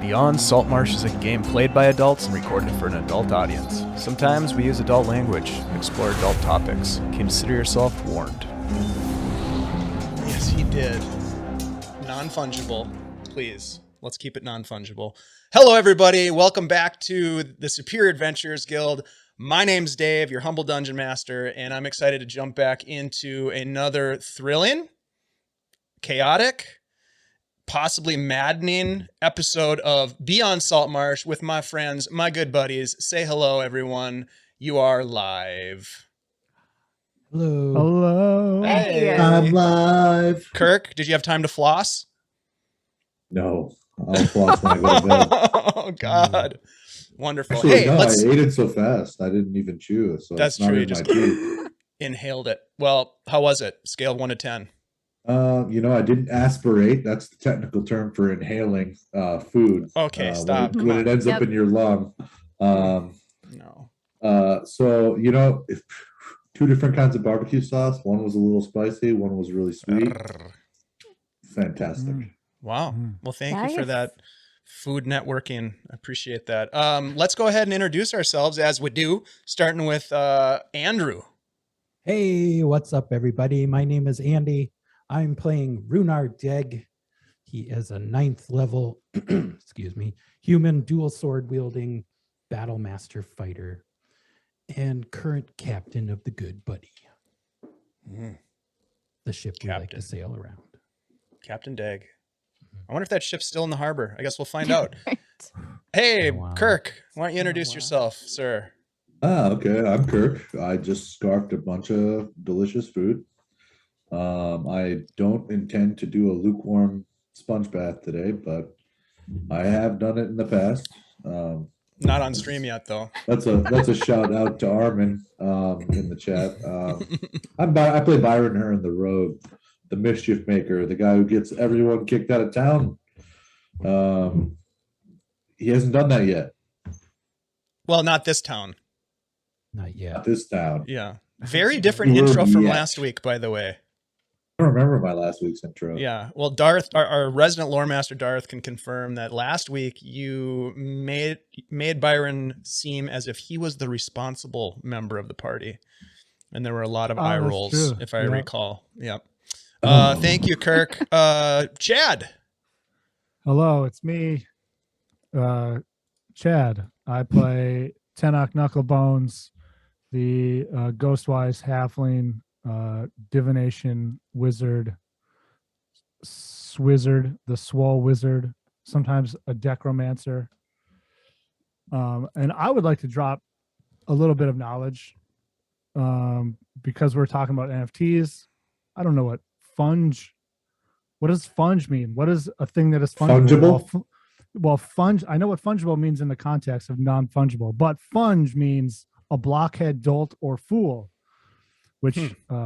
Beyond Saltmarsh is a game played by adults and recorded for an adult audience. Sometimes we use adult language, explore adult topics. Consider yourself warned. Yes, he did. Non-fungible, please. Let's keep it non-fungible. Hello, everybody. Welcome back to the Superior Adventurers Guild. My name's Dave, your humble dungeon master, and I'm excited to jump back into another thrilling, chaotic, possibly maddening episode of Beyond Saltmarsh with my friends, my good buddies. Say hello, everyone. You are live. Hello. Hello. Hey. I'm live. Kirk, did you have time to floss? No, I'll floss when I go to bed. Oh, God. Wonderful. Actually, Hey, no, let's... I ate it so fast. I didn't even chew it. So That's it's not true. You in just my teeth. inhaled it. Well, how was it? Scale of 1 to 10. I didn't aspirate. That's the technical term for inhaling food. Okay, stop. When it ends up in your lung. No. So, if 2 different kinds of barbecue sauce. One was a little spicy. One was really sweet. Fantastic. Wow. Well, thank you for Nice. that food networking. I appreciate that. Let's go ahead and introduce ourselves as we do, starting with Andrew. Hey, what's up, everybody? My name is Andy. I'm playing Rhunar Deg. He is a 9th level, excuse me, human dual sword wielding Battlemaster fighter and current captain of the Good Buddy, the ship we like to sail around. Captain Deg. I wonder if that ship's still in the harbor. I guess we'll find out. Right. Hey, Wow. Kirk, why don't you introduce Wow. yourself, sir? Okay. I'm Kirk. I just scarfed a bunch of delicious food. I don't intend to do a lukewarm sponge bath today, but I have done it in the past. Not on stream yet, though. That's a shout out to Armin in the chat. I play Byron Hern, the rogue, the mischief maker, the guy who gets everyone kicked out of town. He hasn't done that yet. Well, not this town. Not yet. Not this town. Yeah. Very different Word intro from yet. last week, by the way. I don't remember my last week's intro. Yeah. Well, Darth, our resident lore master Darth, can confirm that last week you made Byron seem as if he was the responsible member of the party. And there were a lot of eye that's rolls, true. if I Yeah. recall. Yep. Thank you, Kirk. Chad. Hello, it's me, Chad. I play Tenoch Knucklebones, the Ghostwise Halfling, Divination Wizard, Swizard, the Swole Wizard, sometimes a Decromancer. And I would like to drop a little bit of knowledge because we're talking about NFTs. I don't know what does funge mean? What is a thing that is fungible? Fungible? Well, funge. I know what fungible means in the context of non-fungible, but funge means a blockhead, dolt, or fool, which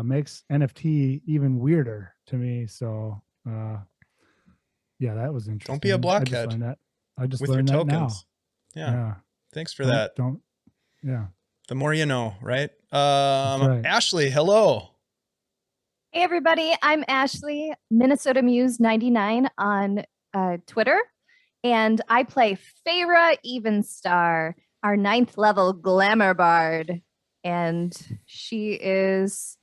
makes NFT even weirder to me. So, yeah, that was interesting. Don't be a blockhead. I just With your learned that tokens. now. Yeah. Thanks for Don't- that. Don't. Yeah. The more you know, right? right. Ashley, hello. Hey everybody, I'm Ashley, Minnesota Muse 99 on Twitter, and I play Feyre Evenstar, our 9th level Glamour Bard, and she is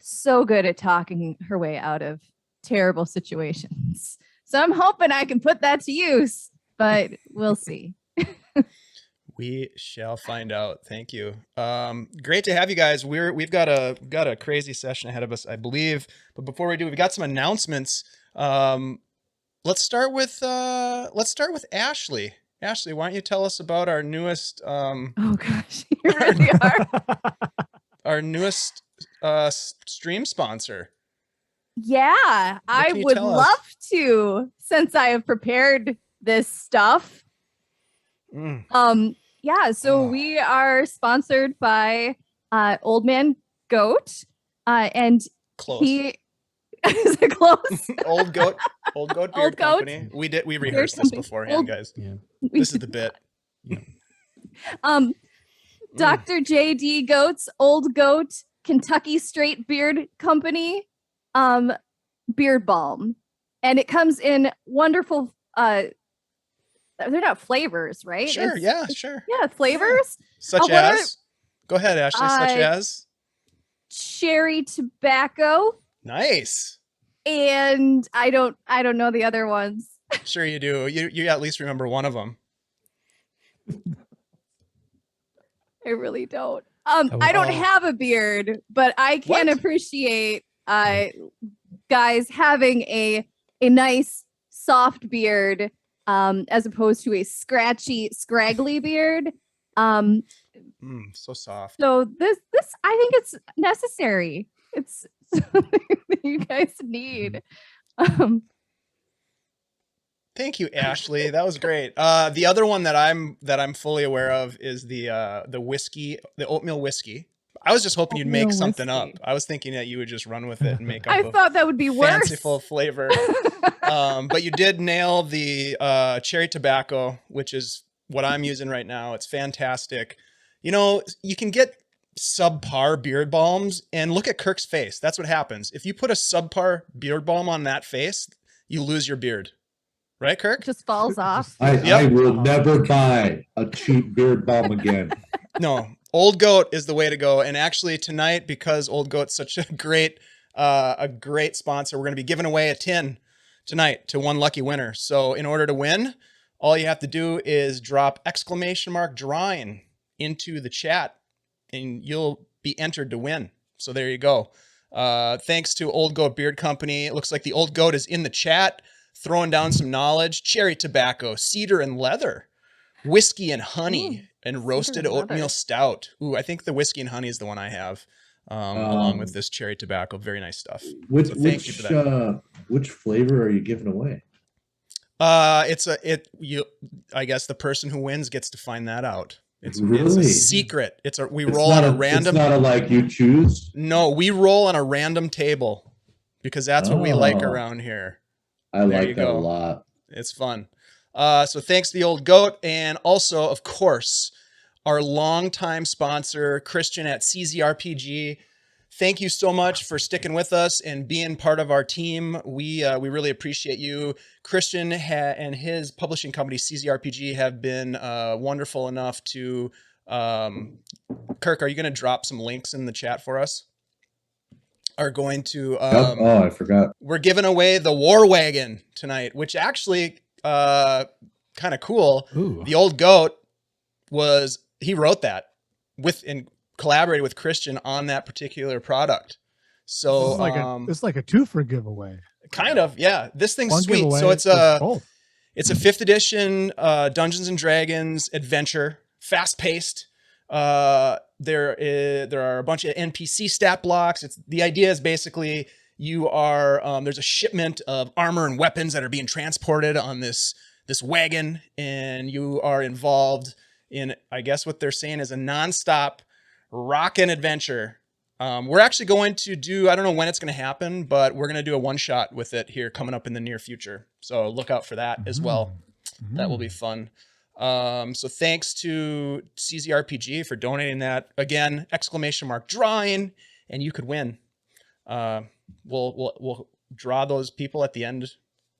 so good at talking her way out of terrible situations. So I'm hoping I can put that to use, but we'll see. We shall find out. Thank you. Great to have you guys. We've got a crazy session ahead of us, I believe. But before we do, we've got some announcements. Let's start with Ashley. Ashley, why don't you tell us about our newest Oh gosh, you really are. our newest stream sponsor? Yeah, I can you would tell us? love to, since I have prepared this stuff. Yeah, so we are sponsored by Old Man Goat, and Close. he is it close? Old Goat Beard Old Goat? Company. We rehearsed this Company. beforehand, Old- guys. Yeah. This is the bit. Dr. J.D. Goat's Old Goat Kentucky Straight Beard Company, beard balm, and it comes in wonderful they're not flavors, right? Sure. Yeah. Sure. Yeah, flavors. Such what are- as. Go ahead, Ashley. Such as. Cherry tobacco, Nice. and I don't know the other ones. Sure you do. You at least remember one of them. I really don't. I don't have a beard, but I can What? appreciate guys having a nice soft beard as opposed to a scratchy, scraggly beard. So soft. So this I think it's necessary. It's something that you guys need. Thank you, Ashley. That was great. The other one that I'm fully aware of is the whiskey, the oatmeal whiskey. I was just hoping you'd make Oatmeal something whiskey. up. I was thinking that you would just run with it and make up I a thought that would be worse. fanciful flavor. But you did nail the cherry tobacco, which is what I'm using right now. It's fantastic. You know, you can get subpar beard balms, and look at Kirk's face. That's what happens. If you put a subpar beard balm on that face, you lose your beard. Right, Kirk? It just falls off. I will never buy a cheap beard balm again. No, Old Goat is the way to go. And actually tonight, because Old Goat's such a great sponsor, we're going to be giving away a tin tonight to one lucky winner. So in order to win, all you have to do is drop !drawing into the chat and you'll be entered to win. So there you go. Thanks to Old Goat Beard Company. It looks like the Old Goat is in the chat, throwing down some knowledge. Cherry tobacco, cedar and leather, whiskey and honey, and roasted and oatmeal leather. stout. Ooh, I think the whiskey and honey is the one I have, along with this cherry tobacco. Very nice stuff. Which So thank you for that. which flavor are you giving away? I guess the person who wins gets to find that out. It's a Really? secret. We roll on a random. It's not a like you choose. No, we roll on a random table because that's what we like Oh. around here. I There like you that go. a lot. It's fun. So thanks to the Old Goat, and also, of course, our longtime sponsor, Christian at CZRPG. Thank you so much for sticking with us and being part of our team. We really appreciate you. Christian and his publishing company, CZRPG, have been wonderful enough to... Kirk, are you going to drop some links in the chat for us? Are going to... I forgot. We're giving away the War Wagon tonight, which actually kind of cool. Ooh. The Old Goat he wrote that and collaborated with Christian on that particular product. So It's like a two-for giveaway. kind of, yeah. This thing's One sweet. giveaway So it's is both. it's a 5th edition Dungeons and Dragons adventure, fast paced. There are a bunch of NPC stat blocks. The idea is basically you are there's a shipment of armor and weapons that are being transported on this wagon, and you are involved in, I guess what they're saying is, a nonstop rockin' adventure. We're actually going to do, I don't know when it's going to happen, but we're going to do a one shot with it here coming up in the near future. So look out for that as well. That will be fun. So thanks to CZRPG for donating that. Again, !drawing, and you could win. We'll draw those people at the end.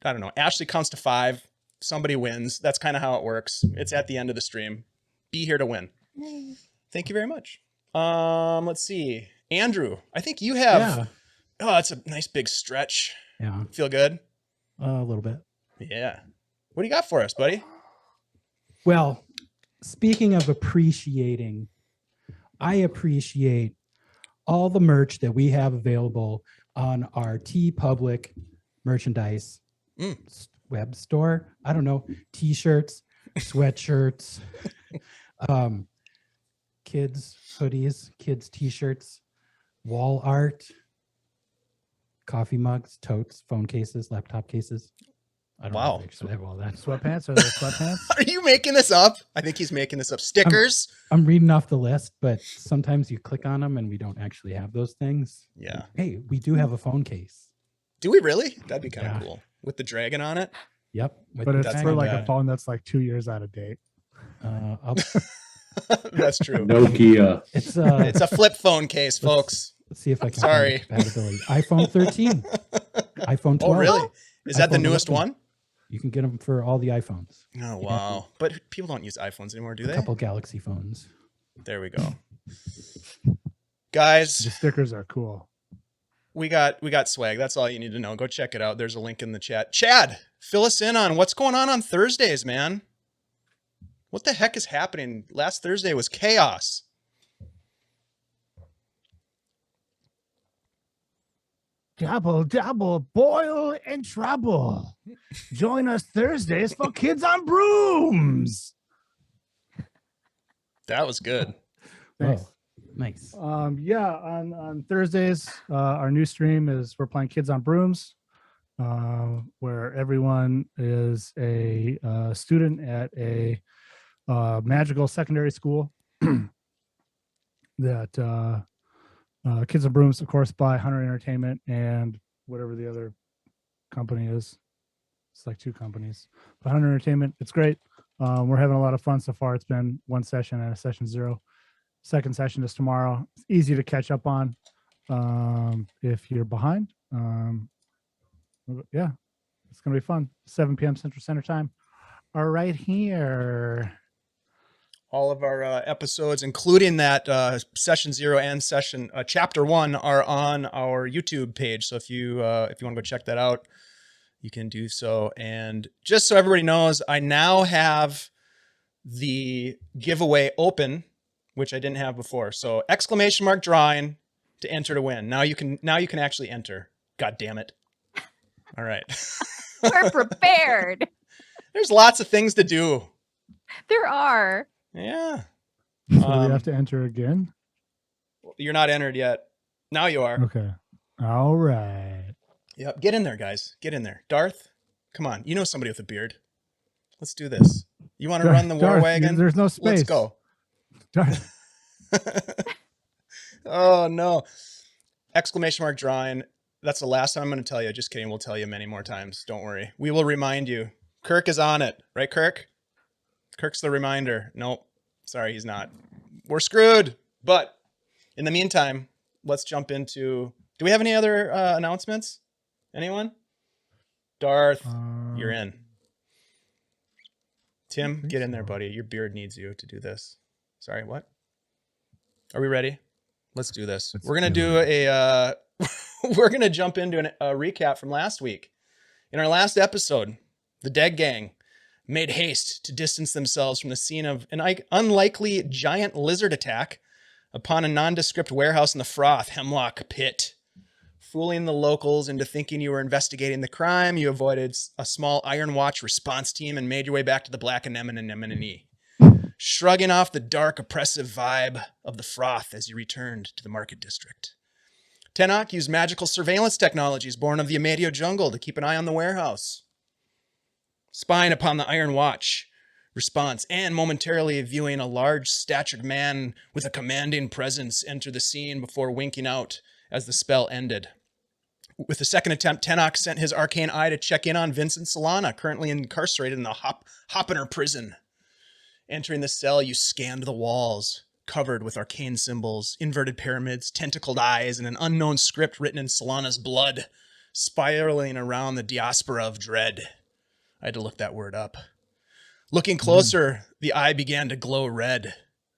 I don't know. Ashley counts to 5. Somebody wins. That's kind of how it works. It's at the end of the stream. Be here to win. Thank you very much. Let's see. Andrew, I think you have... Yeah. Oh, that's a nice big stretch. Yeah. Feel good? A little bit. Yeah. What do you got for us, buddy? Well, speaking of appreciating, I appreciate all the merch that we have available on our TeePublic merchandise web store. I don't know, t-shirts, sweatshirts, kids hoodies, kids t-shirts, wall art, coffee mugs, totes, phone cases, laptop cases. I don't know Wow. if they actually have all that. Sweatpants? Are they sweatpants? Are you making this up? I think he's making this up. Stickers? I'm reading off the list, but sometimes you click on them and we don't actually have those things. Yeah. Hey, we do have a phone case. Do we really? That'd be kind of Yeah. cool. With the dragon on it? Yep. with But the it's That's for not like bad. a phone that's like 2 years out of date. That's true. Nokia. It's It's a flip phone case, folks. let's see if I can Sorry. find compatibility. iPhone 13, iPhone 12. Oh, really? Is that the iPhone newest 11. one? You can get them for all the iPhones. Oh, wow. But people don't use iPhones anymore, do A they? couple Galaxy phones. There we go. Guys, The stickers are cool. we got swag. That's all you need to know. Go check it out. There's a link in the chat. Chad, fill us in on what's going on Thursdays, man. What the heck is happening? Last Thursday was chaos. Double, double, boil and trouble. Join us Thursdays for Kids on Brooms. That was good. Thanks. Oh, nice. Yeah, on Thursdays, our new stream is we're playing Kids on Brooms, where everyone is a student at a magical secondary school that Kids on Brooms, of course, by Hunter Entertainment and whatever the other company is. It's like 2 companies. But Hunter Entertainment, it's great. We're having a lot of fun so far. It's been 1 session and a session 0. Second session is tomorrow. It's easy to catch up on if you're behind. Yeah, it's going to be fun. 7 p.m. Central Standard Time. All right, here. All of our episodes, including that session 0 and session chapter 1, are on our YouTube page. So if you want to go check that out, you can do so. And just so everybody knows, I now have the giveaway open, which I didn't have before. So ! drawing to enter to win. Now you can actually enter. God damn it. All right. We're prepared. There's lots of things to do. There are. Yeah. So do we have to enter again? You're not entered yet. Now you are. Okay. All right. Yep. Get in there, guys. Get in there. Darth, come on. You know somebody with a beard. Let's do this. You want to run the war Darth, wagon? There's no space. Let's go. Darth. Oh, no. ! Drawing. That's the last time I'm going to tell you. Just kidding. We'll tell you many more times. Don't worry. We will remind you. Kirk is on it. Right, Kirk? Kirk's the reminder. Nope. Sorry, he's not. We're screwed. But in the meantime, let's jump into... Do we have any other announcements? Anyone? Darth, you're in. Tim, get in there, buddy. Your beard needs you to do this. Sorry, what? Are we ready? Let's do this. We're going to do a... we're going to jump into a recap from last week. In our last episode, the Deg Gang made haste to distance themselves from the scene of an unlikely giant lizard attack upon a nondescript warehouse in the Froth Hemlock Pit. Fooling the locals into thinking you were investigating the crime, you avoided a small Iron Watch response team and made your way back to the Black Anemone, shrugging off the dark, oppressive vibe of the Froth as you returned to the market district. Tenoch used magical surveillance technologies born of the Amadio jungle to keep an eye on the warehouse, spying upon the Iron Watch response and momentarily viewing a large-statured man with a commanding presence enter the scene before winking out as the spell ended. With the second attempt, Tenoch sent his arcane eye to check in on Vincent Solana, currently incarcerated in the Hoppener prison. Entering the cell, you scanned the walls, covered with arcane symbols, inverted pyramids, tentacled eyes, and an unknown script written in Solana's blood, spiraling around the diaspora of dread. I had to look that word up. Looking closer, the eye began to glow red.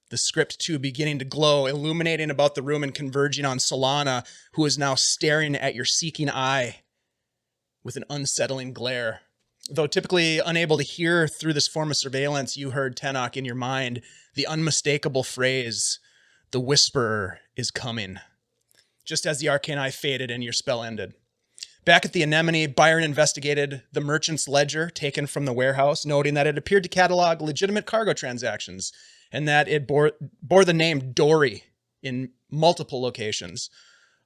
The script, too, beginning to glow, illuminating about the room and converging on Solana, who is now staring at your seeking eye with an unsettling glare. Though typically unable to hear through this form of surveillance, you heard Tenoch in your mind the unmistakable phrase, "The Whisperer is coming," just as the arcane eye faded and your spell ended. Back at the Anemone, Byron investigated the merchant's ledger taken from the warehouse, noting that it appeared to catalog legitimate cargo transactions and that it bore the name Dory in multiple locations.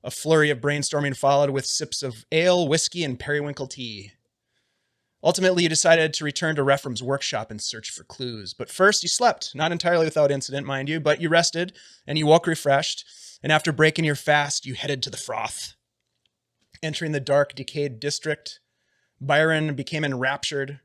A flurry of brainstorming followed with sips of ale, whiskey, and periwinkle tea. Ultimately, you decided to return to Rephrum's workshop and search for clues. But first, you slept, not entirely without incident, mind you, but you rested and you woke refreshed. And after breaking your fast, you headed to the Froth. Entering the dark, decayed district, Byron became enraptured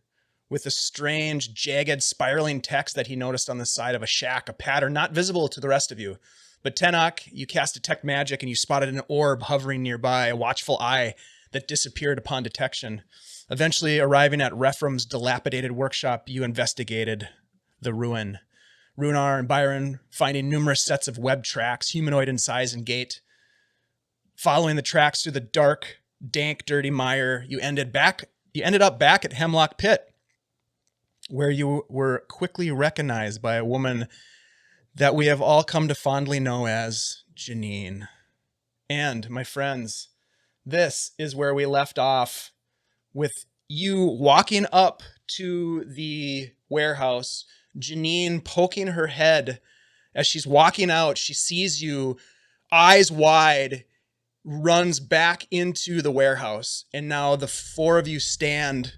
with a strange, jagged, spiraling text that he noticed on the side of a shack, a pattern not visible to the rest of you. But Tenoch, you cast Detect Magic and you spotted an orb hovering nearby, a watchful eye that disappeared upon detection. Eventually arriving at Rephrom's dilapidated workshop, you investigated the ruin. Rhunar and Byron finding numerous sets of web tracks, humanoid in size and gait. Following the tracks through the dark, dank, dirty mire, you ended up back at Hemlock Pit, where you were quickly recognized by a woman that we have all come to fondly know as Janine. And, my friends, this is where we left off, with you walking up to the warehouse, Janine poking her head. As she's walking out, she sees you, eyes wide, runs back into the warehouse. And now the four of you stand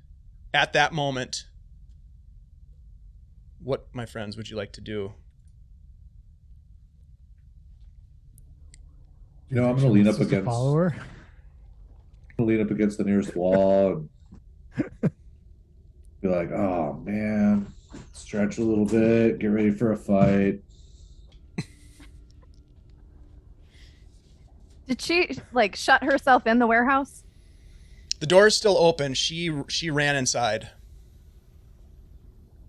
at that moment. What, my friends, would you like to do? You know, I'm going to lean up against. Follower. Lean up against the nearest wall and be like, oh man, stretch a little bit, get ready for a fight. Did she like shut herself in the warehouse? The door is still open. She ran inside.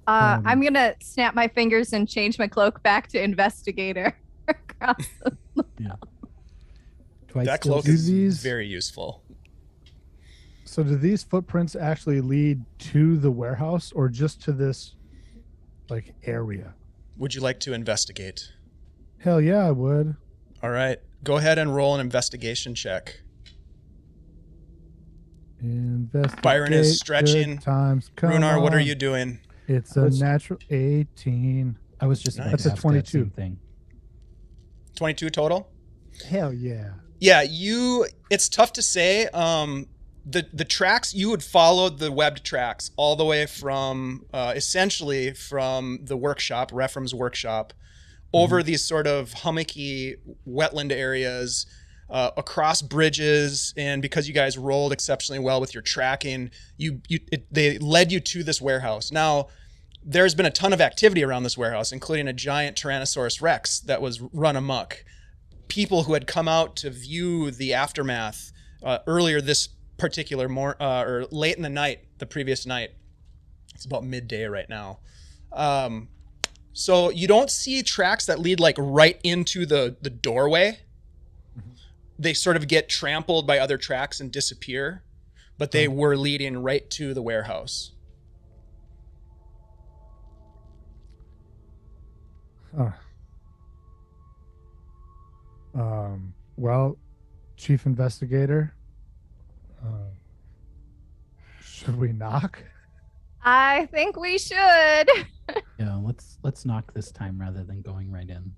I'm gonna snap my fingers and change my cloak back to investigator. Yeah. Do I That still cloak see- is very useful. So do these footprints actually lead to the warehouse or just to this like area? Would you like to investigate? Hell yeah, I would. All right. Go ahead and roll an investigation check. Investigate. Byron is good stretching. Times. Come Rhunar, what are on. you doing? It's a natural 18. I was just about Nice. to That's a ask that 22. same thing. 22 total? Hell yeah. Yeah, it's tough to say. The tracks, you would follow the webbed tracks all the way from essentially from the workshop, Rephrom's workshop, over these sort of hummocky wetland areas, across bridges, and because you guys rolled exceptionally well with your tracking, they led you to this warehouse. Now, there's been a ton of activity around this warehouse, including a giant Tyrannosaurus Rex that was run amok. People who had come out to view the aftermath earlier this particular or late in the night, the previous night. It's about midday right now. So you don't see tracks that lead like right into the doorway. They sort of get trampled by other tracks and disappear, but they were leading right to the warehouse. Well, Chief Investigator, should we knock? I think we should. Yeah, let's knock this time rather than going right in.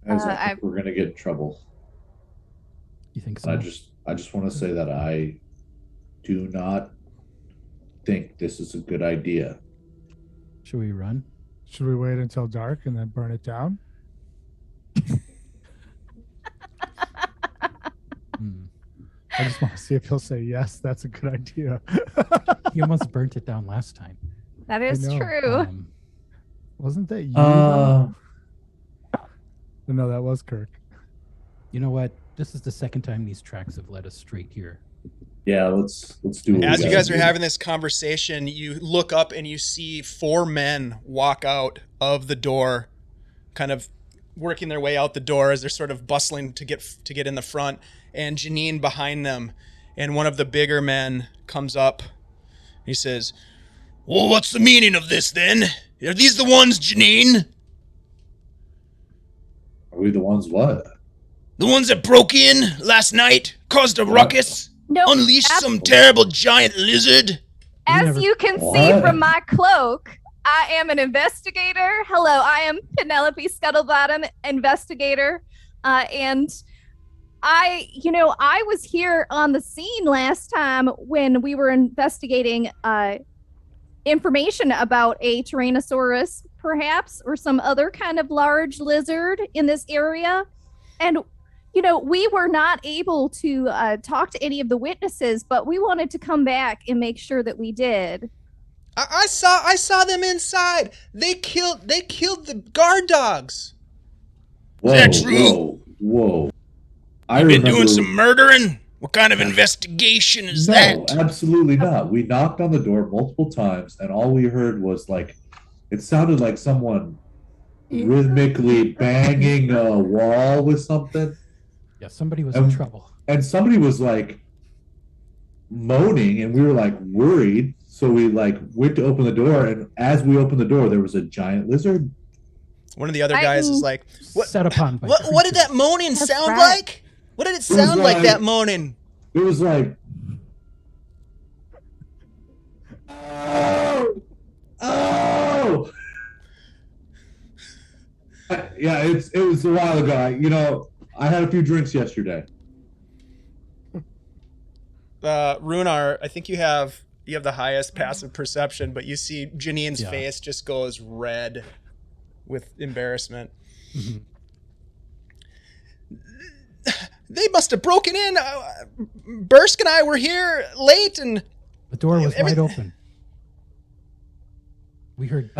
Guys, I think we're gonna get in trouble. You think so? I just want to say that I do not think this is a good idea. Should we run? Should we wait until dark and then burn it down? I just want to see if he'll say yes. That's a good idea. He almost burnt it down last time. That is know. true. Wasn't that you? though? No, that was Kirk. You know what? This is the second time these tracks have led us straight here. Yeah, let's do it. As you guys are having this conversation, you look up and you see four men walk out of the door, kind of working their way out the door as they're sort of bustling to get in the front, and Janine behind them. And one of the bigger men comes up. He says, "Well, what's the meaning of this then? Are these the ones, Janine? Are we the ones what? The ones that broke in last night, caused a ruckus, No, unleashed some terrible giant lizard?" as you can see What? from my cloak, I am an investigator. Hello, I am Penelope Scuttlebottom, investigator. And I was here on the scene last time when we were investigating information about a Tyrannosaurus, perhaps, or some other kind of large lizard in this area. And, we were not able to talk to any of the witnesses, but we wanted to come back and make sure that we did. I saw them inside. They killed the guard dogs. Whoa, Is that true? Whoa. I You've been remember, doing some murdering? What kind of investigation is No, that? absolutely not. We knocked on the door multiple times, and all we heard was like, it sounded like someone rhythmically banging a wall with something. Yeah, somebody was in trouble. And somebody was like moaning, and we were like worried. So we like went to open the door, and as we opened the door, there was a giant lizard. One of the other guys is like, "What? Set upon by What did that creatures. moaning That's sound right. like? What did it sound like? That moaning? It was like, oh, oh. Yeah, it was a while ago. I had a few drinks yesterday. Rhunar, I think you have the highest passive perception, but you see Janine's face just goes red with embarrassment. Mm-hmm. They must have broken in. Bursk and I were here late, and The door was wide open. We heard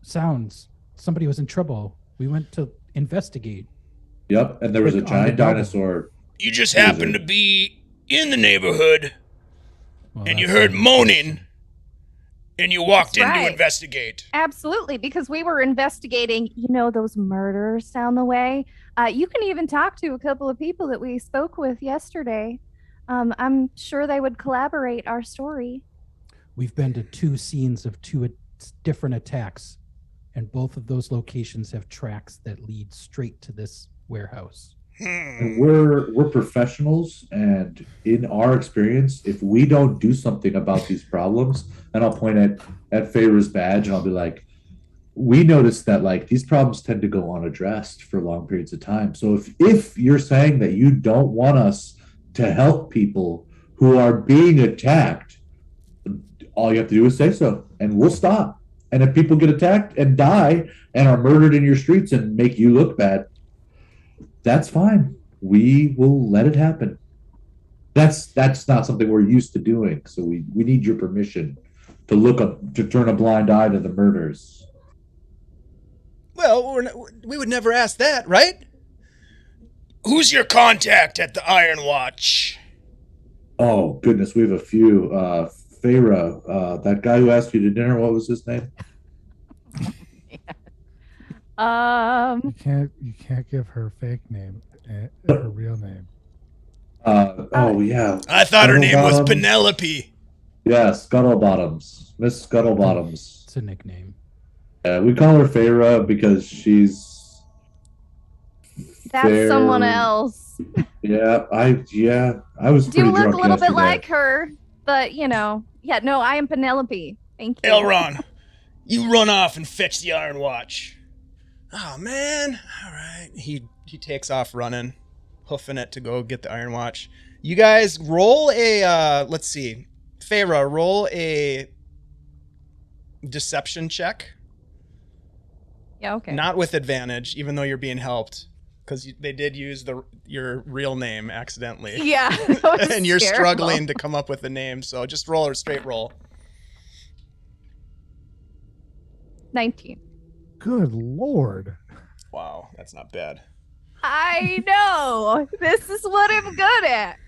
sounds. Somebody was in trouble. We went to investigate. Yep, and there was a Quick on the giant double. dinosaur. you just happened to be in the neighborhood, Well, and you that's heard an moaning, and you walked in That's to right. investigate. Absolutely, because we were investigating, those murders down the way. You can even talk to a couple of people that we spoke with yesterday. I'm sure they would collaborate our story. We've been to 2 scenes of 2 different attacks, and both of those locations have tracks that lead straight to this warehouse. And we're professionals, and in our experience, if we don't do something about these problems, and I'll point at Feyre's badge, and I'll be like, we noticed that like these problems tend to go unaddressed for long periods of time. So if you're saying that you don't want us to help people who are being attacked, all you have to do is say so, and we'll stop. And if people get attacked and die and are murdered in your streets and make you look bad, that's fine. We will let it happen. That's not something we're used to doing. So we need your permission to turn a blind eye to the murders. Well, we would never ask that, right? Who's your contact at the Iron Watch? Oh goodness, we have a few. Feyre, that guy who asked you to dinner, what was his name? You can't give her fake name, her real name. Oh yeah. I thought her name was Scuttlebottoms. Penelope. Yes, Scuttlebottoms. Miss Scuttlebottoms. It's a nickname. We call her Feyre because she's That's fair. someone else. Yeah, I was Do pretty look a drunk little bit yesterday. like her, but I am Penelope. Thank you. Elron, you run off and fetch the Iron Watch. Oh man, all right. He takes off running, hoofing it to go get the Iron Watch. You guys roll a let's see, Feyre, roll a deception check. Yeah, okay. Not with advantage, even though you're being helped, because they did use your real name accidentally. Yeah. that was And you're terrible. struggling to come up with a name, so just roll a straight roll. 19. Good Lord. Wow, that's not bad. I know. This is what I'm good at.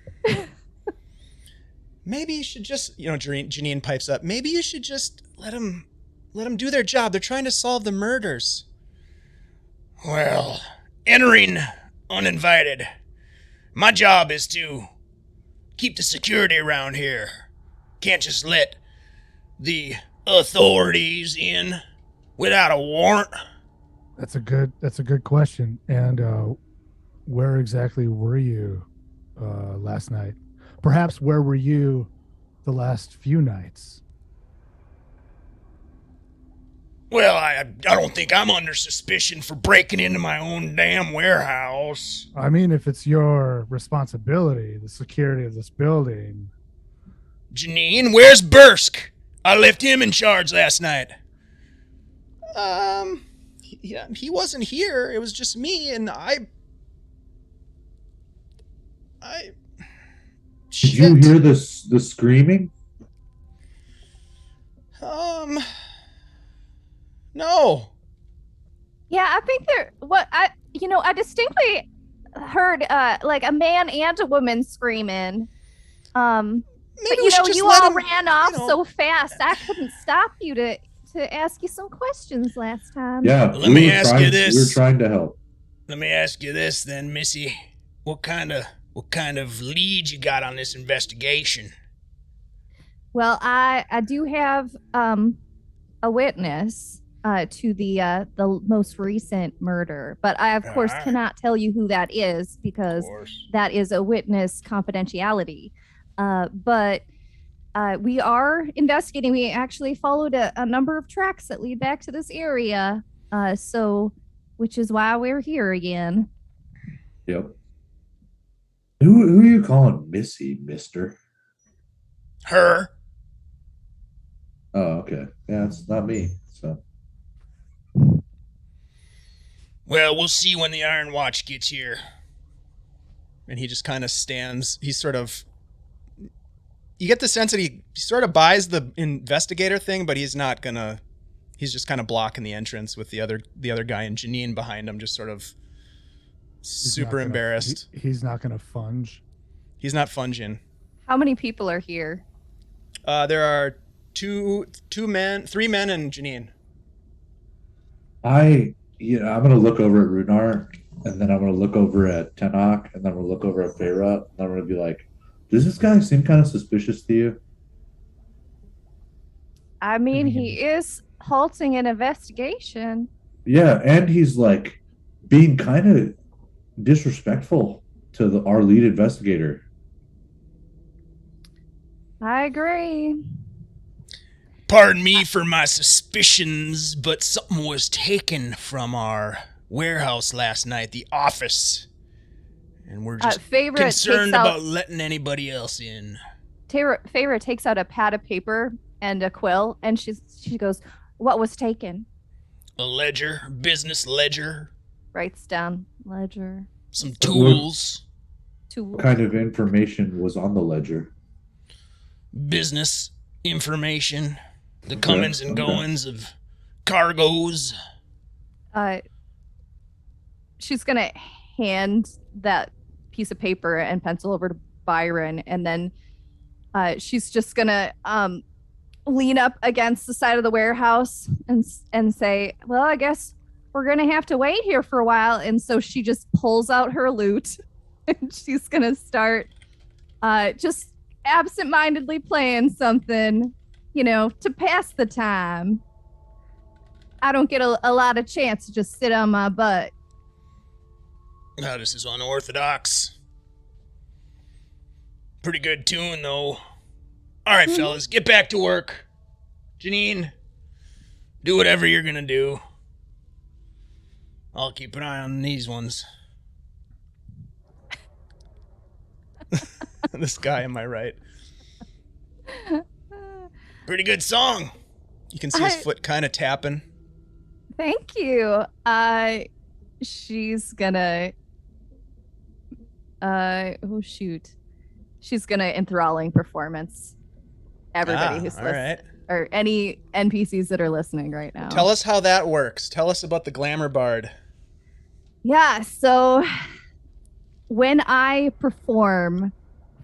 Maybe you should just, Janine pipes up. Maybe you should just let them do their job. They're trying to solve the murders. Well, entering uninvited. My job is to keep the security around here. Can't just let the authorities in without a warrant. That's a good question. And where exactly were you last night? Perhaps where were you the last few nights? Well, I don't think I'm under suspicion for breaking into my own damn warehouse. I mean, if it's your responsibility, the security of this building. Janine, where's Bursk? I left him in charge last night. He wasn't here. It was just me, and I. Did you hear the screaming? No. Yeah, I think I distinctly heard like a man and a woman screaming. Maybe But we should just you let all him, ran off you know- so fast. I couldn't stop you to ask you some questions last time. Yeah, Let me ask you We were this. trying to help. Let me ask you this then, Missy. What kind of lead you got on this investigation? Well, I do have a witness to the most recent murder, but I of course Ah. cannot tell you who that is because that is a witness confidentiality. But we are investigating. We actually followed a number of tracks that lead back to this area. Which is why we're here again. Yep. Who are you calling Missy, mister? Her? Oh, okay. Yeah, it's not me. So Well, we'll see when the Iron Watch gets here. And he just kind of stands. He's sort of... You get the sense that he sort of buys the investigator thing, but he's not gonna... He's just kind of blocking the entrance with the other guy and Janine behind him, just sort of super embarrassed. He's not going to funge. He's not funging. How many people are here? There are three men, and Janine. I'm gonna look over at Rhunar, and then I'm gonna look over at Tenoch, and then I'm gonna look over at Feyre, and I'm gonna be like, does this guy seem kind of suspicious to you? I mean, he is halting an investigation. Yeah, and he's like being kind of disrespectful to our lead investigator. I agree. Pardon me for my suspicions, but something was taken from our warehouse last night, the office. And we're just concerned about letting anybody else in. Feyre takes out a pad of paper and a quill, and she goes, "What was taken?" A ledger, business ledger, Writes down ledger. some tools, Tools. What kind of information was on the ledger? business information, the comings and goings of cargoes. She's gonna hand that piece of paper and pencil over to Byron, and then she's just gonna lean up against the side of the warehouse and say, "Well, I guess we're gonna have to wait here for a while." And so she just pulls out her lute and she's gonna start just absentmindedly playing something, to pass the time. I don't get a lot of chance to just sit on my butt. Now, this is unorthodox. Pretty good tune, though. All right, fellas, get back to work. Janine, do whatever you're gonna do. I'll keep an eye on these ones. This guy, am I right? Pretty good song. You can see his foot kind of tapping. Thank you. She's gonna she's gonna enthralling performance everybody who's all listening, right. or any NPCs that are listening right now. Tell us how that works. Tell us about the Glamour Bard. Yeah, so when I perform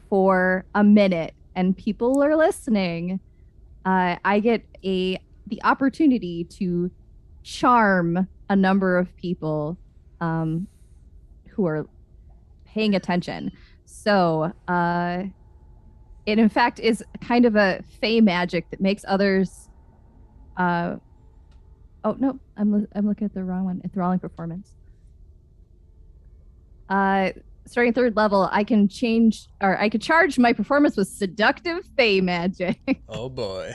for a minute and people are listening, I get the opportunity to charm a number of people who are paying attention. So it in fact is kind of a fey magic that makes others oh no, I'm looking at the wrong one. Enthralling performance. Starting 3rd level, I can charge my performance with seductive fey magic. Oh boy.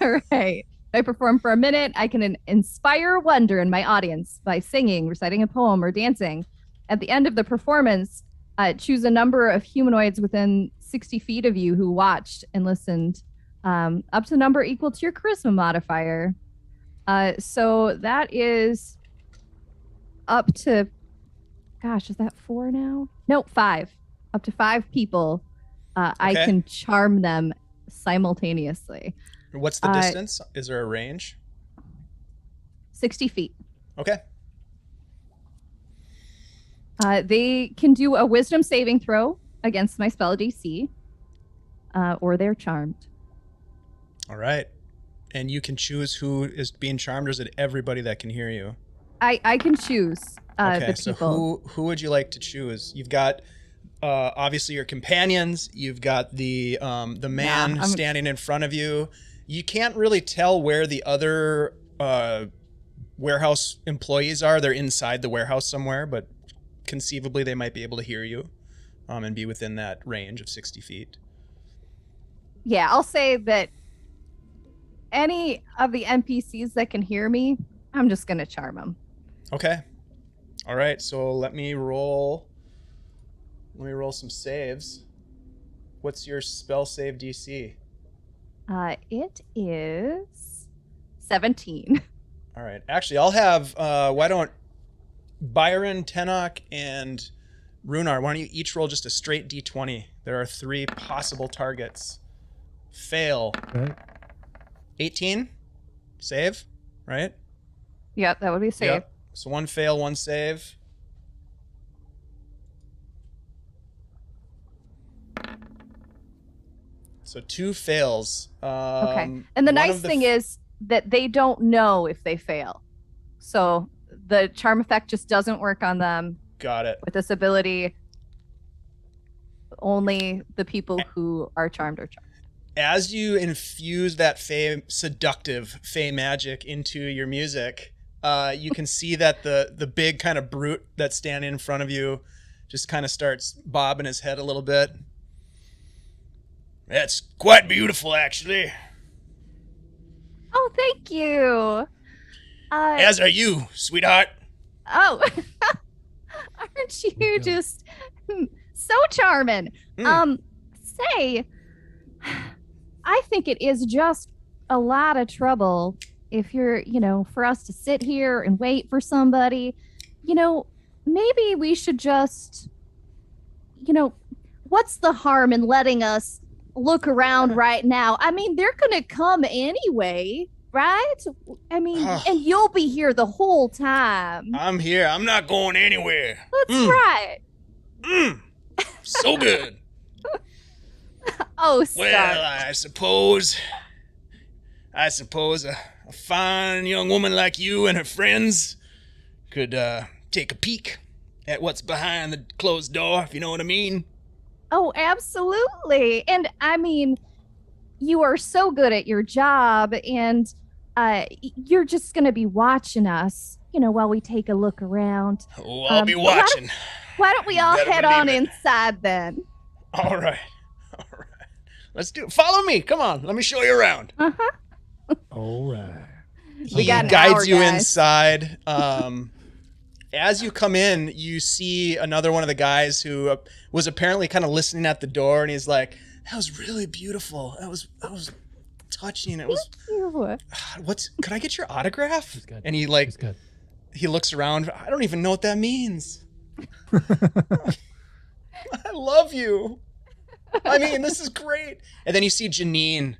All right. If I perform for a minute, I can inspire wonder in my audience by singing, reciting a poem, or dancing. At the end of the performance, choose a number of humanoids within 60 feet of you who watched and listened, up to a number equal to your charisma modifier. So that is up to, gosh, is that 4 now? No, 5. Up to 5 people. I can charm them simultaneously. What's the distance? Is there a range? 60 feet. Okay. They can do a wisdom saving throw against my spell DC, or they're charmed. All right. And you can choose who is being charmed, or is it everybody that can hear you? I can choose Okay, the so people. who would you like to choose? You've got obviously your companions. You've got the man standing in front of you. You can't really tell where the other warehouse employees are. They're inside the warehouse somewhere, but conceivably they might be able to hear you and be within that range of 60 feet. Yeah, I'll say that any of the NPCs that can hear me, I'm just going to charm them. Okay. All right, so let me roll some saves. What's your spell save DC? It is 17. All right. Actually, I'll have why don't Byron, Tenoch, and Rhunar, why don't you each roll just a straight D20? There are 3 possible targets. Fail. Okay. 18? Save, right? Yep, that would be safe. Yep. So 1 fail, 1 save. So 2 fails. Okay. And the nice thing is that they don't know if they fail. So the charm effect just doesn't work on them. Got it. With this ability, only the people who are charmed are charmed. As you infuse that seductive fey magic into your music, you can see that the big kind of brute that's standing in front of you just kind of starts bobbing his head a little bit. That's quite beautiful, actually. Oh, thank you. As are you, sweetheart. Oh, aren't you just so charming? Say, I think it is just a lot of trouble if you're, for us to sit here and wait for somebody. Maybe we should just, what's the harm in letting us look around right now? I mean, they're going to come anyway, right? I mean, and you'll be here the whole time. I'm here. I'm not going anywhere. That's right. So good. Oh, stop. Well, I suppose a fine young woman like you and her friends could take a peek at what's behind the closed door, if you know what I mean. Oh, absolutely. And I mean, you are so good at your job, and you're just going to be watching us, while we take a look around. Oh, I'll be watching. Why don't we all head on inside then? All right. Let's do it. Follow me. Come on. Let me show you around. All right. We got an guides hour, you guys. inside. As you come in, you see another one of the guys who was apparently kind of listening at the door, and he's like, "That was really beautiful. That was touching. It was. Could I get your autograph?" He's good. And he He's good. he looks around. I don't even know what that means. I love you. I mean, this is great. And then you see Janine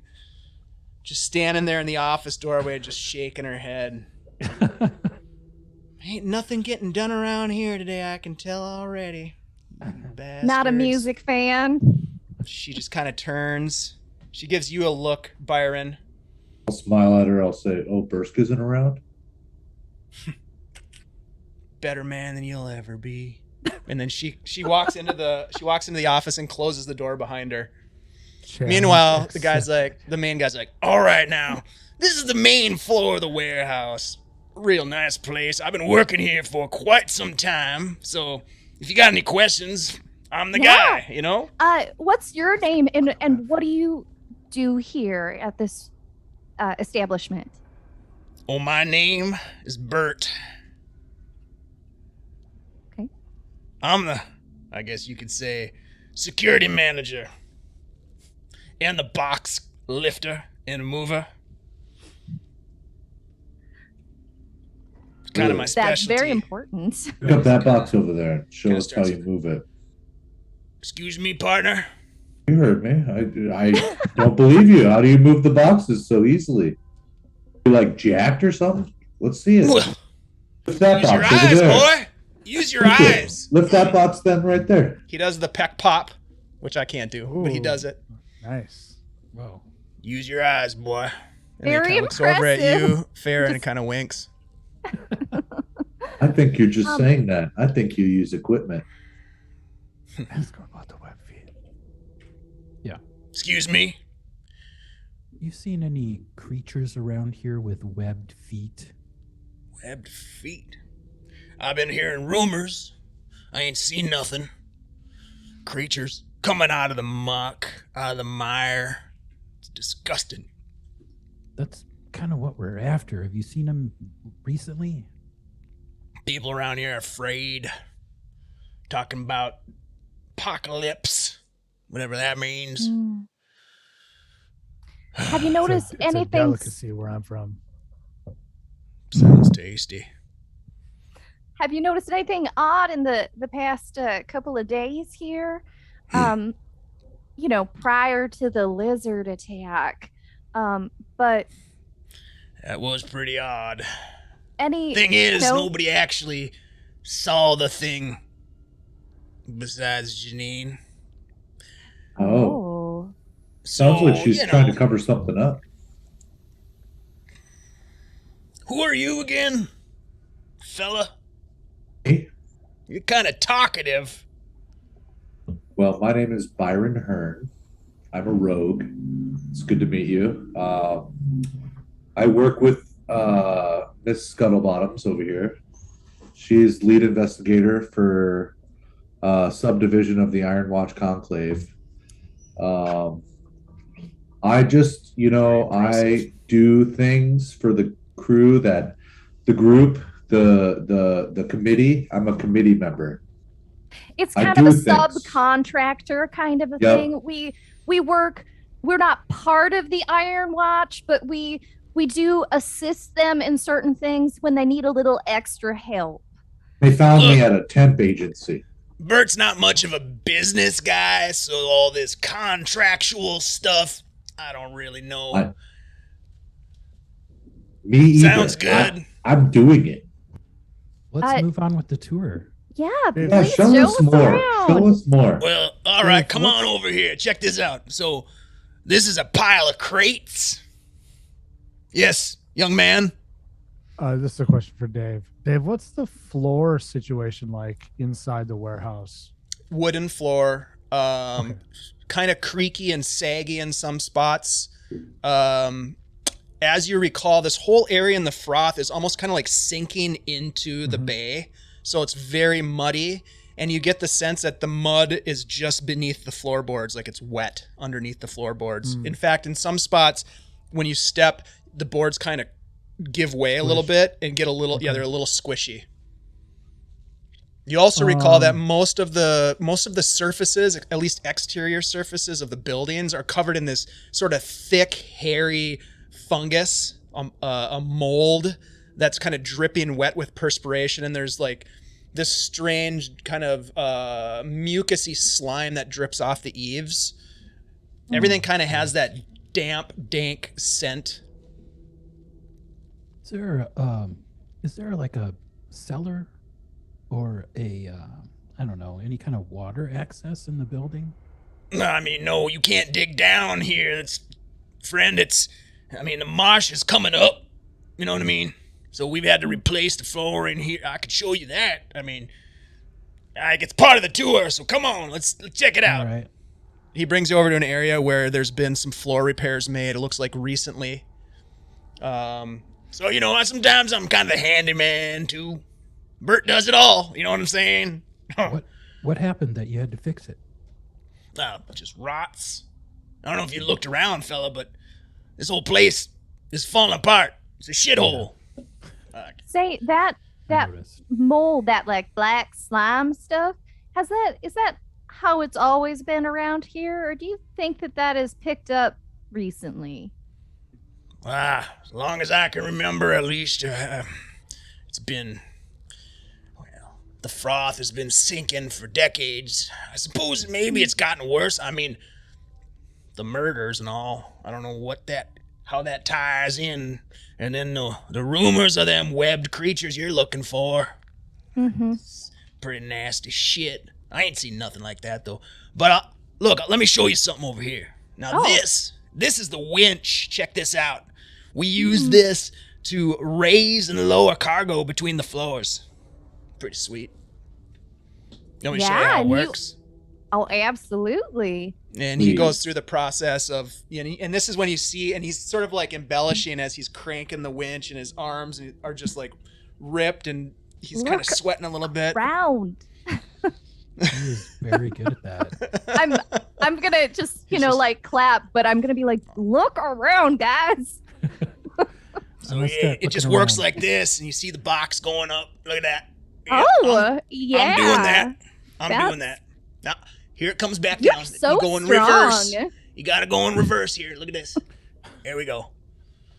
just standing there in the office doorway, just shaking her head. Ain't nothing getting done around here today, I can tell already. Not a music fan. She just kind of turns. She gives you a look, Byron. I'll smile at her. I'll say, "Oh, Bursk isn't around." Better man than you'll ever be. And then she walks into the office and closes the door behind her. Meanwhile, the main guy's like, "All right, now, this is the main floor of the warehouse. Real nice place. I've been working here for quite some time. So if you got any questions, I'm the guy, What's your name and what do you do here at this establishment? Oh, my name is Bert. Okay. I'm the, I guess you could say, security manager. And the box lifter and mover. Kind of my specialty. That's very important. Pick up that box over there and show Kinda us how starts- you move it. Excuse me, partner. You heard me. I don't believe you. How do you move the boxes so easily? You like jacked or something? Let's see it. Well, What's that use your box over eyes, there? boy. Use your eyes. Lift that box then right there. He does the peck pop, which I can't do, but he does it. Nice. Whoa. Use your eyes, boy. And Very he kinda looks over at impressive. you, Farah, and kind of winks. I think you're just saying that. I think you use equipment. Ask him about the web feed. Excuse me? You seen any creatures around here with webbed feet? Webbed feet. I've been hearing rumors. I ain't seen nothing. Creatures coming out of the muck, out of the mire. It's disgusting. That's kind of what we're after. Have you seen them recently? People around here are afraid. Talking about apocalypse, whatever that means. Have you noticed It's a anything? delicacy where I'm from. Sounds tasty. Have you noticed anything odd in the past couple of days here? Prior to the lizard attack. But That was pretty odd. any Thing is, you know, nobody actually saw the thing besides Janine. Oh, oh, sounds like So, she's you trying know, to cover something up. Who are you again, fella? Me? You're kind of talkative. Well, my name is Byron Hern. I'm a rogue. It's good to meet you. I work with Miss Scuttlebottoms over here. She's lead investigator for subdivision of the Iron Watch Conclave. I just, I do things for the crew that the group, the committee. I'm a committee member. it's I kind of do a things. subcontractor kind of a Yep. thing. We work. We're not part of the Iron Watch, but we do assist them in certain things when they need a little extra help. They found me at a temp agency. Bert's not much of a business guy, so all this contractual stuff, I don't really know. Me either. Sounds good. I'm doing it. Let's I- move on with the tour. Yeah, Yeah, please show us more. around. Show us more. Well, all right, Dave, come on over here. Check this out. So, this is a pile of crates. Yes, young man. This is a question for Dave. Dave, what's the floor situation like inside the warehouse? Wooden floor, Okay. kind of creaky and saggy in some spots. As you recall, this whole area in the froth is almost kind of like sinking into the bay. So it's very muddy, and you get the sense that the mud is just beneath the floorboards, like it's wet underneath the floorboards. In fact, in some spots, when you step, the boards kind of give way a little bit and get a little, they're a little squishy. You also recall that most of the surfaces, at least exterior surfaces of the buildings, are covered in this sort of thick, hairy fungus, a mold that's kind of dripping wet with perspiration, and there's like this strange kind of mucusy slime that drips off the eaves. Everything kind of has that damp, dank scent. Is there like a cellar or a I don't know, any kind of water access in the building? I mean, no, you can't dig down here. The marsh is coming up. You know what I mean? So we've had to replace the floor in here. I could show you that. I mean, it's part of the tour, so come on, let's check it out. All right. He brings you over to an area where there's been some floor repairs made. It looks like recently. So, sometimes I'm kind of the handyman, too. Bert does it all. You know what I'm saying? What happened that you had to fix it? Just rots. I don't know if you looked around, fella, but this whole place is falling apart. It's a shithole. Say that I noticed. mold, that like black slime stuff, is that how it's always been around here, or do you think that is picked up recently? As long as I can remember, at least, it's been, the froth has been sinking for decades. I suppose maybe it's gotten worse. I mean, the murders and all, I don't know how that ties in. And then the rumors of them webbed creatures you're looking for. Mm-hmm. Pretty nasty shit. I ain't seen nothing like that, though. But look, let me show you something over here. Now, this is the winch. Check this out. We use this to raise and lower cargo between the floors. Pretty sweet. You want me to show you how it works? Oh, absolutely. And he goes through the process of, and this is when you see, and he's sort of like embellishing as he's cranking the winch, and his arms are just like ripped, and he's kind of sweating a little bit. Round. He is very good at that. I'm gonna just like clap, but I'm gonna be like, look around, guys. So it just works like this, and you see the box going up. Look at that. Yeah, I'm doing that. I'm doing that. Now, here it comes back down. So you go in reverse. You got to go in reverse here. Look at this. There we go.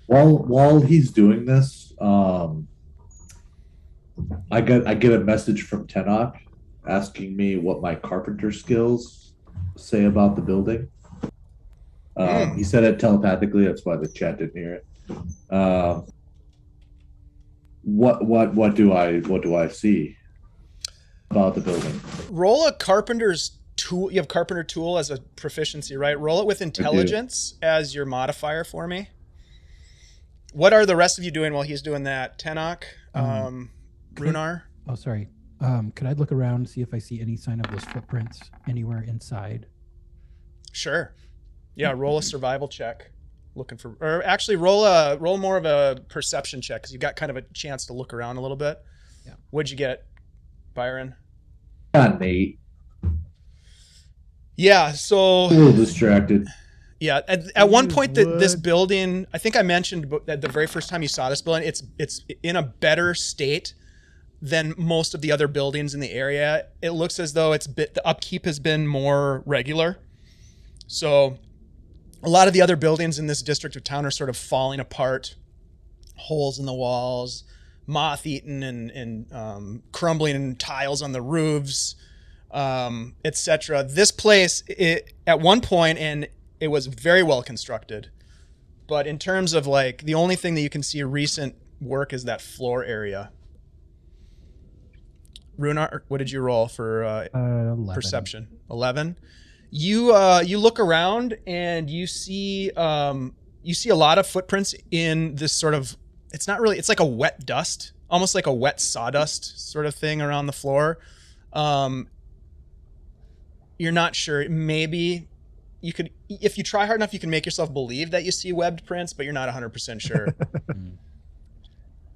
While he's doing this, I get a message from Tenoch asking me what my carpenter skills say about the building. He said it telepathically. That's why the chat didn't hear it. What do I see about the building? Roll a carpenter's tool. You have carpenter tool as a proficiency, right? Roll it with intelligence as your modifier for me. What are the rest of you doing while he's doing that? Tenoch, Rhunar? Oh, sorry. Could I look around and see if I see any sign of those footprints anywhere inside? Sure. Yeah, roll a survival check. Or actually roll more of a perception check, because you got kind of a chance to look around a little bit. Yeah. What'd you get, Byron? Got 8. Yeah, so A little distracted. Yeah, at one point this building, I think I mentioned that the very first time you saw this building, it's in a better state than most of the other buildings in the area. It looks as though the upkeep has been more regular. So a lot of the other buildings in this district of town are sort of falling apart, holes in the walls, moth-eaten and crumbling tiles on the roofs, etc. This place, at one point, and it was very well constructed, but in terms of like the only thing that you can see recent work is that floor area. Rhunar, what did you roll for 11. perception? 11. You look around and you see a lot of footprints in this sort of, it's like a wet dust, almost like a wet sawdust sort of thing around the floor. You're not sure. Maybe you could, if you try hard enough, you can make yourself believe that you see webbed prints, but you're not 100% sure.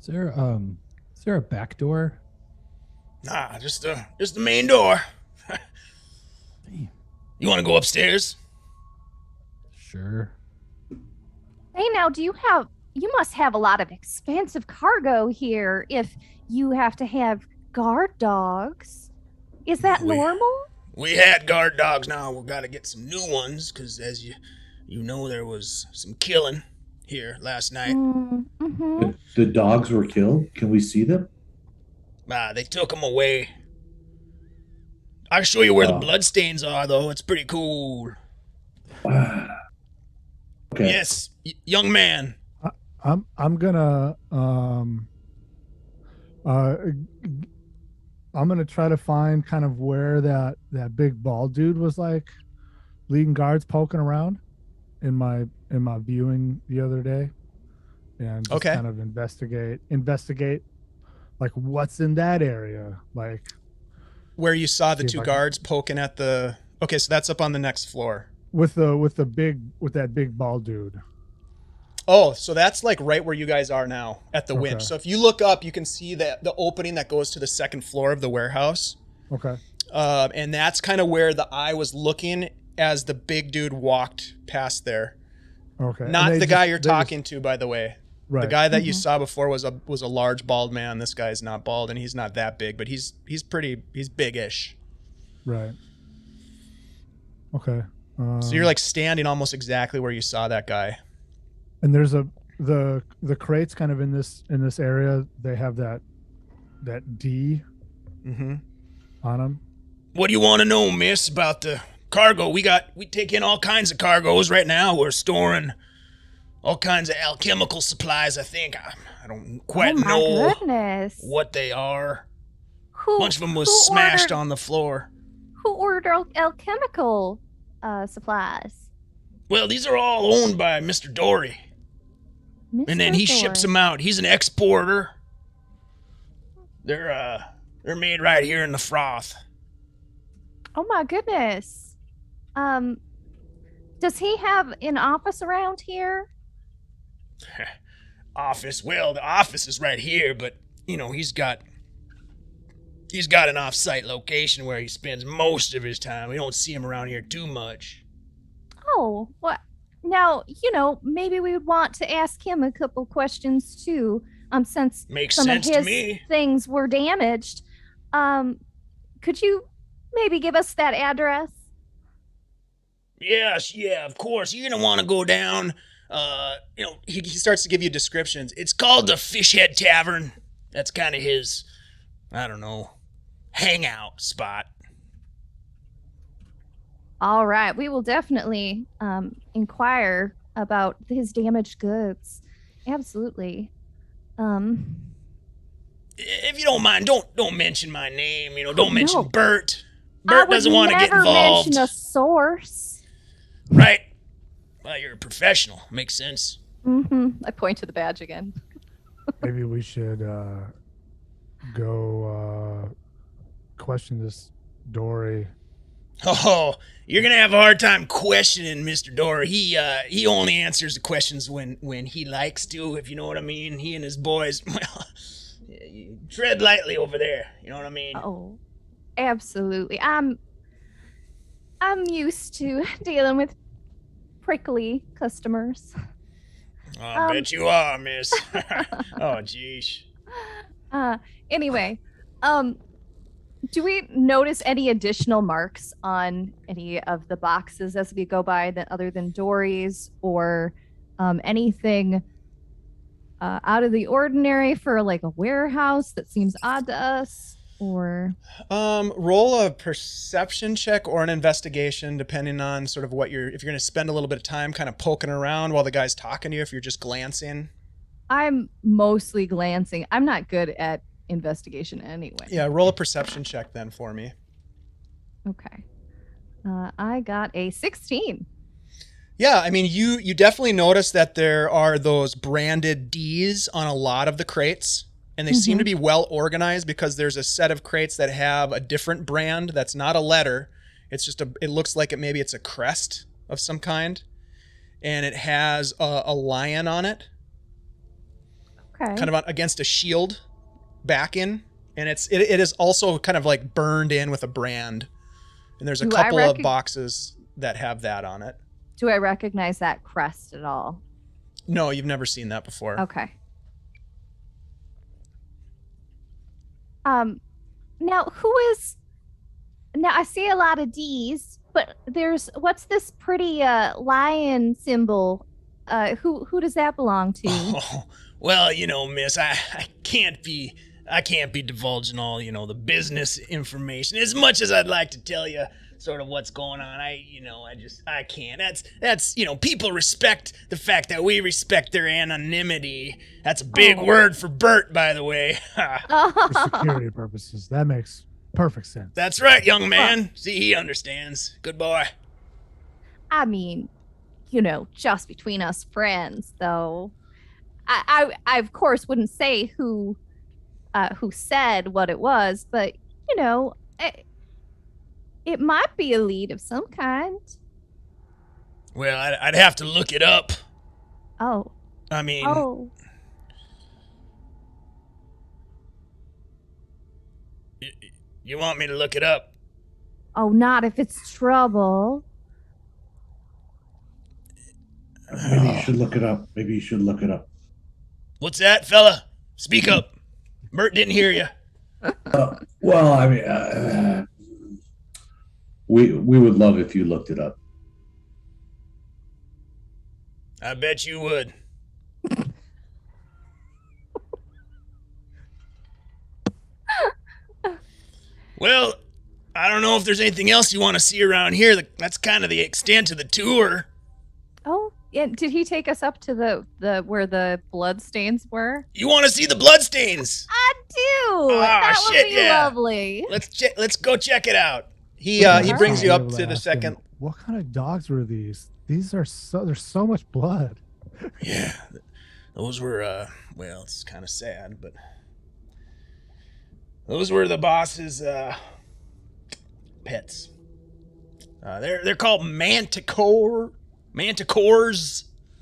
Is there a back door? Nah, just the main door. You want to go upstairs? Sure. Hey, now, you must have a lot of expensive cargo here if you have to have guard dogs. Is that normal? We had guard dogs. Now we've got to get some new ones, because as you know, there was some killing here last night. Mm-hmm. The dogs were killed? Can we see them? They took them away. I'll show you where the bloodstains are, though. It's pretty cool. Okay. Yes, young man. I'm gonna try to find kind of where that big bald dude was like leading guards poking around in my viewing the other day, and just kind of investigate like what's in that area, like where you saw the two guards poking at the. Okay, so that's up on the next floor with that big bald dude. Oh, so that's like right where you guys are now at the winch. So if you look up, you can see that the opening that goes to the second floor of the warehouse. Okay. And that's kind of where the eye was looking as the big dude walked past there. Okay. Not the guy you're talking to, by the way. Right. The guy that you saw before was a large bald man. This guy's not bald, and he's not that big, but he's big-ish. Right. Okay. So you're like standing almost exactly where you saw that guy. And there's the crates kind of in this area. They have that D on them. What do you want to know, miss, about the cargo? We take in all kinds of cargoes right now. We're storing all kinds of alchemical supplies, I think. I don't quite know goodness. what they are. Who? Bunch of them was who smashed ordered- on the floor. Who ordered alchemical supplies? Well, these are all owned by Mr. Dory. And then he ships them out. He's an exporter. They're made right here in the froth. Oh my goodness. Does he have an office around here? Office? Well, the office is right here, but you know, he's got an off-site location where he spends most of his time. We don't see him around here too much. Oh, what? Now, maybe we would want to ask him a couple questions too. Since Makes some sense of to his me. things were damaged. Could you maybe give us that address? Yes, yeah, of course. You're gonna want to go down. He starts to give you descriptions. It's called the Fishhead Tavern. That's kind of his, I don't know, hangout spot. All right, we will definitely inquire about his damaged goods. Absolutely. If you don't mind, don't mention my name. Don't mention no. Bert. Bert doesn't want to get involved. I would never mention a source. Right. Well, you're a professional. Makes sense. I point to the badge again. Maybe we should go question this Dory. Oh, you're gonna have a hard time questioning Mr. Dory. He only answers the questions when he likes to, if you know what I mean. He and his boys. Well, you tread lightly over there. You know what I mean? Oh, absolutely. I'm used to dealing with prickly customers. Oh, I bet you are, miss. Oh, jeez. Anyway, do we notice any additional marks on any of the boxes as we go by that other than Dory's, or anything out of the ordinary for like a warehouse that seems odd to us? Or roll a perception check or an investigation, depending on sort of if you're going to spend a little bit of time kind of poking around while the guy's talking to you, if you're just glancing. I'm mostly glancing. I'm not good at investigation anyway. Yeah, roll a perception check then for me. Okay. I got a 16. Yeah, I mean, you definitely notice that there are those branded D's on a lot of the crates. And they seem to be well organized because there's a set of crates that have a different brand that's not a letter. It's just it looks like maybe it's a crest of some kind. And it has a lion on it. Okay. Kind of against a shield backing. And it is also kind of like burned in with a brand. And there's a couple of boxes that have that on it. Do I recognize that crest at all? No, you've never seen that before. Okay. Now I see a lot of D's, but what's this pretty lion symbol? Who does that belong to? Oh, well, miss, I can't be divulging all, the business information as much as I'd like to tell you sort of what's going on. I can't. That's people respect the fact that we respect their anonymity. That's a big word for Bert, by the way. For security purposes. That makes perfect sense. That's right, young man. See, he understands. Good boy. I mean, just between us friends, though. I of course wouldn't say who said what it was, but it might be a lead of some kind. Well, I'd have to look it up. Oh. I mean. Oh. You want me to look it up? Oh, not if it's trouble. Maybe you should look it up. What's that, fella? Speak up. Bert didn't hear you. Well, I mean, we would love if you looked it up. I bet you would. Well, I don't know if there's anything else you want to see around here. That's kind of the extent of the tour. Oh, yeah. Did he take us up to the where the blood stains were? You want to see the bloodstains? I do. Ah, That would shit, be yeah. lovely. Let's go check it out. He Yeah, brings you I'll up be able to the ask him, second. What kind of dogs were these? These are there's so much blood. Yeah, those were well, it's kind of sad, but those were the boss's pets. They're called manticores.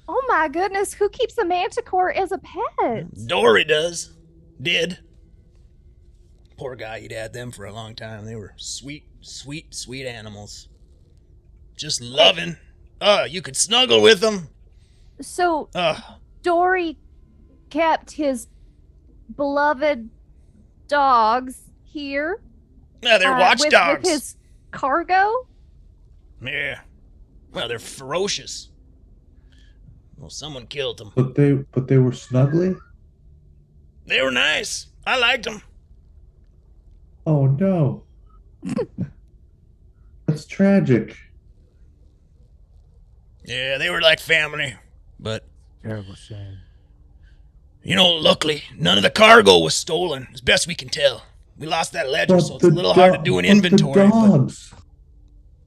Oh my goodness, who keeps a manticore as a pet? Dory did. Poor guy, he'd had them for a long time. They were sweet animals. Just loving. You could snuggle with them. So Dory kept his beloved dogs here. Yeah, they're watchdogs. With his cargo. Yeah. Well, they're ferocious. Well, someone killed them. But they were snuggly? They were nice. I liked them. Oh no. That's tragic. Yeah, they were like family. But, Terrible shame. luckily, none of the cargo was stolen, as best we can tell. We lost that ledger, But so it's a little hard to do an but inventory. The dogs.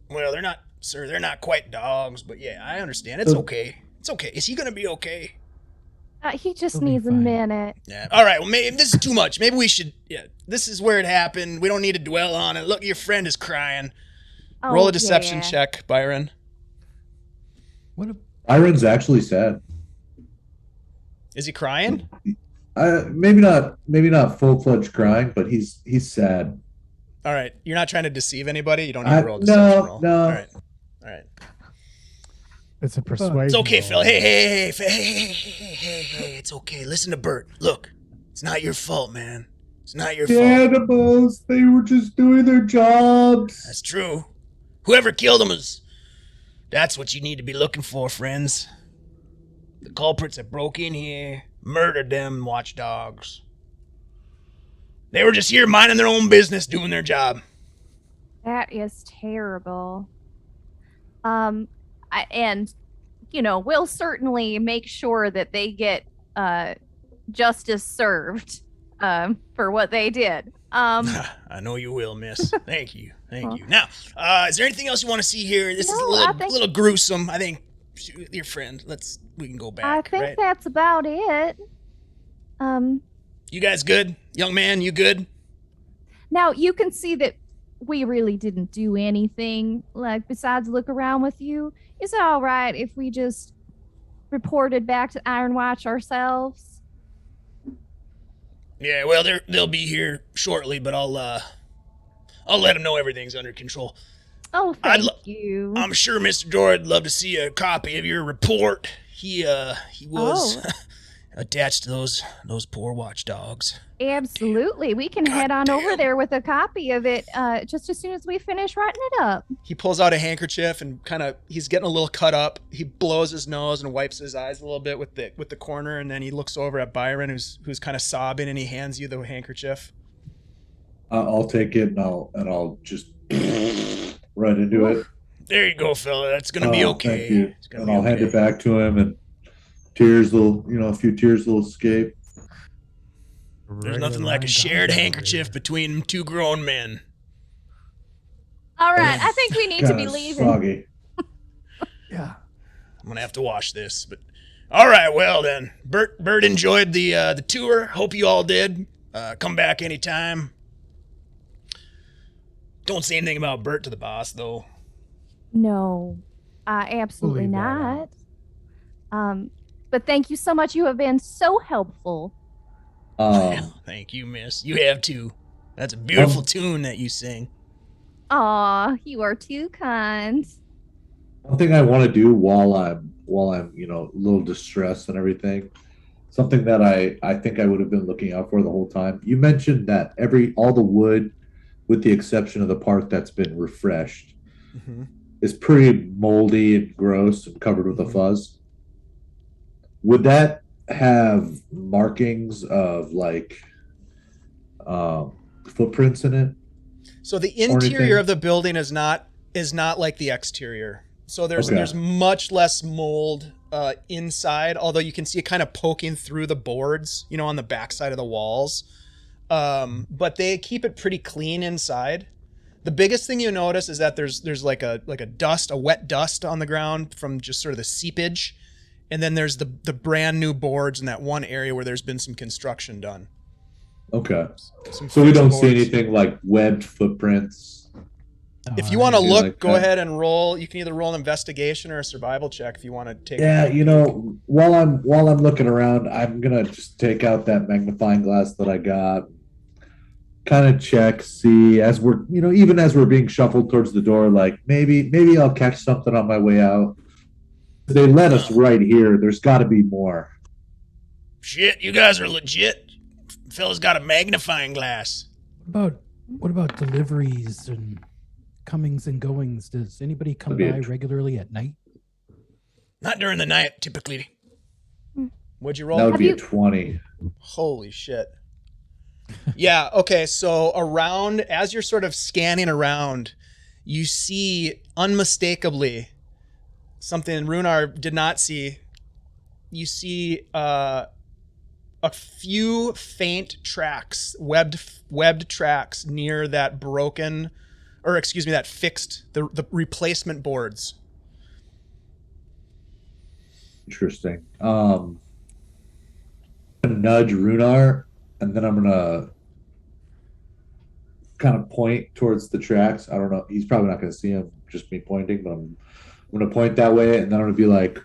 Well, they're not, sir, they're not quite dogs, but yeah, I understand. It's okay. It's okay. Is he going to be okay? He just He'll be needs a fine. minute. Yeah. All right. Well, maybe this is too much. Maybe we should. Yeah. This is where it happened. We don't need to dwell on it. Look, your friend is crying. Roll a deception check, Byron. What a Byron's actually sad. Is he crying? Maybe not full-fledged crying, but he's sad. All right. You're not trying to deceive anybody. You don't need to roll a deception No, roll. no. All right. All right. It's a persuasion. It's okay, roll. Phil. Hey. It's okay. Listen to Bert. Look, it's not your fault, man. It's not your The fault. animals, they were just doing their jobs. That's true. Whoever killed them that's what you need to be looking for, friends. The culprits that broke in here, murdered them watchdogs. They were just here minding their own business, doing their job. That is terrible. And we'll certainly make sure that they get justice served for what they did. I know you will, miss. Thank you. Thank you. Now, is there anything else you want to see here? This is No, a little gruesome. I think, your friend, we can go back. I think right? that's about it. You guys good? Young man, you good? Now you can see that we really didn't do anything, besides look around with you. Is it all right if we just reported back to Iron Watch ourselves? Yeah, well, they'll be here shortly, but I'll let them know everything's under control. Oh, thank you. I'm sure Mr. Dora would love to see a copy of your report. He was attached to those poor watchdogs. Absolutely. We can head on over there with a copy of it just as soon as we finish writing it up. He pulls out a handkerchief and he's getting a little cut up. He blows his nose and wipes his eyes a little bit with the corner, and then he looks over at Byron, who's kind of sobbing, and he hands you the handkerchief. I'll take it and I'll just right into it. There you go, fella. That's gonna be okay. Thank you. It's gonna And be I'll hand okay. it back to him, and a few tears will escape. There's nothing like a shared handkerchief between two grown men. All right. I think we need to be Kinda leaving. Soggy. Yeah. I'm gonna have to wash this, but all right. Well then, Bert enjoyed the tour. Hope you all did. Come back anytime. Don't say anything about Bert to the boss, though. No, absolutely We'll leave that not. But thank you so much. You have been so helpful. Thank you, miss. You have too. That's a beautiful tune that you sing. Aw, you are too kind. One thing I want to do while I'm a little distressed and everything, something that I think I would have been looking out for the whole time. You mentioned that all the wood, with the exception of the part that's been refreshed, is pretty moldy and gross and covered with a fuzz. Would that have markings of footprints in it? So the interior of the building is not like the exterior. So there's much less mold inside, although you can see it kind of poking through the boards, on the backside of the walls. but they keep it pretty clean inside. The biggest thing you notice is that there's like a wet dust on the ground from just sort of the seepage, and then there's the brand new boards in that one area where there's been some construction done. Okay. Some So we fixed don't boards. see anything like webbed footprints. If you want to anything look, like go that. ahead and roll. You can either roll an investigation or a survival check if you want to take. Yeah, you know, while I'm looking around, I'm gonna just take out that magnifying glass that I got, kind of check, see as we're, you know, even as we're being shuffled towards the door, like maybe I'll catch something on my way out. If they let us right here, there's got to be more. Shit, you guys are legit. Fella's got a magnifying glass. What about deliveries and comings and goings? Does anybody come That'd be by regularly at night? Not during the night, typically. What'd you roll? That would be a you- 20. Holy shit. Yeah, okay, so around, as you're sort of scanning around, you see unmistakably something Rhunar did not see. You see a few faint tracks, webbed tracks near that broken, or excuse me, that fixed, the replacement boards. Interesting. I'm gonna nudge Rhunar, and then I'm gonna kind of point towards the tracks. I don't know. He's probably not gonna see him, just me pointing, but I'm gonna point that way, and then I'm gonna be like,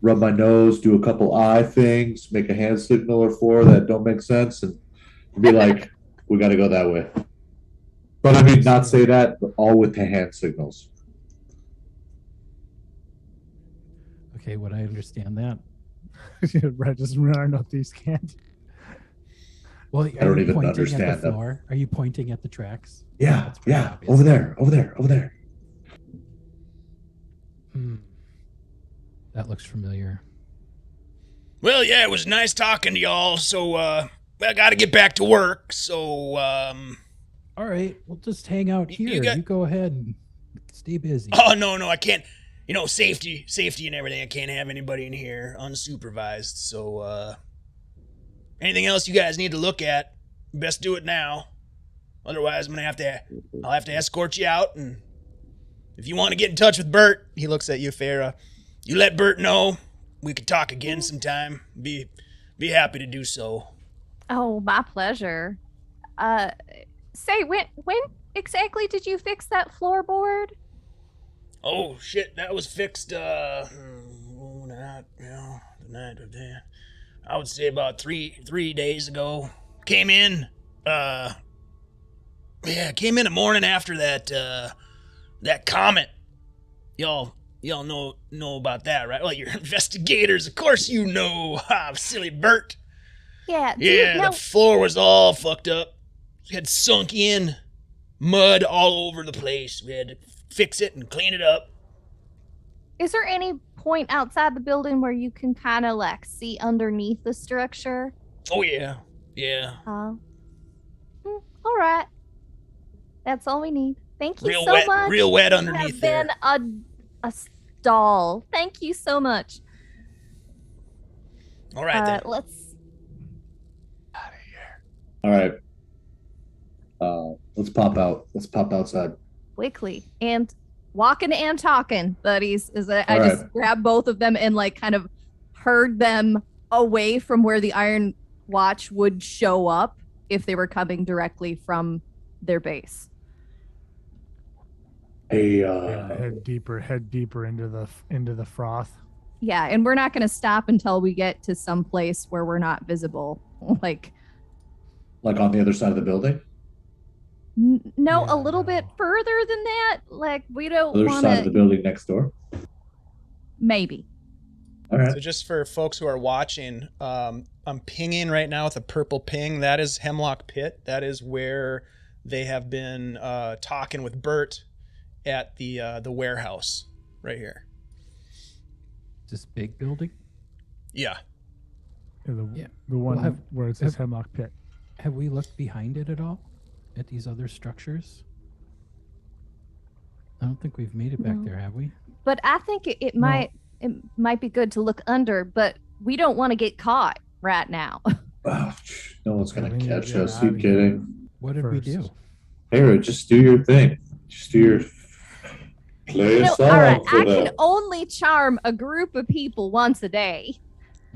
rub my nose, do a couple eye things, make a hand signal or four that don't make sense, and be like, we got to go that way. But I mean, not say that, but all with the hand signals. Okay, would I understand that? Right, just run our northeast can't. Well, I don't you even pointing understand at the them. floor? Are you pointing at the tracks? Yeah, That's pretty yeah, obvious. over there. That looks familiar. Well, yeah, it was nice talking to y'all, so, I gotta get back to work, so, All right, we'll just hang out You here. got- You go ahead and stay busy. oh, no, I can't, you know, safety and everything, I can't have anybody in here unsupervised, so, anything else you guys need to look at, best do it now, otherwise I'll have to escort you out, and if you want to get in touch with Bert, he looks at you, Farah, you let Bert know, we could talk again sometime, be happy to do so. Oh, my pleasure. Say, when exactly did you fix that floorboard? Oh shit, that was fixed the night of that. I would say about three days ago. Came in the morning after that comet. Y'all know about that, right? Well, you're investigators, of course you know. Silly Bert. Yeah. Do you Yeah, know, the floor was all fucked up. It had sunk in, mud all over the place. We had to fix it and clean it up. is there any point outside the building where you can kind of like see underneath the structure? Oh yeah. All right. That's all we need. Thank you Real so wet, much. real wet You underneath have there. been a stall. Thank you so much. All right then. Let's. All right. Let's pop out. Let's pop outside. Quickly and walking and talking, buddies. I All just right. grabbed both of them and like kind of herd them away from where the Iron Watch would show up if they were coming directly from their base. Hey, Head deeper into the froth. Yeah, and we're not going to stop until we get to some place where we're not visible. Like on the other side of the building? no, Yeah, a little bit no. further than that. Like we don't Other want side of the to. building next door? Maybe. All right. So just for folks who are watching, I'm pinging right now with a purple ping. That is Hemlock Pit. That is where they have been talking with Bert at the warehouse right here. This big building? Yeah. The Well, one where it says Hemlock Pit. Have we looked behind it at all? At these other structures? I don't think we've made it back No. there, have we? But I think it might be good to look under, but we don't want to get caught right now. Oh, no one's Yeah, gonna we need to catch get us. outta You here. kidding? What did we do? First. Hera, just do your thing. Just do your play a song all right, for I them. can only charm a group of people once a day.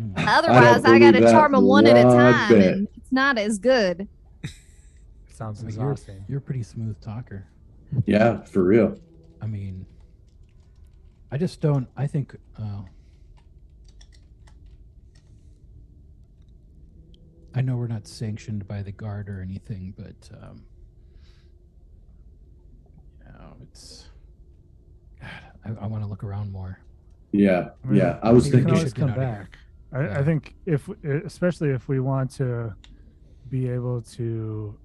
Mm. Otherwise, I believe got to that charm them one at a one time, bit. and it's not as good. Sounds I mean, exhausting. you're a pretty smooth talker. Yeah, for real. I mean, I just don't. I think. I know we're not sanctioned by the guard or anything, but it's. God, I want to look around more. Yeah, I mean, yeah. I was we think can we thinking. always should get come outta here. back. Yeah. I think especially if we want to be able to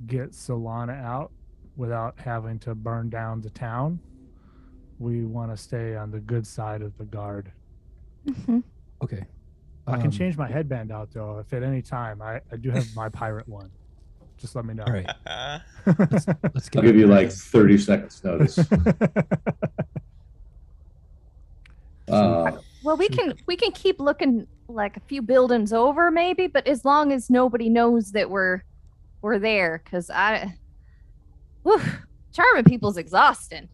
get Solana out without having to burn down the town, we want to stay on the good side of the guard. Okay. I can change my headband out though if at any time. I do have my pirate one. Just let me know. All right. Let's get. I'll give you out like of 30 seconds notice. Well, we can keep looking like a few buildings over, maybe, but as long as nobody knows that we're there, because charming people's exhausting.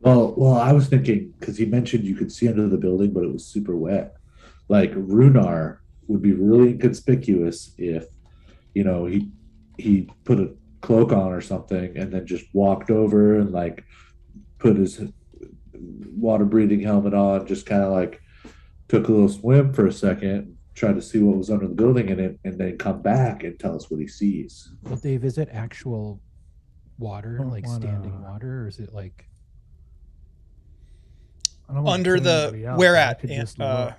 Well, I was thinking because he mentioned you could see under the building, but it was super wet. Like Rhunar would be really inconspicuous if, he put a cloak on or something and then just walked over and like put his water breathing helmet on, just kind of like took a little swim for a second, tried to see what was under the building in it, and then come back and tell us what he sees. Well, Dave, is it actual water, Don't like wanna- standing water, or is it like? I don't wanna Under put the anybody out, where but I at could just Rhunar? look.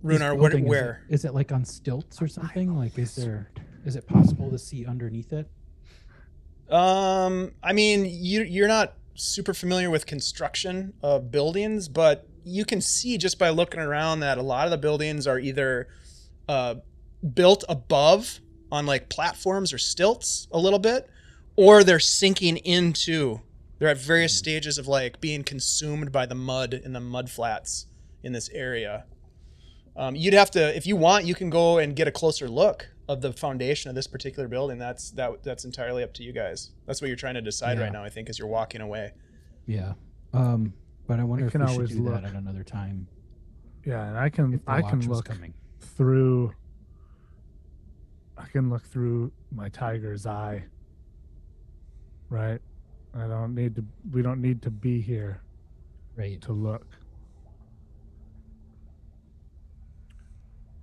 This Where? building, Where? Is it like on stilts or something? Like, is it possible to see underneath it? I mean, you're not super familiar with construction of buildings, but you can see just by looking around that a lot of the buildings are either built above on like platforms or stilts a little bit, or they're sinking into. They're at various stages of like being consumed by the mud in the mud flats in this area. You'd have to, if you want, you can go and get a closer look of the foundation of this particular building. That's entirely up to you guys. That's what you're trying to decide right now, I think, as you're walking away. Yeah. But I wonder if can we should always do look. that at another time. Yeah, and I can If the I watch can was look coming. through. I can look through my tiger's eye. Right. We don't need to be here Right. to look.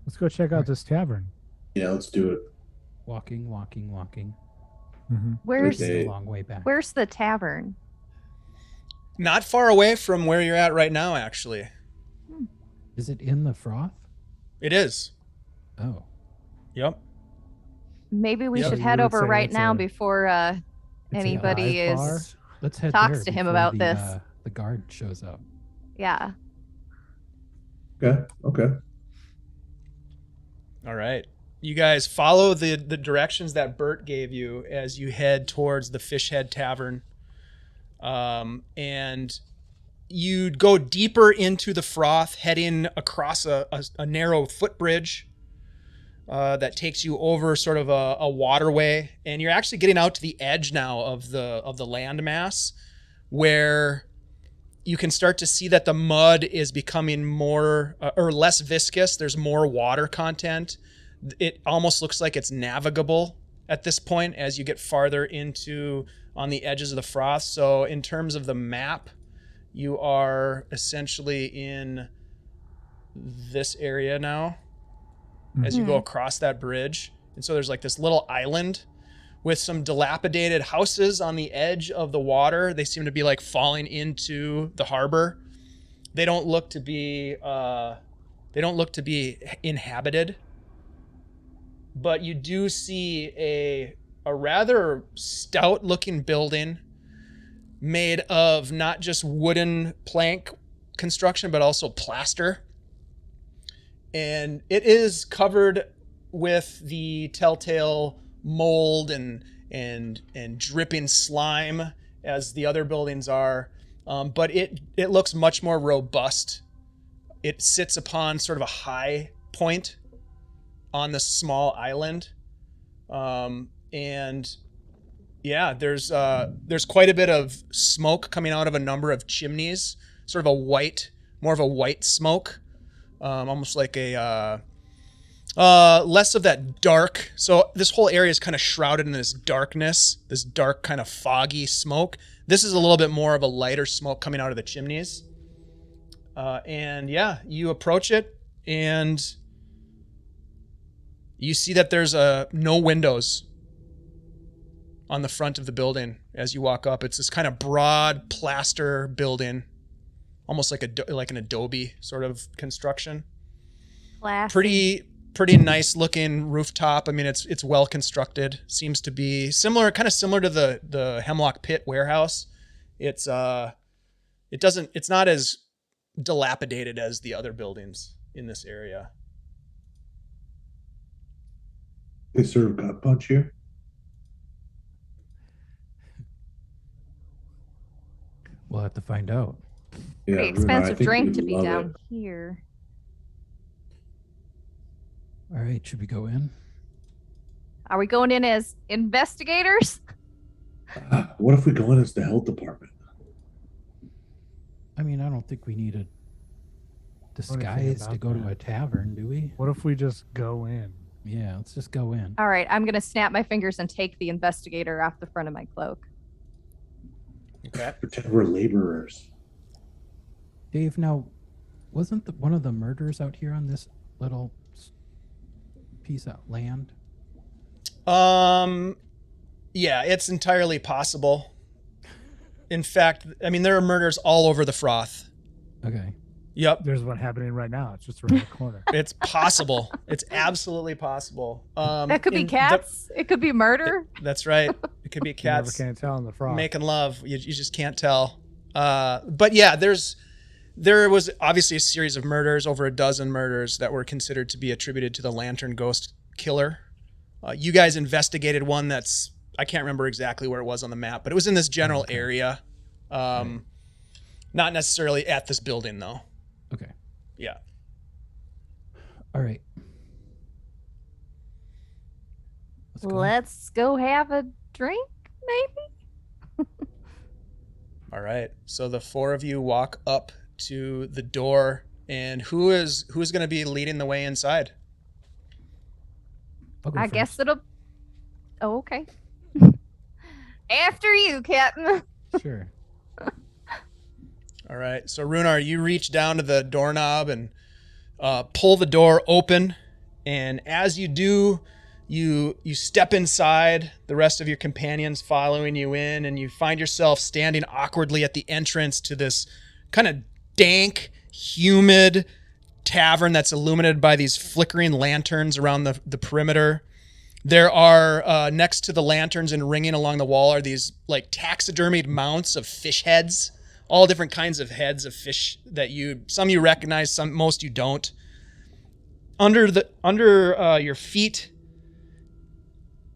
Let's go check out this tavern. Yeah, let's do it. Walking. Where's This is Okay. a long way back. where's the tavern? Not far away from where you're at right now, actually. Is it in the froth? It is. Oh. Yep. Maybe we Yep. should So head you would over say right it's now a- before It's a anybody dive bar? is. Let's head Talks there to him before about the, this. The guard shows up. Yeah. Okay. All right. You guys follow the directions that Bert gave you as you head towards the Fishhead Tavern. And you'd go deeper into the froth, heading across a narrow footbridge that takes you over sort of a waterway. And you're actually getting out to the edge now of the landmass, where you can start to see that the mud is becoming more or less viscous. There's more water content. It almost looks like it's navigable at this point as you get farther into on the edges of the froth. So in terms of the map, you are essentially in this area now as you go across that bridge. And so there's like this little island with some dilapidated houses on the edge of the water. They seem to be like falling into the harbor. They don't look to be inhabited. But you do see a rather stout looking building made of not just wooden plank construction, but also plaster. And it is covered with the telltale mold and dripping slime as the other buildings are. But it looks much more robust. It sits upon sort of a high point on this small island. And yeah, there's quite a bit of smoke coming out of a number of chimneys, sort of more of a white smoke, almost like a less of that dark. So this whole area is kind of shrouded in this darkness, this dark kind of foggy smoke. This is a little bit more of a lighter smoke coming out of the chimneys. And yeah, you approach it and you see that there's no windows on the front of the building as you walk up. It's this kind of broad plaster building, almost like an adobe sort of construction. Classy. Pretty nice looking rooftop. I mean, it's well constructed. Seems to be kind of similar to the Hemlock Pit warehouse. It's not as dilapidated as the other buildings in this area. They serve gut punch here. We'll have to find out. Yeah, Pretty Rhunar, I expensive think drink you'd to be love down it. here. All right, should we go in? Are we going in as investigators? What if we go in as the health department? I mean, I don't think we need a think disguise to about go to that. a tavern, do we? What if we just go in? Yeah, let's just go in. All right, I'm going to snap my fingers and take the investigator off the front of my cloak. Okay. Pretend we're laborers. Dave, now, wasn't one of the murders out here on this little piece of land? Yeah, it's entirely possible. In fact, I mean, there are murders all over the Froth. Okay. Yep. There's one happening right now. It's just around the corner. It's possible. It's absolutely possible. That could be in the- cats. It could be murder. That's right. It could be You never cats can tell in the frog. making love. You just can't tell. But yeah, there was obviously a series of murders, over a dozen murders that were considered to be attributed to the Lantern Ghost Killer. You guys investigated one I can't remember exactly where it was on the map, but it was in this general area. Not necessarily at this building, though. Okay. Yeah. All right. Let's go. Let's go have a drink, maybe? All right. So the four of you walk up to the door, and who's going to be leading the way inside? I'll go I first. guess it'll... Oh, okay. After you, Captain. Sure. All right. So Rhunar, you reach down to the doorknob and pull the door open, and as you do, you step inside, the rest of your companions following you in, and you find yourself standing awkwardly at the entrance to this kind of dank, humid tavern that's illuminated by these flickering lanterns around the perimeter. There are, next to the lanterns and ringing along the wall, are these like taxidermied mounts of fish heads, all different kinds of heads of fish that some you recognize, most you don't. Under your feet,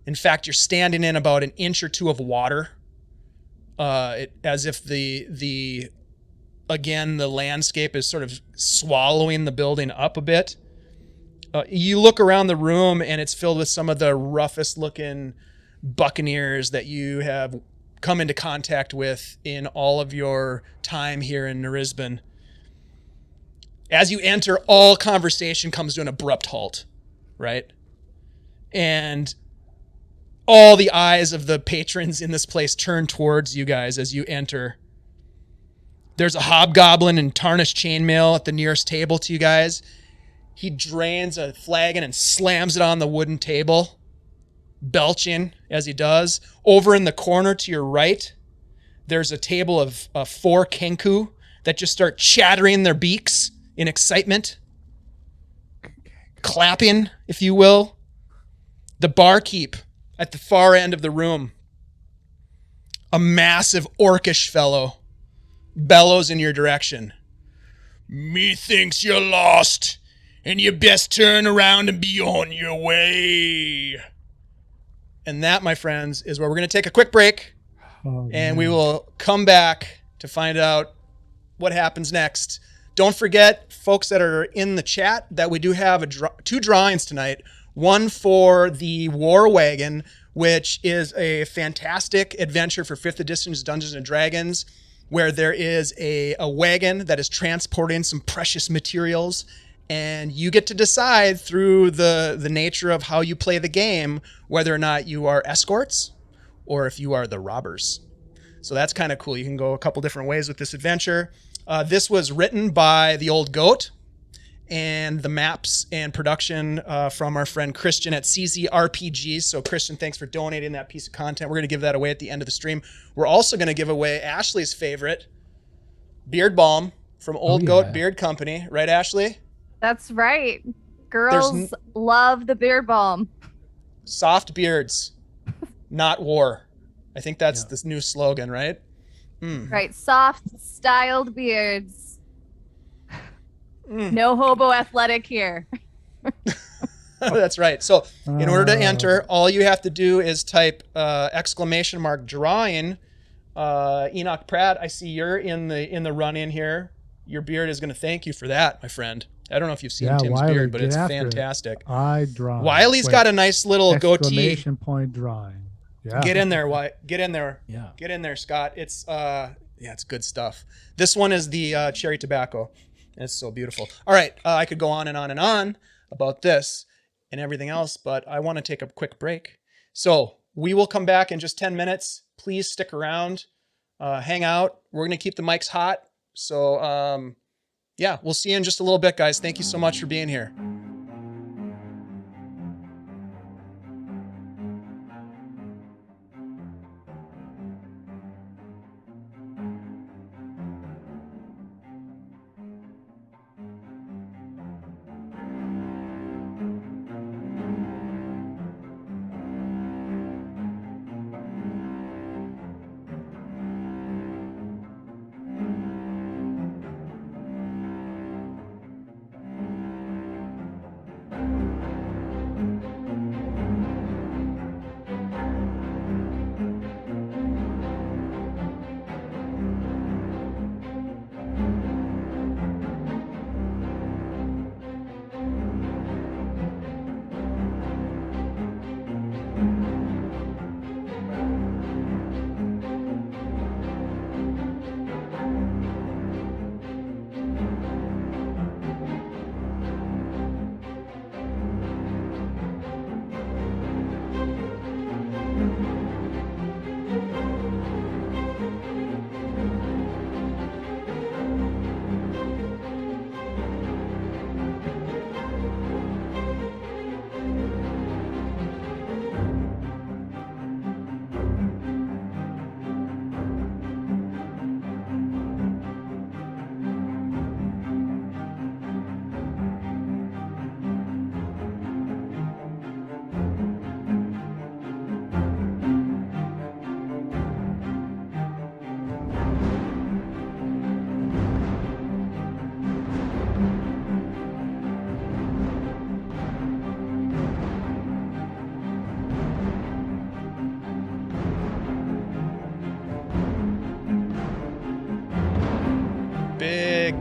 in fact, you're standing in about an inch or two of water, as if the landscape is sort of swallowing the building up a bit. You look around the room, and it's filled with some of the roughest looking buccaneers that you have come into contact with in all of your time here in Nerisban. As you enter, all conversation comes to an abrupt halt, right? And all the eyes of the patrons in this place turn towards you guys as you enter. There's a hobgoblin in tarnished chainmail at the nearest table to you guys. He drains a flagon and slams it on the wooden table, belching as he does. Over in the corner to your right, there's a table of 4 kenku that just start chattering their beaks in excitement, clapping, if you will. The barkeep at the far end of the room, a massive orcish fellow, bellows in your direction. "Methinks you're lost, and you best turn around and be on your way." And that, my friends, is where we're going to take a quick break, and we will come back to find out what happens next. Don't forget, folks that are in the chat, that we do have 2 drawings tonight. one for the War Wagon, which is a fantastic adventure for 5th edition Dungeons and Dragons, where there is a wagon that is transporting some precious materials, and you get to decide through the nature of how you play the game whether or not you are escorts or if you are the robbers. So that's kind of cool. You can go a couple different ways with this adventure. This was written by the Old Goat, and the maps and production from our friend Christian at CZ RPGs. So Christian, thanks for donating that piece of content. We're going to give that away at the end of the stream. We're also going to give away Ashley's favorite, Beard Balm from Old Goat Beard Company. Right, Ashley? That's right. Girls love the beard balm. Soft beards, not war. I think that's this new slogan, right? Right. Soft styled beards. No hobo athletic here. That's right. So in order to enter, all you have to do is type !drawing. Enoch Pratt, I see you're in the run-in here. Your beard is going to thank you for that, my friend. I don't know if you've seen Tim's Wiley, beard, but it's after fantastic. I draw. Wiley's got a nice little goatee. Exclamation point drawing. Yeah. Get in there, Get in there. Yeah. Get in there, Scott. It's it's good stuff. This one is the cherry tobacco. It's so beautiful. All right, I could go on and on and on about this and everything else, but I want to take a quick break. So we will come back in just 10 minutes. Please stick around, hang out. We're going to keep the mics hot. So, we'll see you in just a little bit, guys. Thank you so much for being here.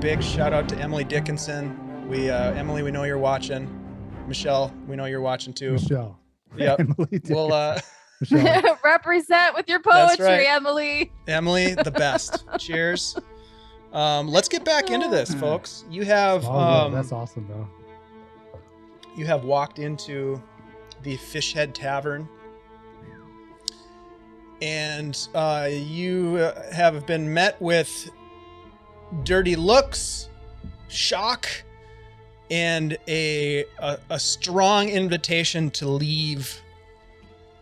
Big shout out to Emily Dickinson. Emily, we know you're watching. Michelle, we know you're watching too. Michelle. Yep. Michelle. Represent with your That's poetry, right. Emily. Emily, the best. Cheers. Let's get back into this, folks. You have that's awesome though. You have walked into the Fishhead Tavern, and you have been met with dirty looks, shock, and a strong invitation to leave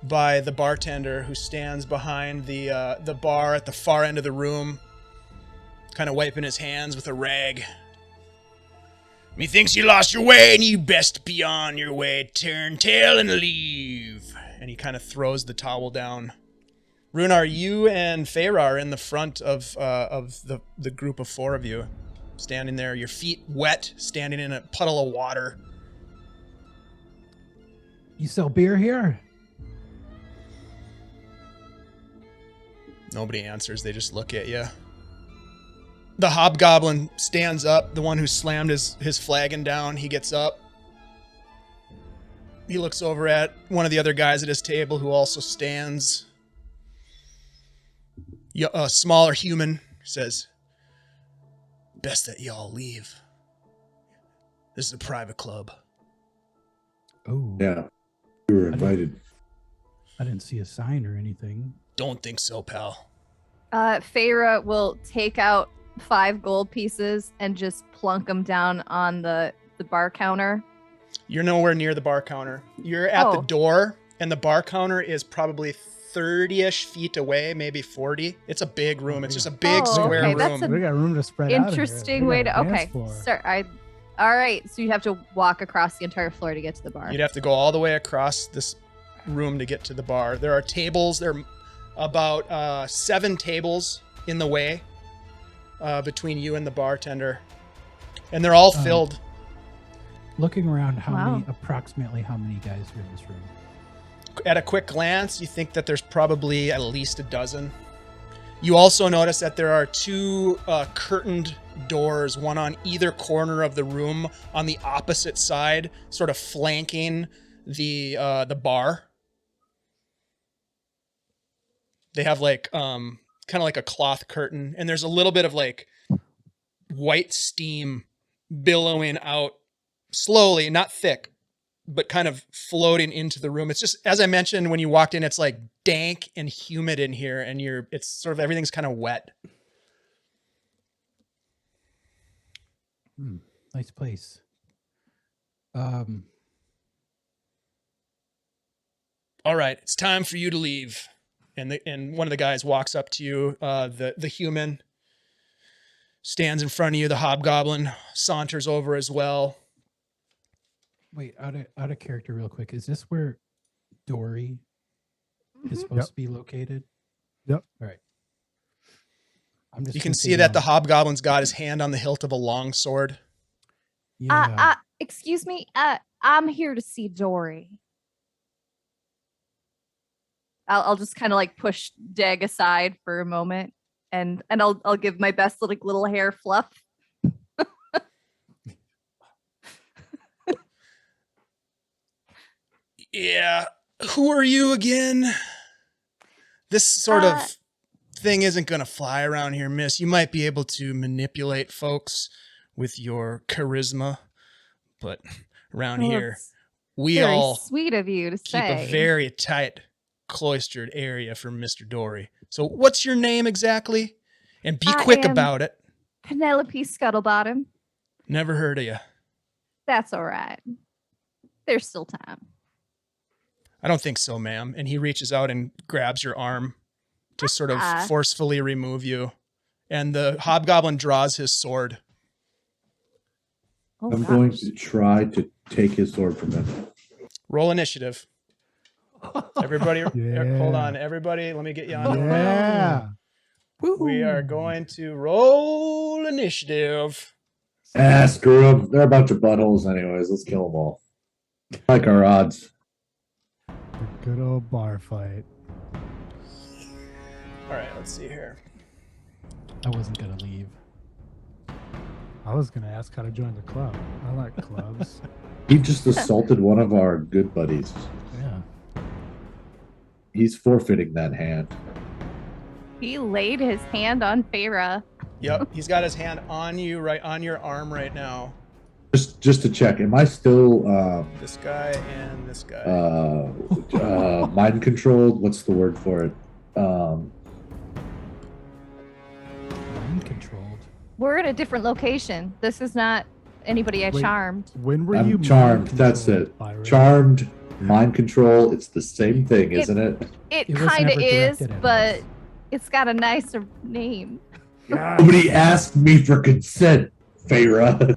by the bartender who stands behind the bar at the far end of the room, kind of wiping his hands with a rag. Methinks you lost your way, and you best be on your way. Turn tail and leave. And he kind of throws the towel down. Rhunar, you and Feyre are in the front of the group of four of you, standing there, your feet wet, standing in a puddle of water. You sell beer here? Nobody answers. They just look at you. The hobgoblin stands up, the one who slammed his flagon down. He gets up. He looks over at one of the other guys at his table who also stands. A smaller human says, best that y'all leave. This is a private club. Oh, Yeah, we were invited. I didn't see a sign or anything. Don't think so, pal. Feyre will take out 5 gold pieces and just plunk them down on the bar counter. You're nowhere near the bar counter. You're at the door, and the bar counter is probably 30-ish feet away, maybe 40. It's a big room. It's just a big square okay, room. that's a We got room to spread out. interesting way to. Okay, sir. All right. So you have to walk across the entire floor to get to the bar. You'd have to go all the way across this room to get to the bar. There are tables. There are about 7 tables in the way between you and the bartender, and they're all filled. Looking around, Wow. approximately how many guys are in this room? At a quick glance, you think that there's probably at least a dozen. You also notice that there are 2 curtained doors, one on either corner of the room, on the opposite side, sort of flanking the bar. They have like kind of like a cloth curtain, and there's a little bit of like white steam billowing out slowly, not thick, but kind of floating into the room. It's just, as I mentioned, when you walked in, it's like dank and humid in here, and it's sort of, everything's kind of wet. Nice place. All right, it's time for you to leave. And one of the guys walks up to you, the human stands in front of you, the hobgoblin saunters over as well. Wait, out of character real quick. Is this where Dory is supposed Yep. to be located? Yep. All right. I'm just You can gonna see say that the down- hobgoblin's got his hand on the hilt of a long sword. Yeah. Excuse me. I'm here to see Dory. I'll just kind of like push Deg aside for a moment, and I'll give my best little hair fluff. Yeah. Who are you again? This sort of thing isn't going to fly around here, miss. You might be able to manipulate folks with your charisma, but around Well, here, it's we very all sweet of you to keep say. a very tight, cloistered area for Mr. Dory. So what's your name exactly? And be I quick am- about it. Penelope Scuttlebottom. Never heard of you. That's all right. There's still time. I don't think so, ma'am. And he reaches out and grabs your arm to sort of Ah. forcefully remove you. And the hobgoblin draws his sword. Oh, I'm gosh. going to try to take his sword from him. Roll initiative. Everybody, Yeah. hold on. Everybody, let me get you on. Yeah. We are going to roll initiative. Screw them. They're a bunch of buttholes anyways. Let's kill them all. Like our odds. The good old bar fight. All right, let's see here. I wasn't gonna leave. I was gonna ask how to join the club. I like clubs. He just assaulted one of our good buddies. Yeah. He's forfeiting that hand. He laid his hand on Feyre. Yep, he's got his hand on you, right on your arm right now. Just to check, am I still This guy and this guy. mind controlled? What's the word for it? Mind controlled. We're in a different location. This is not anybody I Wait. charmed. When were you I'm mind charmed. That's controlled, it. Byron? Charmed, mind control. It's the same thing, isn't it? It It was kind of never is, directed at but us. it's got a nicer name. Nobody asked me for consent, Feyre.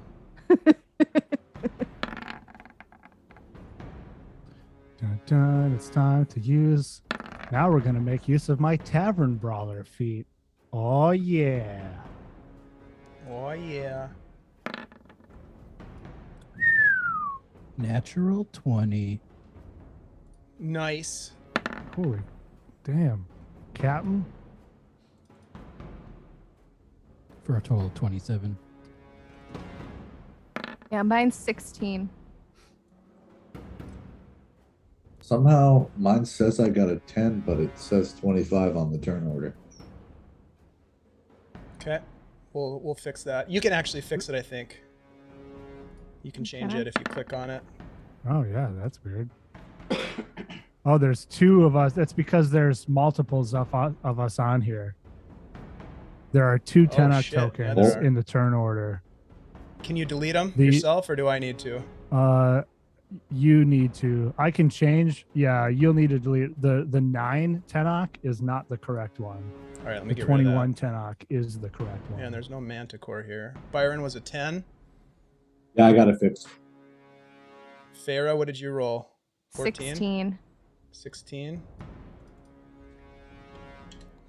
Dun, dun, it's time to use. Now we're gonna make use of my tavern brawler feat. Oh yeah. Oh, yeah. Natural 20. Nice. Holy damn, Captain. For a total of 27. Yeah, mine's 16. Somehow mine says I got a 10, but it says 25 on the turn order. Okay. We'll fix that. You can actually fix it, I think. You can change Okay. it if you click on it. Oh yeah, that's weird. Oh, there's two of us. That's because there's multiples of us on here. There are two Oh, Tenoch shit. Yeah, tokens there are. in the turn order. Can you delete them The- yourself, or do I need to? You need to. I can change. Yeah, you'll need to delete the 9 Tenoch is not the correct one. All right, let me The get rid of 21 that. Tenoch is the correct one. Yeah, and there's no Manticore here. Byron was a 10. Yeah, I got it fixed. Farah, what did you roll? 14? 16. 16.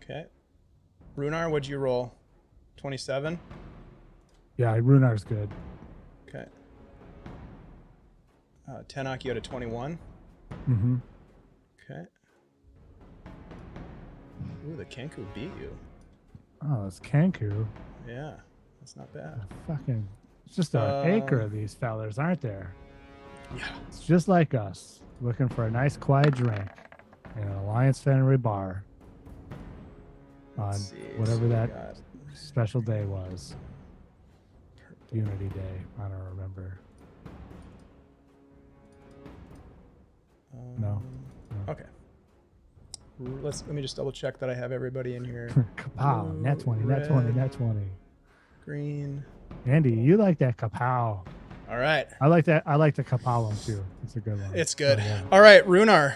Okay. Rhunar, what'd you roll? 27? Yeah, Runar's good. Okay. Tenoch, you had a 21. Mm-hmm. Okay. Ooh, the Kenku beat you. Oh, it's Kenku. Yeah, that's not bad. Fucking, it's just an acre of these fellers, aren't there? Yeah. It's just like us, looking for a nice quiet drink in an Alliance Fenway bar on Let's see. whatever So we that got special day was. purple. Unity Day. I don't remember. No. Okay. Let me just double check that I have everybody in here. Kapow. Net 20, Blue, net 20, red. net 20. Green. Andy, you like that kapow. All right. I like that. I like the kapow one too. It's a good one. It's good. Oh, yeah. All right, Rhunar.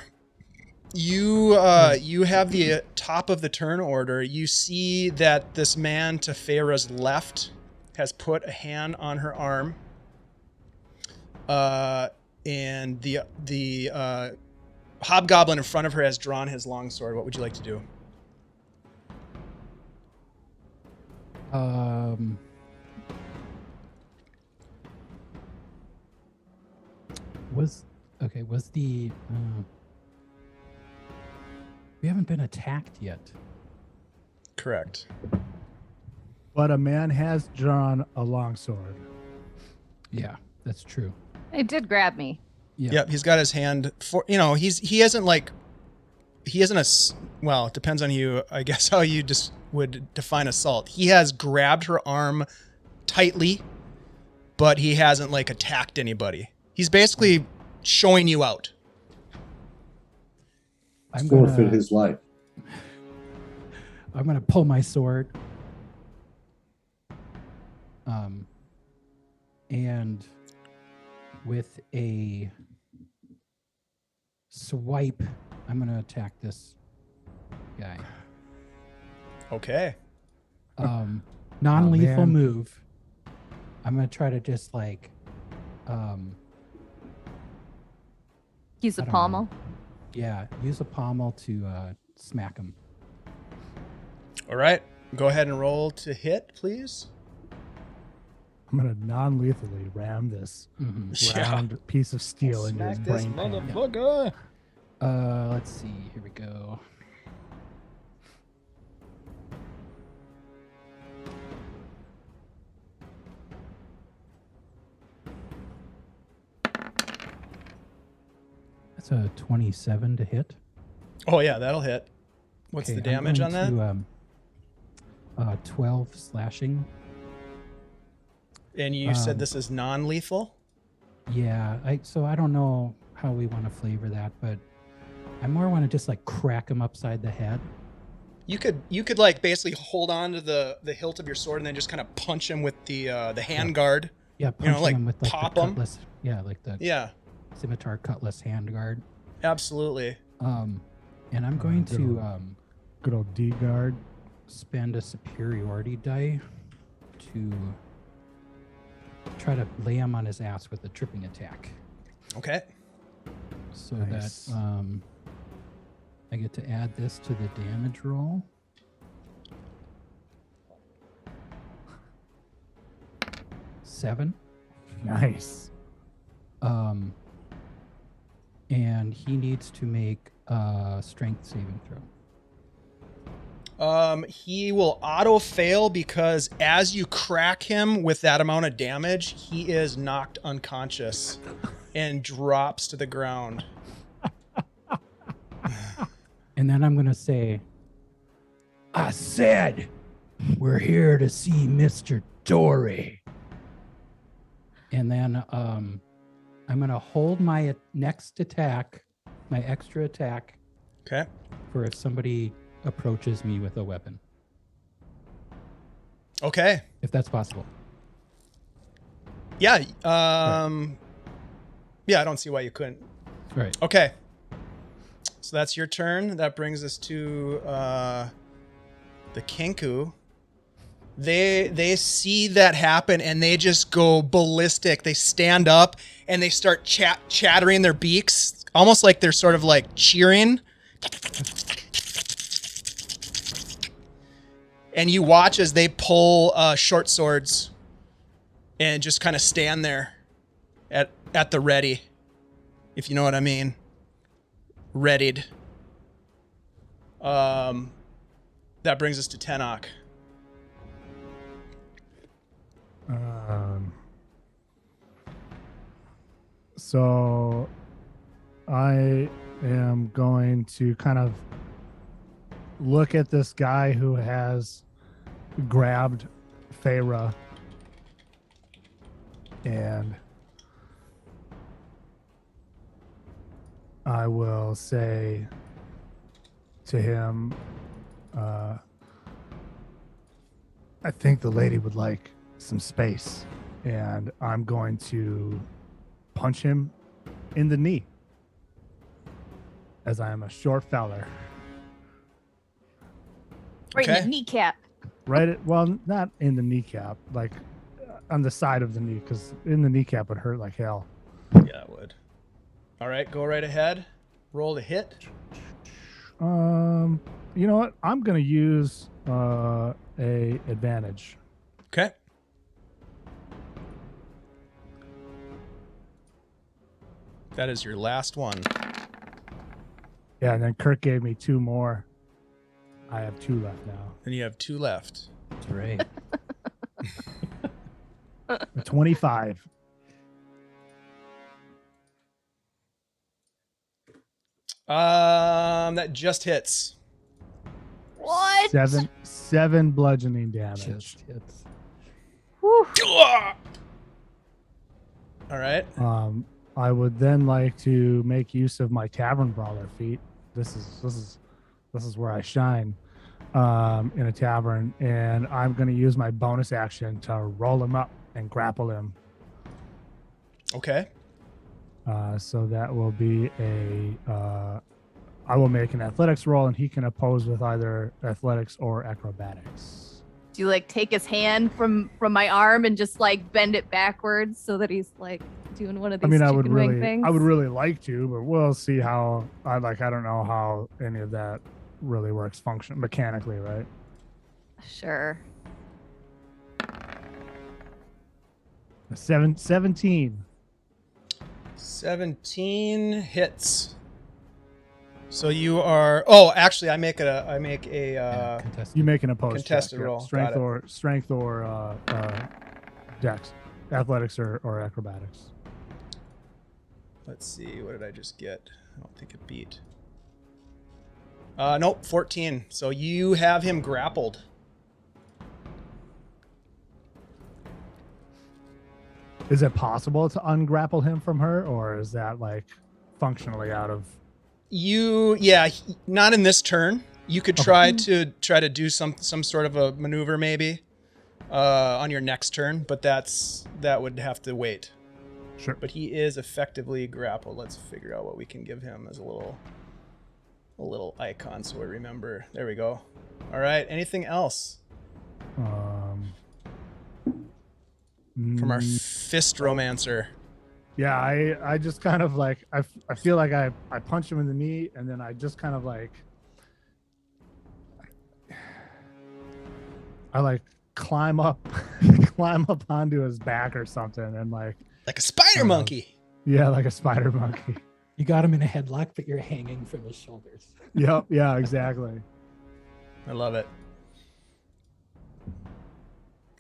You have the top of the turn order. You see that this man to Farah's left has put a hand on her arm. And the hobgoblin in front of her has drawn his longsword. What would you like to do? Was the we haven't been attacked yet. Correct. But a man has drawn a longsword. Yeah, that's true. It did grab me. Yeah. Yep, he's got his hand for, he isn't well, it depends on you, I guess, how you just would define assault. He has grabbed her arm tightly, but he hasn't like attacked anybody. He's basically showing you out. I'm Forfeit gonna, his life. I'm gonna pull my sword. And with a swipe, I'm gonna attack this guy. Okay. Non-lethal man. move. I'm gonna try to just Use a I don't pommel. use a pommel to smack him. All right. Go ahead and roll to hit, please. I'm gonna non-lethally ram this Yeah. round piece of steel into his Smack this brain pan. motherfucker. Let's see. Here we go. That's a 27 to hit. Oh yeah, that'll hit. What's Okay, the I'm damage on going that? to, 12 slashing. And you said um, this is non-lethal? Yeah, so I don't know how we want to flavor that, but I more want to just like crack him upside the head. You could like basically hold on to the hilt of your sword and then just kind of punch him with the handguard. Yeah, You know, punching like, him with like pop the 'em? cutlass. Yeah, like the Yeah, scimitar cutlass handguard. absolutely. And I'm going good to old- Good old D guard. spend a superiority die to try to lay him on his ass with a tripping attack. Okay. So Nice. that I get to add this to the damage roll. Seven. Nice. And he needs to make a strength saving throw. He will auto fail because as you crack him with that amount of damage, he is knocked unconscious and drops to the ground. And then I'm going to say, I said, we're here to see Mr. Dory. And then I'm going to hold my next attack, my extra attack, Okay. for if somebody approaches me with a weapon, Okay. if that's possible. Yeah. Yeah, I don't see why you couldn't. Right. Okay. So that's your turn. That brings us to the Kenku. They see that happen and they just go ballistic. They stand up and they start chattering their beaks, almost like they're sort of like cheering. And you watch as they pull short swords and just kind of stand there at the ready, if you know what I mean. Readied. That brings us to Tenoch. So I am going to kind of look at this guy who has grabbed Feyre, and I will say to him, I think the lady would like some space, and I'm going to punch him in the knee, as I am a short feller. Right in Okay. the kneecap. Well, not in the kneecap, like on the side of the knee, because in the kneecap would hurt like hell. Yeah, it would. All right, go right ahead. Roll to hit. You know what? I'm gonna use a advantage. Okay. That is your last one. Yeah, and then Kirk gave me 2 more. I have 2 left now. And you have 2 left. That's right. 25. That just hits. What? 7 bludgeoning damage. Just hits. Whew. All right. I would then like to make use of my tavern brawler feat. This is where I shine in a tavern, and I'm going to use my bonus action to roll him up and grapple him. Okay. So that will be I will make an athletics roll, and he can oppose with either athletics or acrobatics. Do you like take his hand from my arm and just like bend it backwards so that he's like doing one of these I would chicken wing really, things? I would really like to, but we'll see how. I don't know how any of that really works mechanically, right? Sure. 17. 17 hits. So you are. Oh, actually, I make a Contested. You make an opposed Contested check, roll. strength Got it. or dex, athletics or acrobatics. Let's see. What did I just get? I don't think it beat. Nope, 14. So you have him grappled. Is it possible to ungrapple him from her, or is that like functionally out of? Not in this turn. You could try to do some sort of a maneuver maybe on your next turn, but that would have to wait. Sure. But he is effectively grappled. Let's figure out what we can give him as a little icon so we remember. There we go. All right. Anything else from our fist romancer? Yeah, I just kind of like I feel like I punch him in the knee, and then I just kind of like climb up onto his back or something, and like Like a spider monkey. Yeah, like a spider monkey. You got him in a headlock, but you're hanging from his shoulders. Yep, yeah, exactly. I love it.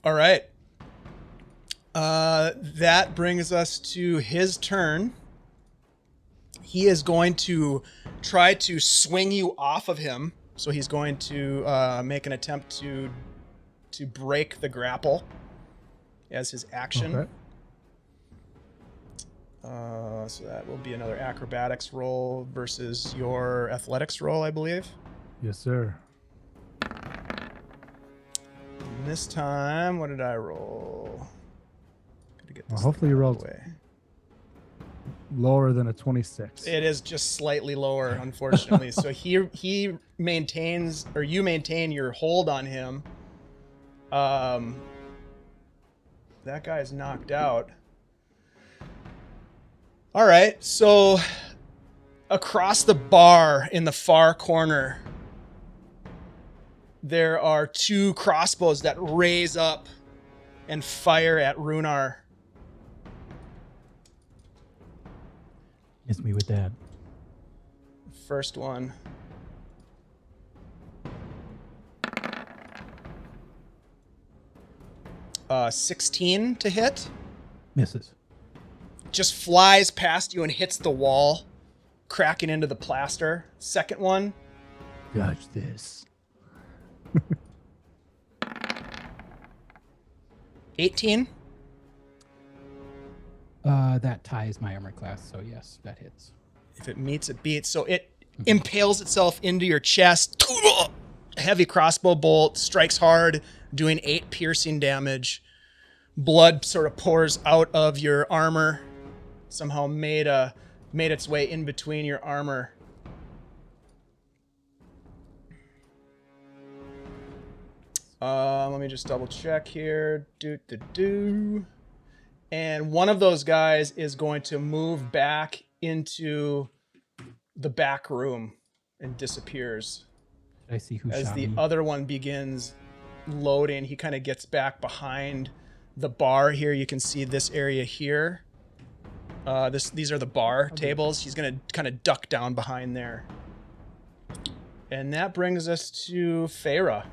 All right. That brings us to his turn. he is going to try to swing you off of him. So he's going to make an attempt to break the grapple as his action. Okay. So that will be another acrobatics roll versus your athletics roll, I believe. Yes, sir. And this time, what did I roll? Gotta get Well, this hopefully you thing out of rolled the way. lower than a 26. It is just slightly lower, unfortunately. So he maintains, or you maintain your hold on him. That guy is knocked out. All right, so across the bar in the far corner, there are two crossbows that raise up and fire at Rhunar. Miss me with that. First one. Uh, 16 to hit. Misses. Just flies past you and hits the wall, cracking into the plaster. Second one. Judge this. 18. That ties my armor class, so yes, that hits. If it meets, it beats. So it impales itself into your chest. Heavy crossbow bolt, strikes hard, doing 8 piercing damage. Blood sort of pours out of your armor. Somehow made its way in between your armor. Let me just double check here. And one of those guys is going to move back into the back room and disappears. Did I see who As shot the me? other one begins loading, he kind of gets back behind the bar here. You can see this area here. These are the bar tables. He's going to kind of duck down behind there. And that brings us to Feyre.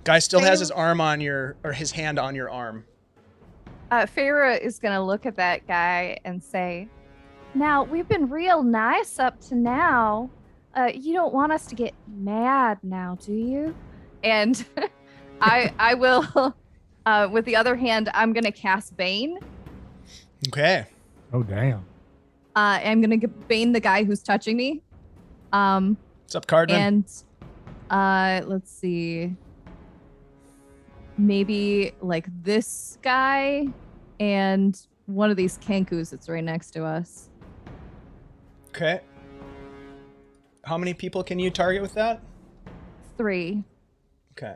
Guy still has his arm on his hand on your arm. Feyre is gonna look at that guy and say, "Now we've been real nice up to now. You don't want us to get mad now, do you?" And I will. With the other hand, I'm gonna cast Bane. Okay. Oh, damn. I'm gonna Bane the guy who's touching me. What's up, Cardman? And let's see. Maybe like this guy and one of these Kenkus that's right next to us. Okay. How many people can you target with that? 3. Okay.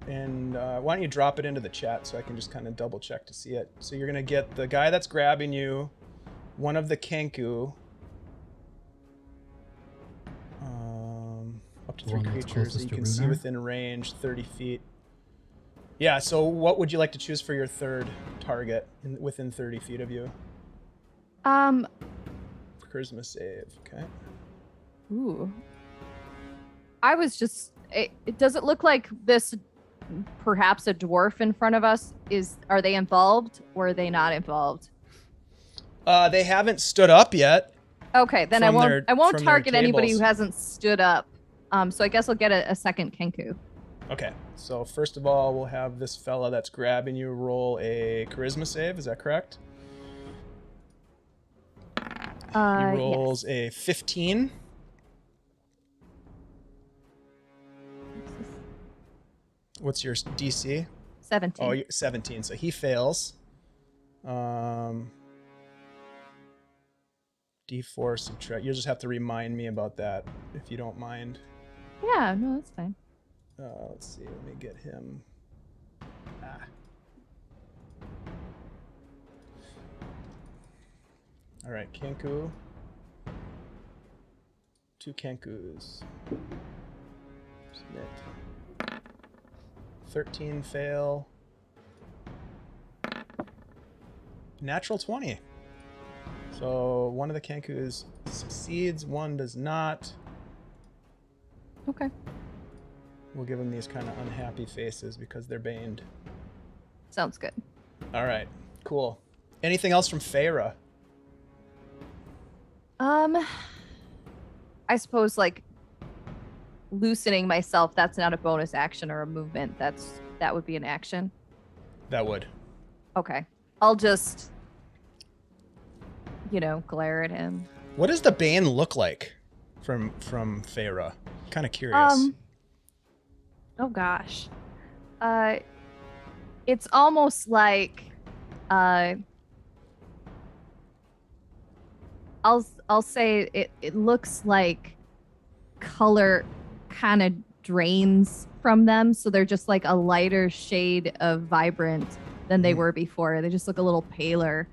And why don't you drop it into the chat so I can just kind of double check to see it. So you're going to get the guy that's grabbing you, one of the Kenku, up to 3 One that's creatures that closest you to can see Rhunar? within range, 30 feet. Yeah, so what would you like to choose for your third target within 30 feet of you? Charisma save, okay. Ooh. I was just. Does it look like this? Perhaps a dwarf in front of us are they involved or are they not involved? They haven't stood up yet. Okay, then I From won't. their- I won't from their target anybody who tables. hasn't stood up. So I guess I'll get a second Kenku. Okay, so first of all, we'll have this fella that's grabbing you roll a charisma save. Is that correct? He rolls a 15. What's your DC? 17. Oh, you're 17. So he fails. D4 subtract. You'll just have to remind me about that if you don't mind. Yeah, no, that's fine. Let's see. Let me get him. All right, Kenku. 2 Kenkus. Submit. 13 fail. Natural 20. So one of the Kenkus succeeds, one does not. Okay. We'll give them these kind of unhappy faces because they're baned. Sounds good. All right, cool. Anything else from Feyre? I suppose like loosening myself, that's not a bonus action or a movement. That would be an action. That would. Okay. I'll just glare at him. What does the Bane look like from Feyre? Kind of curious. Oh gosh. It's almost like I'll say it looks like color kind of drains from them, so they're just like a lighter shade of vibrant than they were before. They just look a little paler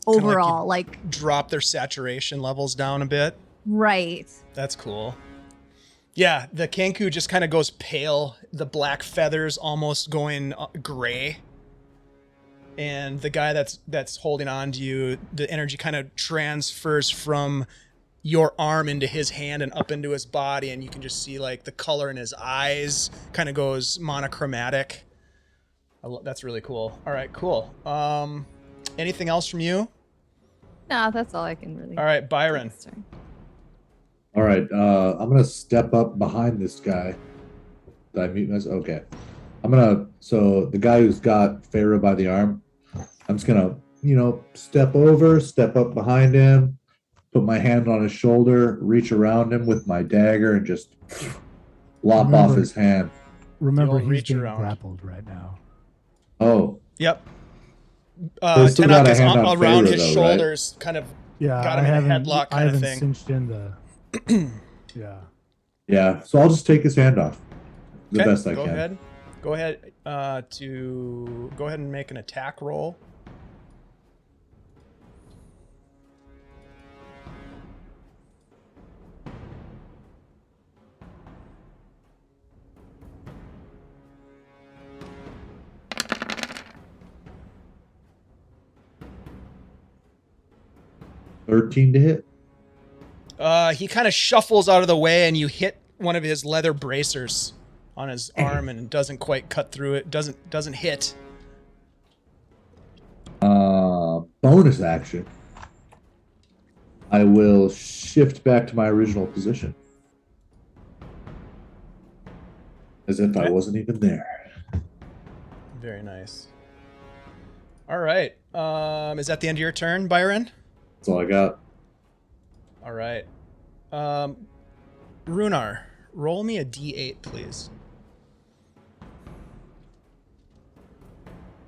overall, like drop their saturation levels down a bit. Right. That's cool. Yeah, the Kenku just kind of goes pale, the black feathers almost going gray. And the guy that's holding on to you, the energy kind of transfers from your arm into his hand and up into his body, and you can just see like the color in his eyes kind of goes monochromatic. That's really cool. All right, cool. Anything else from you? No, that's all I can really. All right, Byron. All right, I'm gonna step up behind this guy. Did I mute myself? Okay. So the guy who's got Feyre by the arm, I'm just gonna, step up behind him, put my hand on his shoulder, reach around him with my dagger, and just lop off his hand. Remember, he's reach being around. grappled right now. Oh. Yep. Still got Tenoch a is hand on around Feyre, his though, shoulders, kind of Yeah, got him in a headlock I kind of haven't thing. cinched in the. Yeah. Yeah, so I'll just take his hand off the Okay, best I go can. ahead. Go ahead and make an attack roll. $13 to hit. He kind of shuffles out of the way, and you hit one of his leather bracers on his arm, and it doesn't quite cut through it. Doesn't hit. Bonus action. I will shift back to my original position. As if I wasn't even there. Very nice. All right. Is that the end of your turn, Byron? That's all I got. All right. Rhunar, roll me a d8, please.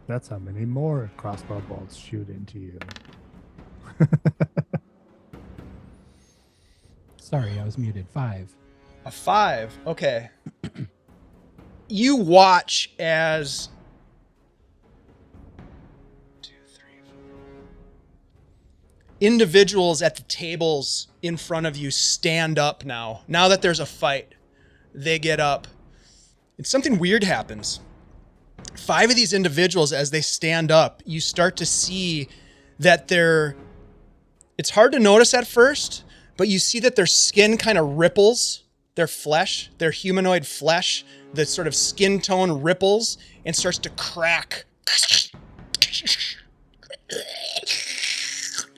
That's how many more crossbow bolts shoot into you. Sorry, I was muted. 5. A 5. Okay. You watch as 2, 3, 4 individuals at the tables in front of you stand up now. Now that there's a fight, they get up. And something weird happens. 5 of these individuals, as they stand up, you start to see that it's hard to notice at first, but you see that their skin kind of ripples, their flesh, their humanoid flesh, the sort of skin tone ripples and starts to crack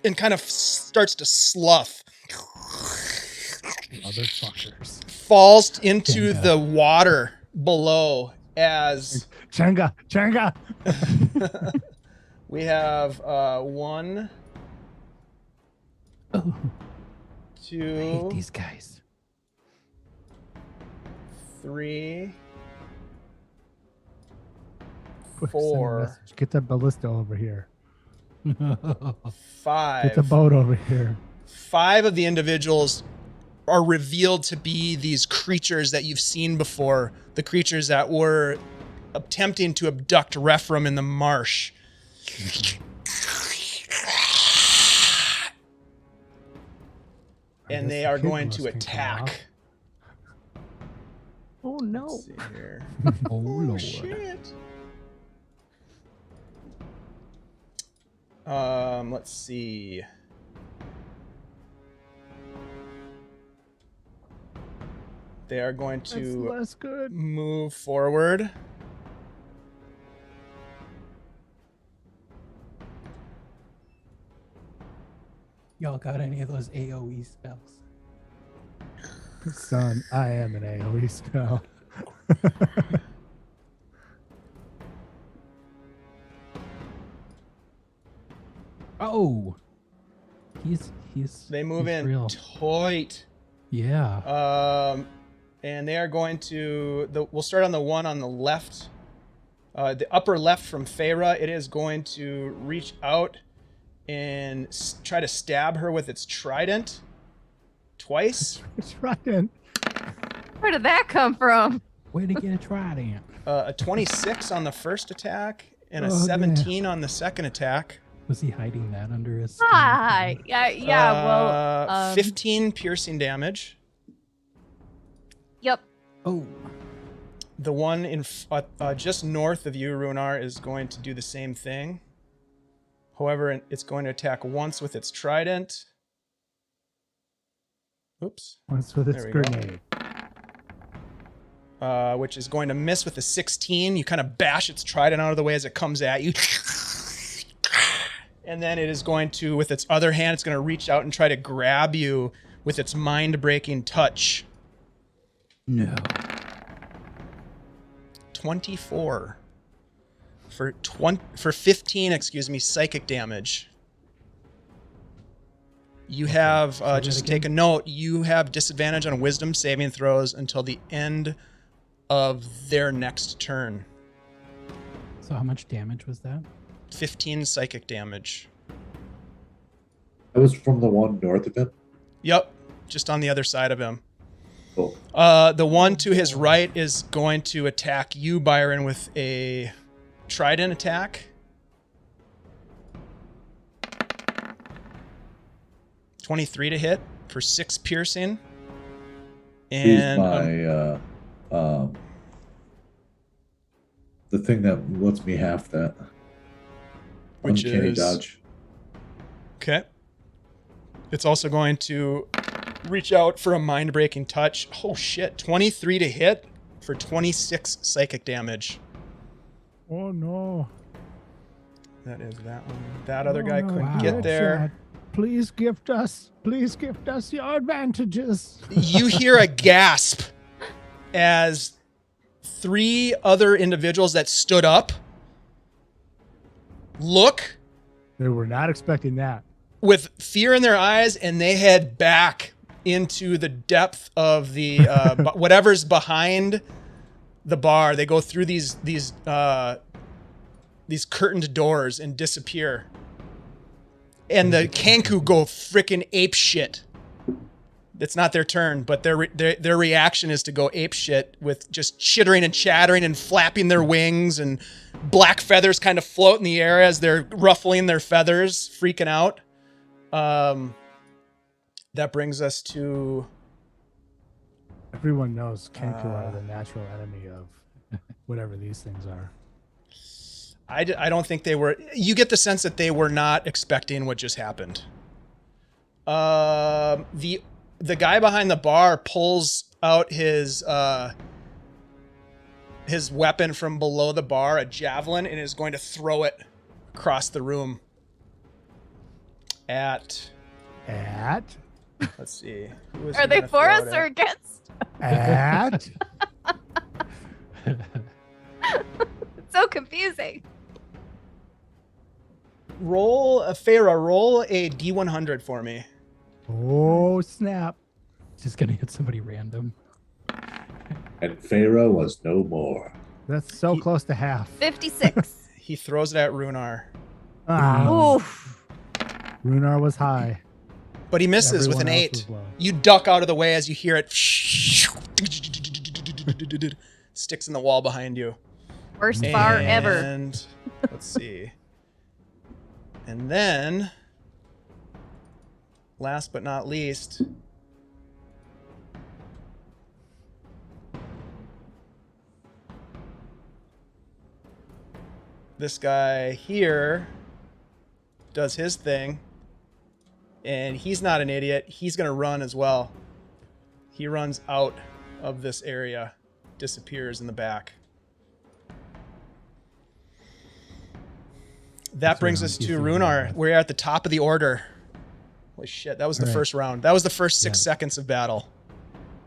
and kind of starts to slough. Motherfuckers. Falls into the water below as Changa. we have 1, Oh, 2, I hate these guys. 3, Send a 4, message. Get that ballista over here. 5. Get the boat over here. 5 of the individuals are revealed to be these creatures that you've seen before, the creatures that were attempting to abduct Rephram in the marsh. And they are going to attack. Oh no. Let's see here. Oh, Lord. Shit. Let's see. They are going That's to less good. move forward. Y'all got any of those AoE spells? Son, I am an AoE spell. Oh, he's They move he's in real. tight. Yeah. And they are going to we'll start on the one on the left. The upper left from Feyre, it is going to reach out and try to stab her with its trident twice. Trident. Where did that come from? Way to get a trident. A 26 on the first attack and a Oh, damn. 17 on the second attack. Was he hiding that under his skin? Hi. Yeah. Well. 15 piercing damage. Yep. Oh, The one in just north of you, Rhunar, is going to do the same thing. However, it's going to attack once with its trident. Oops. What's with its There we go. grenade? Which is going to miss with a 16. You kind of bash its trident out of the way as it comes at you. And then it is going to, with its other hand, it's going to reach out and try to grab you with its mind-breaking touch. no. 24 for 15, psychic damage. You have that just again? take a note. You have disadvantage on wisdom saving throws until the end of their next turn. So how much damage was that? 15 psychic damage. That was from the one north of him. Yep, just on the other side of him. Cool. The one to his right is going to attack you, Byron, with a trident attack. 23 to hit for 6 piercing. He's And the thing that lets me half that. Which Uncanny is- dodge. okay. It's also going to reach out for a mind-breaking touch. Oh shit, 23 to hit for 26 psychic damage. Oh no. That is that one. That other Oh, guy no. couldn't Wow. get there. Please gift us your advantages. You hear a gasp as 3 other individuals that stood up look They were not expecting that. with fear in their eyes, and they head back into the depth of the whatever's behind the bar. They go through these curtained doors and disappear. And the Kanku go frickin' ape shit. It's not their turn, but their reaction is to go ape shit with just chittering and chattering and flapping their wings, and black feathers kind of float in the air as they're ruffling their feathers, freaking out. That brings us to Everyone knows Kenku are the natural enemy of whatever these things are. I don't think they were. You get the sense that they were not expecting what just happened. The guy behind the bar pulls out his weapon from below the bar, a javelin, and is going to throw it across the room. Let's see. Who is Are he they gonna for throw us it or at? against? At It's so confusing. Roll a D100 for me. oh snap! Just gonna hit somebody random. And Pharaoh was no more. That's so close to half. 56. He throws it at Rhunar, Ah, Oof. Rhunar was high. but he misses with Everyone an else 8. was low. You duck out of the way as you hear it. Sticks in the wall behind you. Worst bar ever. And let's see. And then, last but not least, this guy here does his thing, and he's not an idiot. He's going to run as well. He runs out of this area, disappears in the back. That brings us to Rhunar. We're at the top of the order. Holy shit, that was the All right. first round. That was the first 6 Yeah. seconds of battle.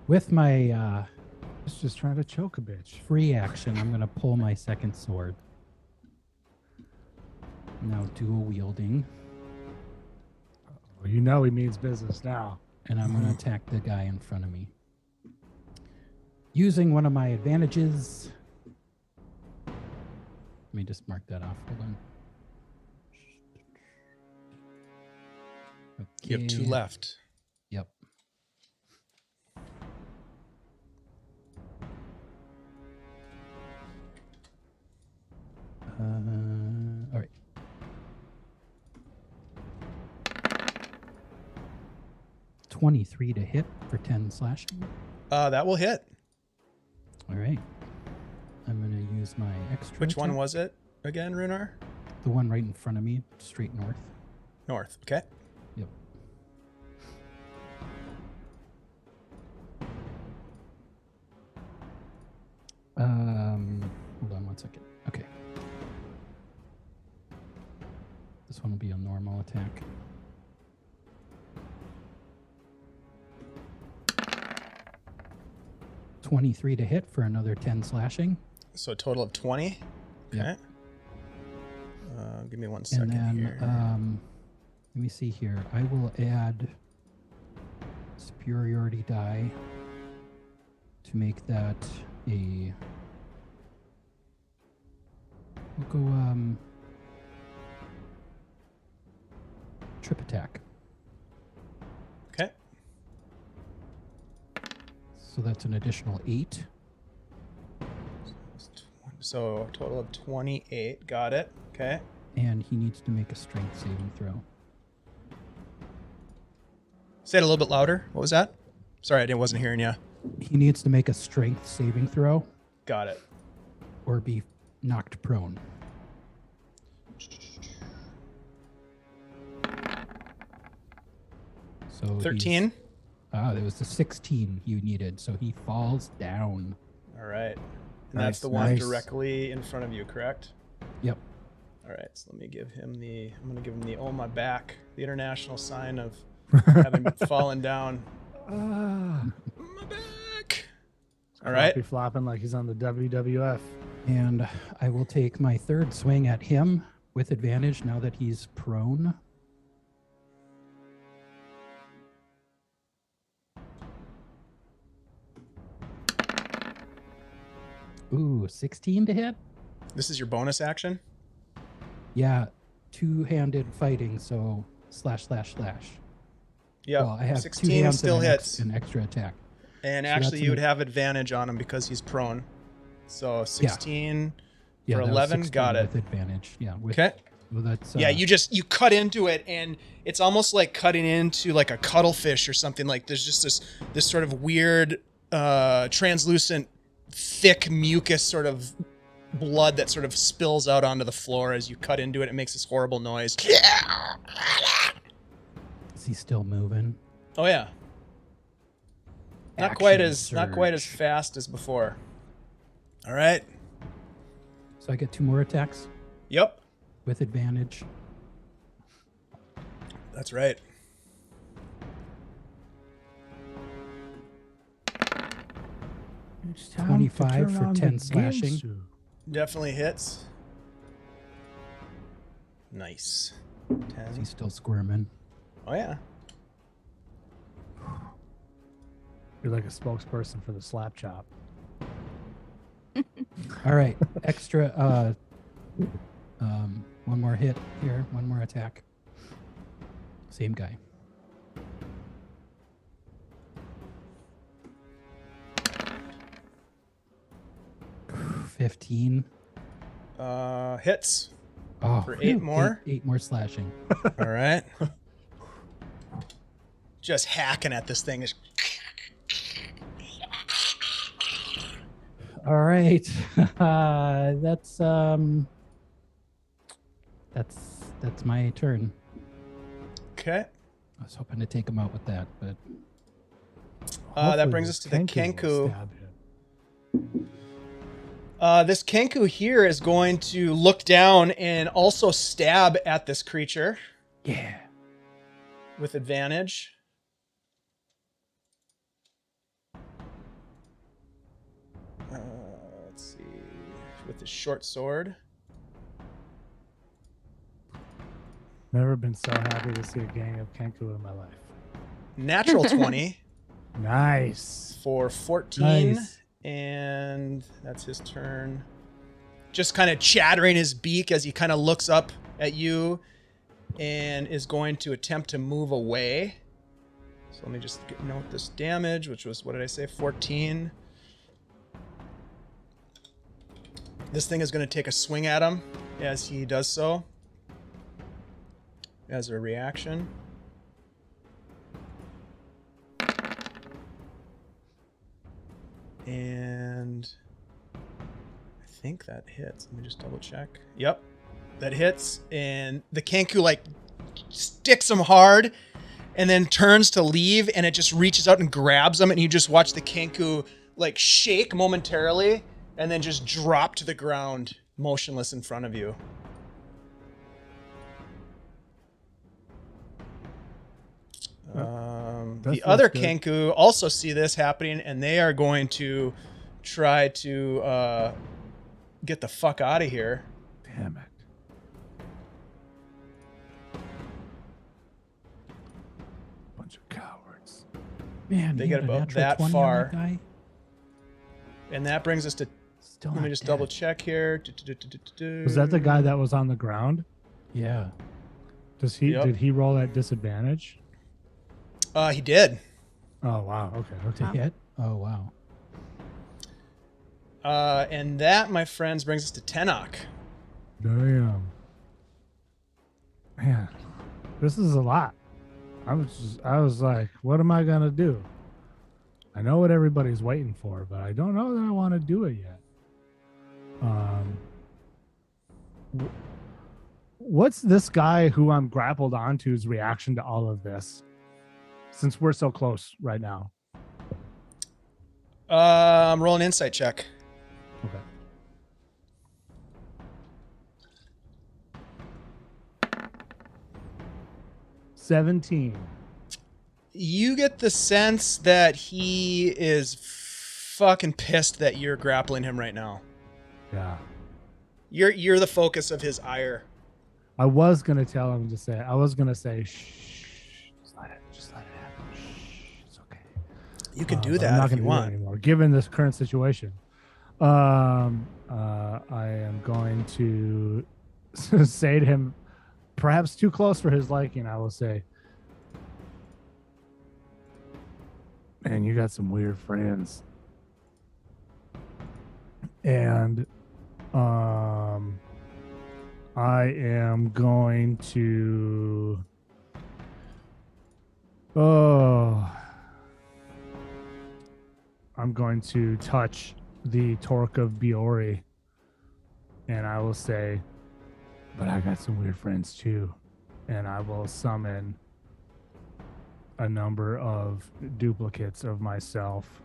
With my It's just trying to choke a bitch. free action, I'm going to pull my second sword. Now dual wielding, Well, you know he means business now. and I'm going to attack the guy in front of me. Using one of my advantages. Let me just mark that off. Hold on. You have 2 Okay. left. Yep. All right. $23 to hit for 10 slashing. That will hit. All right. I'm going to use my extra. Which one attack. was it again, Rhunar? The one right in front of me, straight north. North. Okay. Yep. Hold on 1 second. Okay. This one will be a normal attack. $23 to hit for another 10 slashing. So a total of 20. Okay. Yep. Give me 1 And second then, here. let me see here. I will add superiority die to make that a. We'll go trip attack. Okay. So that's an additional 8. So a total of 28. Got it. Okay. And he needs to make a strength saving throw. Say it a little bit louder. What was that? Sorry, I wasn't hearing you. He needs to make a strength saving throw Got it. or be knocked prone. So he's- 13. That was the 16 you needed. So he falls down. All right. And that's Nice, the one nice. directly in front of you, correct? Yep. All right. So let me give him the. I'm gonna give him the "Oh my back," the international sign of having fallen down. Ah, My back. All right. Be flopping like he's on the WWF. And I will take my third swing at him with advantage now that he's prone. Ooh, 16 to hit? This is your bonus action. Yeah, two-handed fighting, so slash, slash, slash. Yeah. Well, I have 16 two hands still and hits. an extra attack. And So actually, that's you would an- have advantage on him because he's prone. So 16 Yeah, for that was 11. 16 Got it. with advantage. Yeah. With, Okay. Well, that's Yeah, you cut into it, and it's almost like cutting into like a cuttlefish or something. Like there's just this sort of weird, translucent, thick mucus sort of blood that sort of spills out onto the floor as you cut into it. It makes this horrible noise. Is he still moving? Oh yeah, not Action quite as surge. fast as before. All right. So I get 2 more attacks Yep, with advantage. that's right. It's time 25 to turn for on 10 the slashing. Ginsu. Definitely hits. Nice. Is 10. he still squirming? Oh yeah. You're like a spokesperson for the slap chop. All right, extra. One more hit here. One more attack. Same guy. $15. Hits. Oh, For 8 more? 8 more slashing. All right. Just hacking at this thing. All right. That's my turn. Okay. I was hoping to take him out with that, but That Hopefully brings this us to the Kenku will Kenku. stab him. This Kenku here is going to look down and also stab at this creature. yeah. with advantage. Let's see. With his short sword. Never been so happy to see a gang of Kenku in my life. Natural 20 Nice. for 14. Nice. And that's his turn. Just kind of chattering his beak as he kind of looks up at you and is going to attempt to move away. So let me just note this damage, which was, what did I say, 14. This thing is going to take a swing at him as he does so, as a reaction. And I think that hits. Let me just double check. Yep, that hits. And the Kenku like sticks him hard and then turns to leave, and it just reaches out and grabs him, and you just watch the Kenku like shake momentarily and then just drop to the ground motionless in front of you. The other Kenku also see this happening, and they are going to try to get the fuck out of here. Damn it. Bunch of cowards. Man, They he get had a about natural that 20 on far. that guy. And that brings us to, Still let me not just dead. double check here. Was that the guy that was on the ground? Yeah. Yep. Did he roll at disadvantage? He did. Oh wow. Okay. To hit? Oh, wow. And that, my friends, brings us to Tenoch. Damn. Man, this is a lot. I was like, what am I gonna do? I know what everybody's waiting for, but I don't know that I want to do it yet. What's this guy who I'm grappled onto's reaction to all of this? Since we're so close right now. I'm rolling an insight check. Okay. $17. You get the sense that he is fucking pissed that you're grappling him right now. Yeah. You're the focus of his ire. I was gonna tell him to say. I was gonna say, shh, just let it happen. Shh, it's okay. You can do But that I'm not if gonna you do that want. anymore, given this current situation. I am going to say to him, perhaps too close for his liking. I will say, man, you got some weird friends, and I am going to I'm going to touch the Torque of Biori, and I will say, but I got some weird friends too, and I will summon a number of duplicates of myself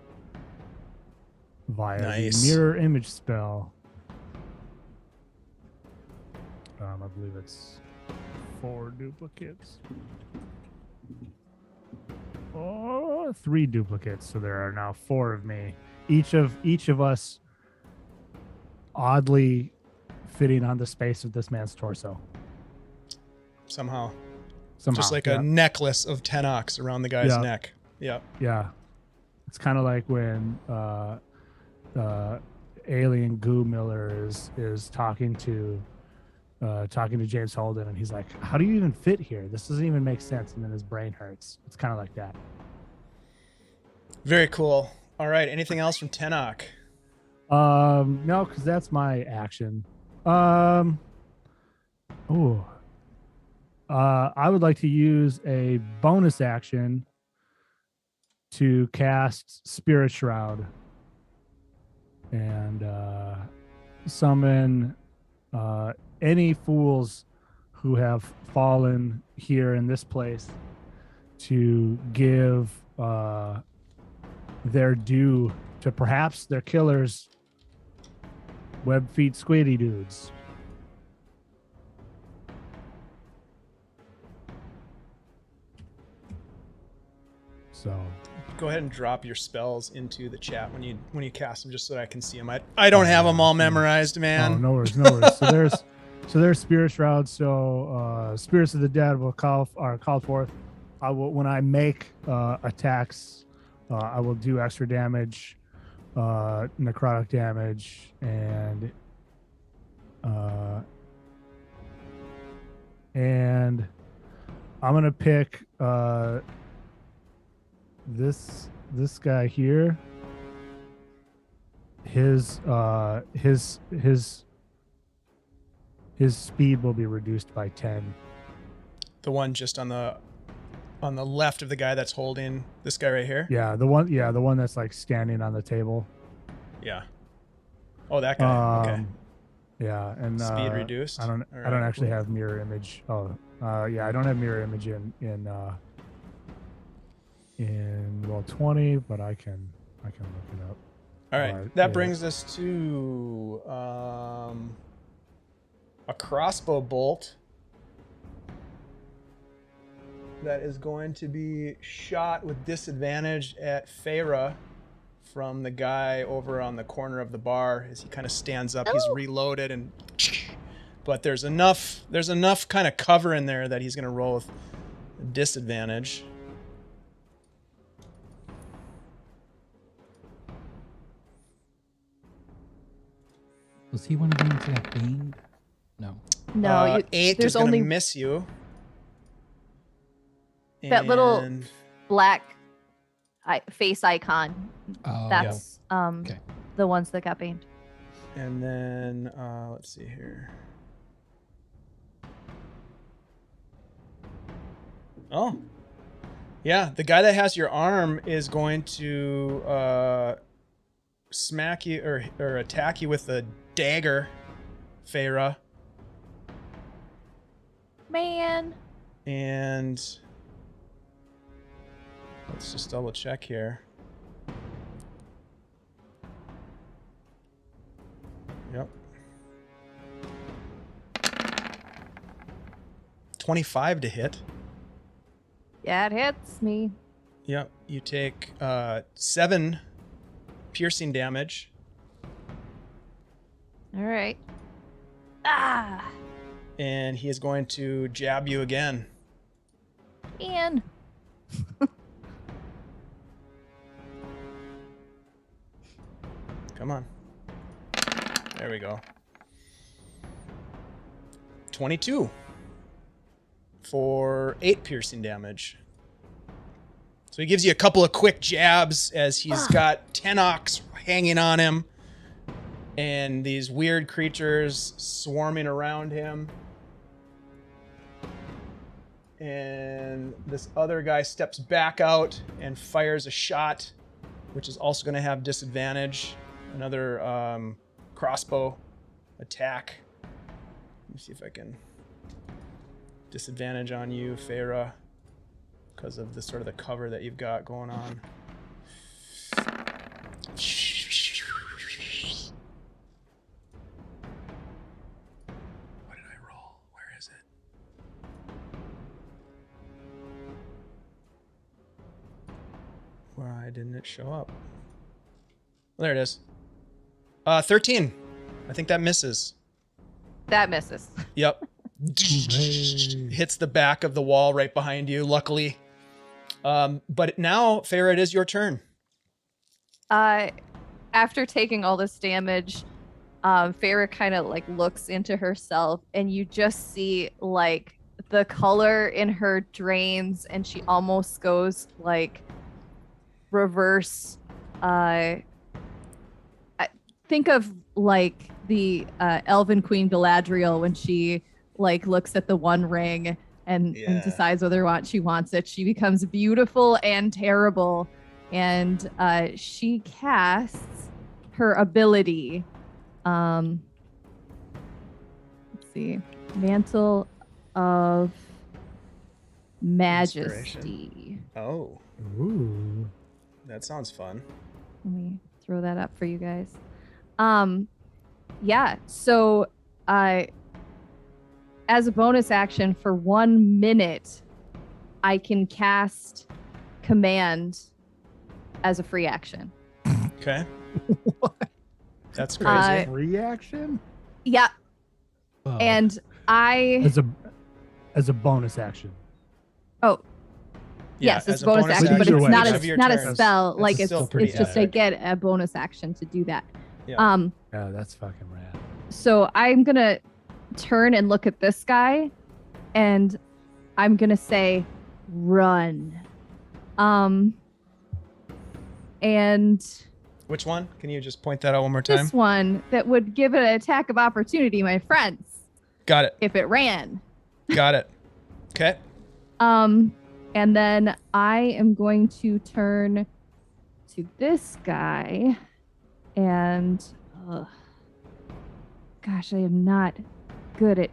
via Nice. the mirror image spell. I believe it's 4 duplicates. Oh, 3 duplicates. So there are now 4 of me. Each of us oddly fitting on the space of this man's torso. Somehow. Somehow. Just like yeah. a necklace of Tenochs around the guy's Yeah. neck. Yep. Yeah. It's kind of like when Alien Goo Miller is talking to James Holden, and he's like, how do you even fit here? This doesn't even make sense. And then his brain hurts. It's kind of like that. Very cool. All right. Anything else from Tenoch? No, because that's my action. I would like to use a bonus action to cast Spirit Shroud and summon any fools who have fallen here in this place to give their due to perhaps their killers, web feet squiddy dudes. So Go ahead and drop your spells into the chat when you cast them, just so that I can see them. I don't have them all memorized, man. Oh, no worries, no worries. So there's Spirit Shroud. So spirits of the dead will call forth. I will, when I make attacks, I will do extra damage, necrotic damage, and I'm gonna pick this guy here. His speed will be reduced by 10. The one just on the left of the guy that's holding this guy right here. Yeah, the one that's like standing on the table. Yeah. Oh, that guy. Okay. Yeah, and Speed reduced. I don't actually have mirror image. Oh, yeah, I don't have mirror image in Roll 20, but I can look it up. All right, But, that yeah. brings us to a crossbow bolt that is going to be shot with disadvantage at Feyre from the guy over on the corner of the bar. As he kind of stands up, he's reloaded, and but there's enough kind of cover in there that he's going to roll with disadvantage. Was he one of the ones that got banged? No. No, 8 there's is going only to miss you. that little And black face icon. Oh, That's Okay. the ones that got banged. And then, let's see here. Oh. Yeah, the guy that has your arm is going to smack you or attack you with a dagger, Feyre. Man. And let's just double check here. Yep. 25 to hit. Yeah, it hits me. Yep. You take 7 piercing damage. All right. Ah, And he is going to jab you again. man. Come on. There we go. 22 for 8 piercing damage. So he gives you a couple of quick jabs as he's got Tenochs hanging on him and these weird creatures swarming around him. And this other guy steps back out and fires a shot, which is also going to have disadvantage. Another crossbow attack. Let me see if I can disadvantage on you, Feyre, because of the sort of the cover that you've got going on. What did I roll? Where is it? Why didn't it show up? Well, there it is. 13. I think that misses. That misses. Yep. Hooray. Hits the back of the wall right behind you, luckily. But now, Feyre, it is your turn. After taking all this damage, Feyre kind of like looks into herself, and you just see like the color in her drains, and she almost goes like reverse. Think of like the Elven Queen Galadriel when she like looks at the One Ring and decides whether or not she wants it. She becomes beautiful and terrible, and she casts her ability. Let's see, Mantle of Majesty. Oh, Ooh. that sounds fun. Let me throw that up for you guys. Yeah, so as a bonus action for 1 minute, I can cast command as a free action. Okay. What? That's crazy. Reaction? Yeah, Oh, and I As a bonus action. yes, it's as a bonus action, but Either it's way, not each a of your not a turns. spell. That's Like still it's pretty just I epic. get a bonus action to do that. Yeah. Yeah, that's fucking rad. So I'm gonna turn and look at this guy, and I'm gonna say, "Run." And Which one? Can you just point that out one more time? this one that would give it an attack of opportunity, my friends, Got it. if it ran. Got it. Okay. And then I am going to turn to this guy, and gosh, I am not good at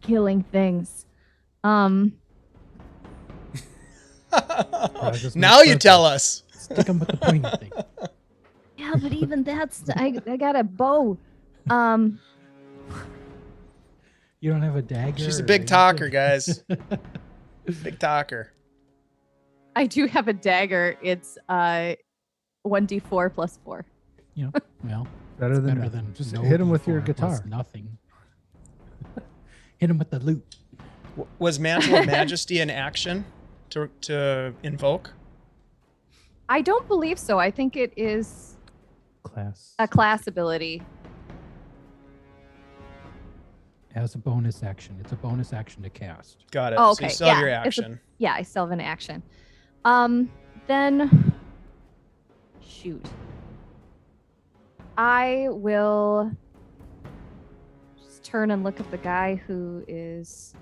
killing things. Practice Now makes you tell perfect. us. stick him with the pointy thing. Yeah, but even that's I got a bow. You don't have a dagger? She's a or big anything? talker, guys. Big talker. I do have a dagger. It's 1d4 plus 4. You know, well, Better it's than better nothing. than Just no hit him with your D4 plus guitar. Nothing. Hit him with the loot. Was Mantle of Majesty an action to invoke? I don't believe so. I think it is Class a class ability. as a bonus action. It's a bonus action to cast. Got it. Oh, So you okay. still have your Yeah, it's a- action. Yeah, I still have an action. Then shoot. I will just turn and look at the guy who is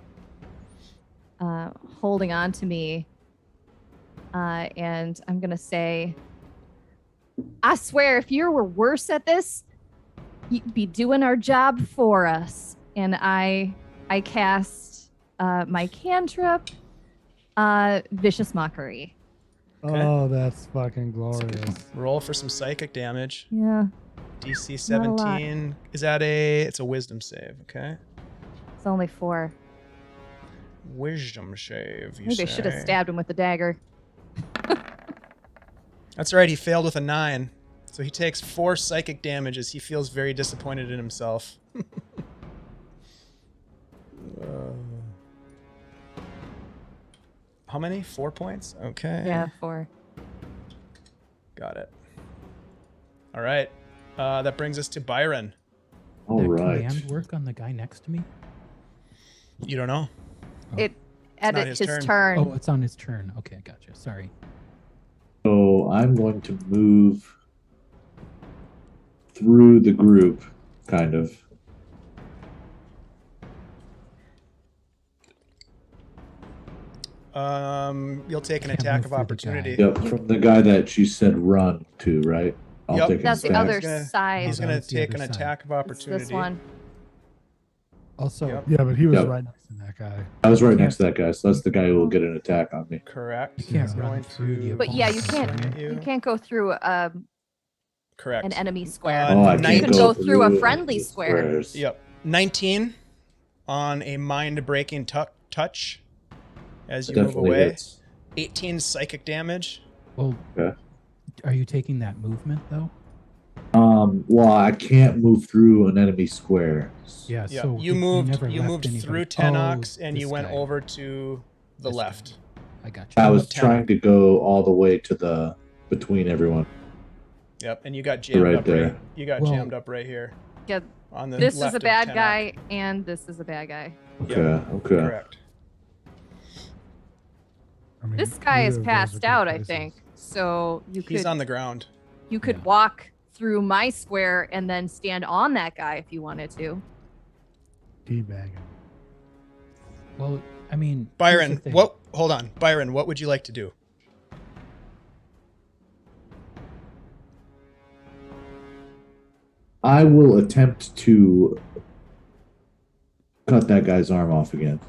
holding on to me. And I'm going to say, I swear, if you were worse at this, you'd be doing our job for us. And I cast my cantrip, Vicious Mockery. Okay. Oh, that's fucking glorious. Roll for some psychic damage. Yeah, DC Not a lot. 17. Is that it's a wisdom save, okay? it's only 4. Wisdom save, you Maybe I should have say. stabbed him with the dagger. That's right, he failed with a 9. So he takes 4 psychic damage as he feels very disappointed in himself. How many? 4 points? Okay. Yeah, 4. Got it. All right. That brings us to Byron. All Did right. command work on the guy next to me? You don't know? It not edit his his turn. turn. Oh, it's on his turn. Okay, gotcha. Sorry. So I'm going to move through the group, kind of. You'll take an Can't attack move of through the opportunity. guy. Yep, from the guy that she said run to, right? I'll Yep. take an That's the attack. other He's gonna- side. He's Oh, going to that's the take other an side. attack of It's opportunity. this one. Also, Yep. Yeah, but he was Yep. right next to that guy. I was right next to that guy, so that's the guy who will get an attack on me. Correct. You can't He's run going through the to But yeah, you swing can't. at You can't go through Correct. an enemy square. Uh, Oh, I you can't can go through a friendly any square. squares. Yep. 19 on a mind-breaking touch as you move Definitely away. hits. 18 psychic damage. well, Okay. are you taking that movement though? Well, I can't move through an enemy square. Yeah. Yeah. So you he moved never left through anybody. Tenoch Oh, and you this went guy. over to the This guy. left. I got you. I was Tenoch. trying to go all the way to the between everyone. Yep, and you got jammed Right up there. right. You got Well- jammed up right here Yeah, on the this left is a of bad Tenoch. guy, and this is a bad guy. Okay, Yep. okay. Correct. I mean, This guy is neither of those are passed good out, I choices. think. So you He's could on the ground. you could Yeah. walk through my square and then stand on that guy if you wanted to. Teabagging. Well, I mean, here's the Byron, thing. what? Hold on, Byron. What would you like to do? I will attempt to cut that guy's arm off again.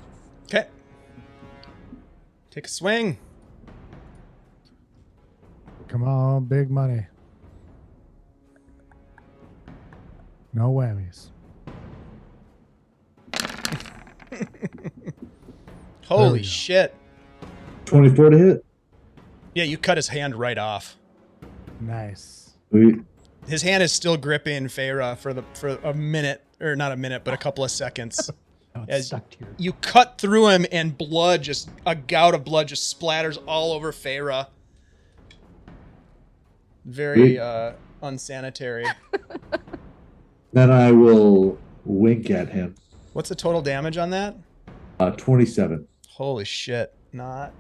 Okay. Take a swing. Come on, big money. No whammies. Holy go. shit! 24 to hit. Yeah, you cut his hand right off. Nice. His hand is still gripping Feyre for a minute, or not a minute, but a couple of seconds. Oh, it's As stuck here. you cut through him, and a gout of blood just splatters all over Feyre. Very unsanitary. Then I will wink at him. What's the total damage on that? 27. Holy shit. Not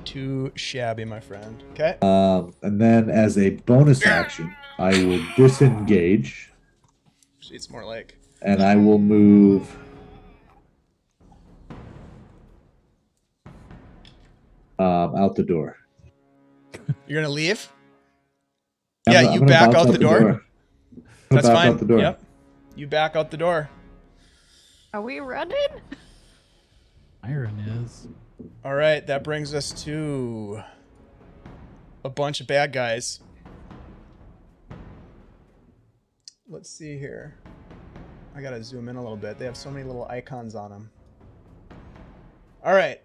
too shabby, my friend. Okay. And then as a bonus action, I will disengage. It's more like... And I will move... out the door. You're going to leave? I'm Yeah, gonna you back bounce out the door? I'm That's back fine. Out the door. Yep. You back out the door. Are we running? Byron is. All right, that brings us to a bunch of bad guys. Let's see here. I gotta zoom in a little bit. They have so many little icons on them. All right.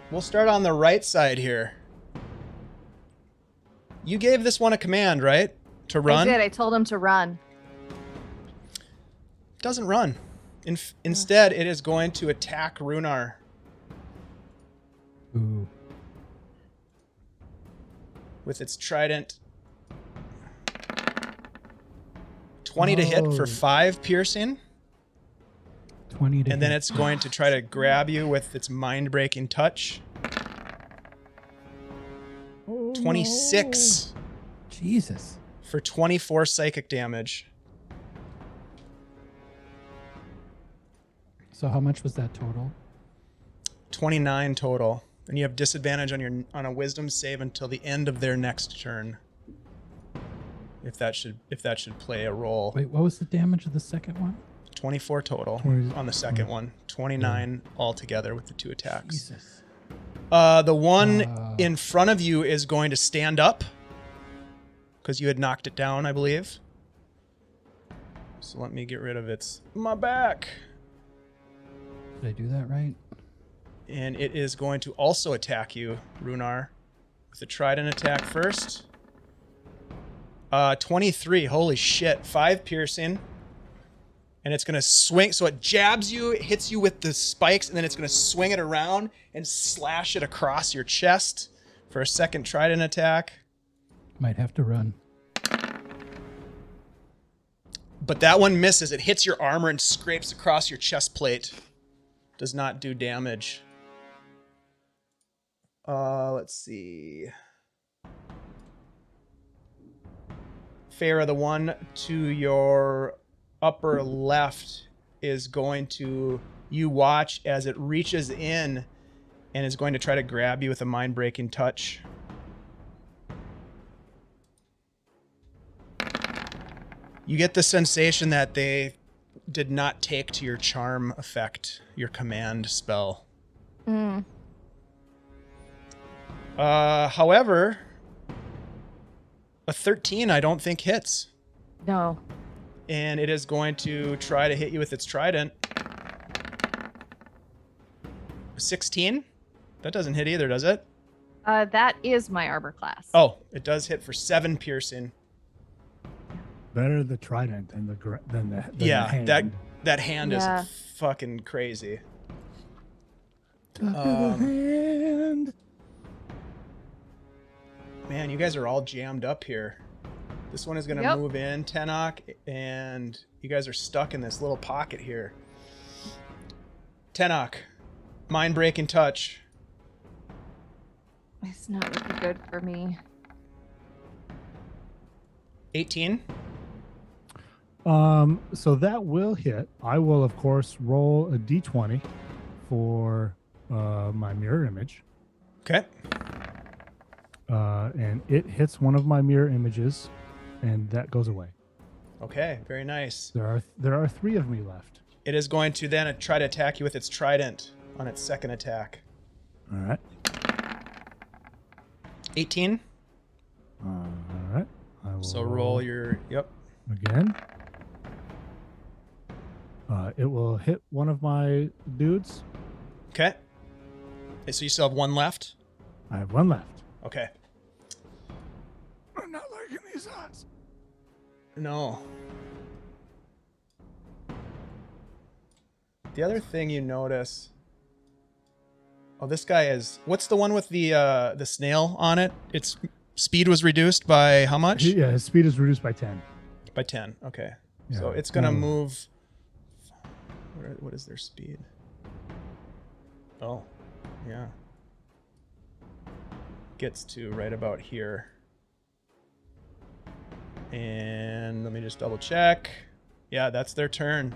We'll start on the right side here. You gave this one a command, right? To run? I did. I told him to run. It doesn't run. Instead, it is going to attack Rhunar. Ooh. With its trident. 20 to hit for 5 piercing. 20 to And then hit. it's going to try to grab you with its mind-breaking touch. 26 Jesus. for 24 psychic damage. So how much was that total? 29 total. And you have disadvantage on a wisdom save until the end of their next turn. If that should play a role. Wait, what was the damage of the second one? 24 total 20 on the second one. 29 altogether with the 2 attacks. Jesus. The one in front of you is going to stand up because you had knocked it down, I believe. So let me get rid of my back. Did I do that right? And it is going to also attack you, Rhunar, with a trident attack first. 23. Holy shit. 5 piercing. And it's going to swing. So it jabs you, it hits you with the spikes, and then it's going to swing it around and slash it across your chest for a second trident attack. Might have to run. But that one misses. It hits your armor and scrapes across your chest plate. Does not do damage. Let's see. Feyre, the one to your upper left is going to... You watch as it reaches in and is going to try to grab you with a mind-breaking touch. You get the sensation that they did not take to your charm effect, your command spell. However, a 13 I don't think hits. No. And it is going to try to hit you with its trident. 16? That doesn't hit either, does it? That is my armor class. Oh, it does hit for 7 piercing. Better the trident than the Yeah, hand. that hand Yeah. is fucking crazy. Hand. Man, you guys are all jammed up here. This one is going to move in, Tenoch, and you guys are stuck in this little pocket here. Tenoch, mind-breaking touch. It's not looking good for me. 18? So that will hit. I will, of course, roll a d20 for my mirror image. Okay. And it hits one of my mirror images, and that goes away. Okay, very nice. There are 3 of me left. It is going to then try to attack you with its trident on its second attack. All right. 18? All right. I will So roll your... Yep. again. It will hit one of my dudes. Okay. So you still have one left? I have one left. Okay. I'm not liking these odds. No. The other thing you notice... Oh, this guy is... What's the one with the snail on it? Its speed was reduced by how much? Yeah, his speed is reduced by 10. By 10, okay. Yeah, So it's going to kind of- move... What is their speed? Oh, yeah. Gets to right about here. And let me just double check. Yeah, that's their turn.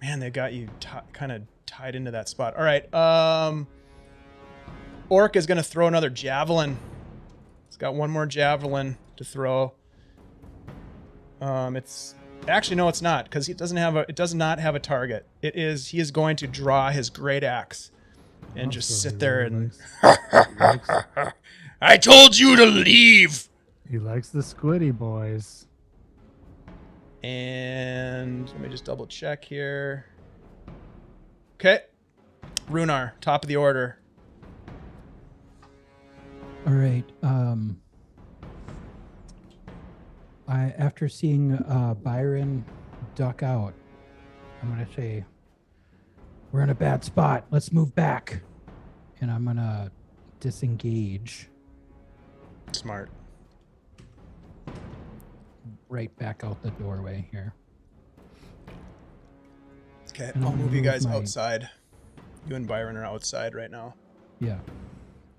Man, they got you kind of tied into that spot. All right. Orc is going to throw another javelin. It's got one more javelin to throw. It's actually no, it's not, because it does not have a target. He is going to draw his great axe and just So sit he there really and likes- I told you to leave. he likes the squiddy boys. And let me just double check here. Okay. Rhunar, top of the order. All right. After seeing Byron duck out, I'm gonna say we're in a bad spot. Let's move back, and I'm gonna disengage Smart. right back out the doorway here. Okay, And I'll I'll move you move guys my- outside. You and Byron are outside right now. Yeah,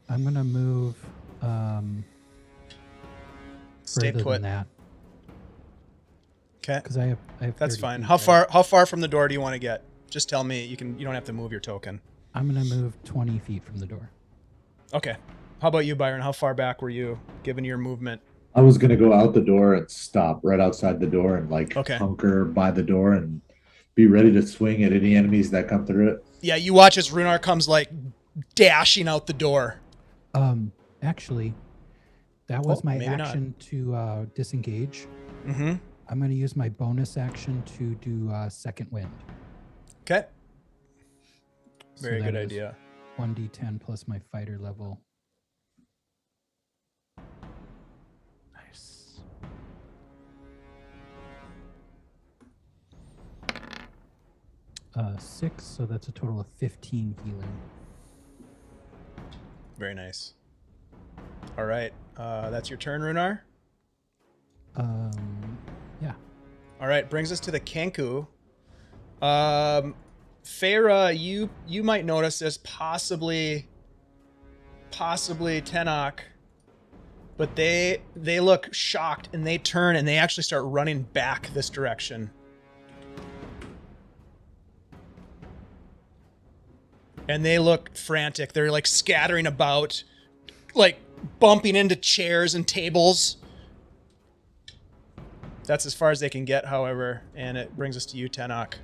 I'm gonna move Stay further put. than that Okay, because I have that's 30 fine. feet, How right? far from the door do you want to get? Just tell me. You don't have to move your token. I'm gonna move 20 feet from the door. Okay. How about you, Byron? How far back were you, given your movement? I was gonna go out the door and stop right outside the door and like Okay. hunker by the door and be ready to swing at any enemies that come through it. Yeah, you watch as Rhunar comes like dashing out the door. Actually, that was my maybe not. action to disengage. Mm-hmm. I'm going to use my bonus action to do second wind. Okay. So Very that good is idea. 1d10 plus my fighter level. Nice. Six, so that's a total of 15 healing. Very nice. All right. That's your turn, Rhunar. Yeah. All right. Brings us to the Kenku. Farah, you might notice this, possibly Tenoch, but they look shocked and they turn and they actually start running back this direction. And they look frantic. They're like scattering about, like bumping into chairs and tables. That's as far as they can get, however, and it brings us to you, Tenoch.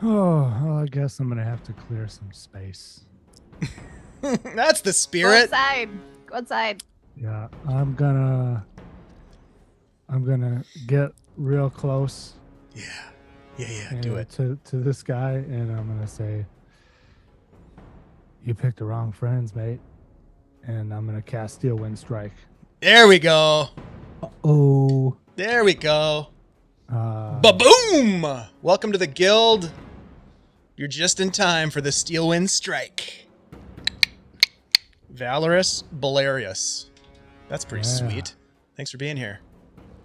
Oh, well, I guess I'm gonna have to clear some space. That's the Go spirit. outside. Go outside. Yeah, I'm gonna get real close. Yeah, do it. to this guy, and I'm gonna say, "You picked the wrong friends, mate." And I'm gonna cast Steel Wind Strike. There we go. Oh, There we go. Ba-boom! Ba-boom! Welcome to the guild. You're just in time for the Steelwind Strike. Valorous Balarius. That's pretty Yeah. sweet. Thanks for being here.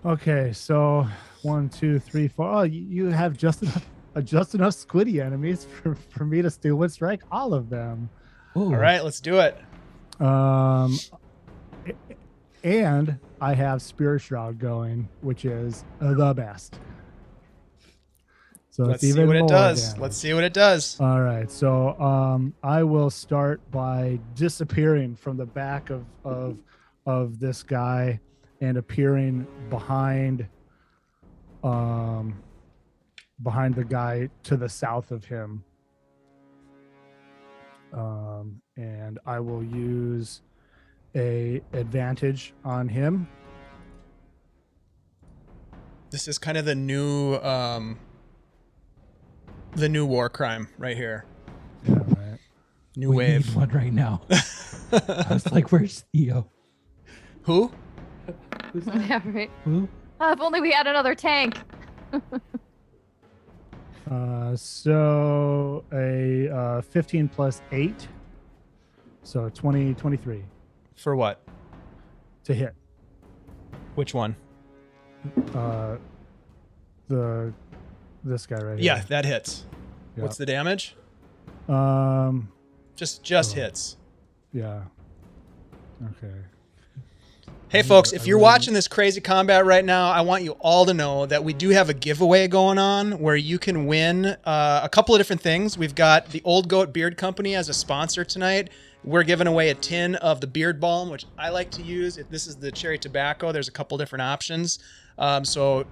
Okay, so 1, 2, 3, 4. Oh, you have just enough squiddy enemies for me to Steel Wind Strike all of them. oh. All right, let's do it. And I have Spirit Shroud going, which is the best. So Let's it's see even what it more does. damage. Let's see what it does. All right, so I will start by disappearing from the back of this guy and appearing behind the guy to the south of him. And I will use a advantage on him. This is kind of the new war crime right here. New we wave. need one right now. I was like, where's Theo? Who? Who's that? Yeah, right. Who? If only we had another tank. So a 15 plus 8. So 23 For what? to hit. Which one? This guy right Yeah, here. that hits. What's the damage? Just Oh. hits. Yeah. Okay. Hey folks, if you're watching this crazy combat right now, I want you all to know that we do have a giveaway going on where you can win a couple of different things. We've got the Old Goat Beard Company as a sponsor tonight. We're giving away a tin of the beard balm, which I like to use. This is the cherry tobacco. There's a couple different options. So !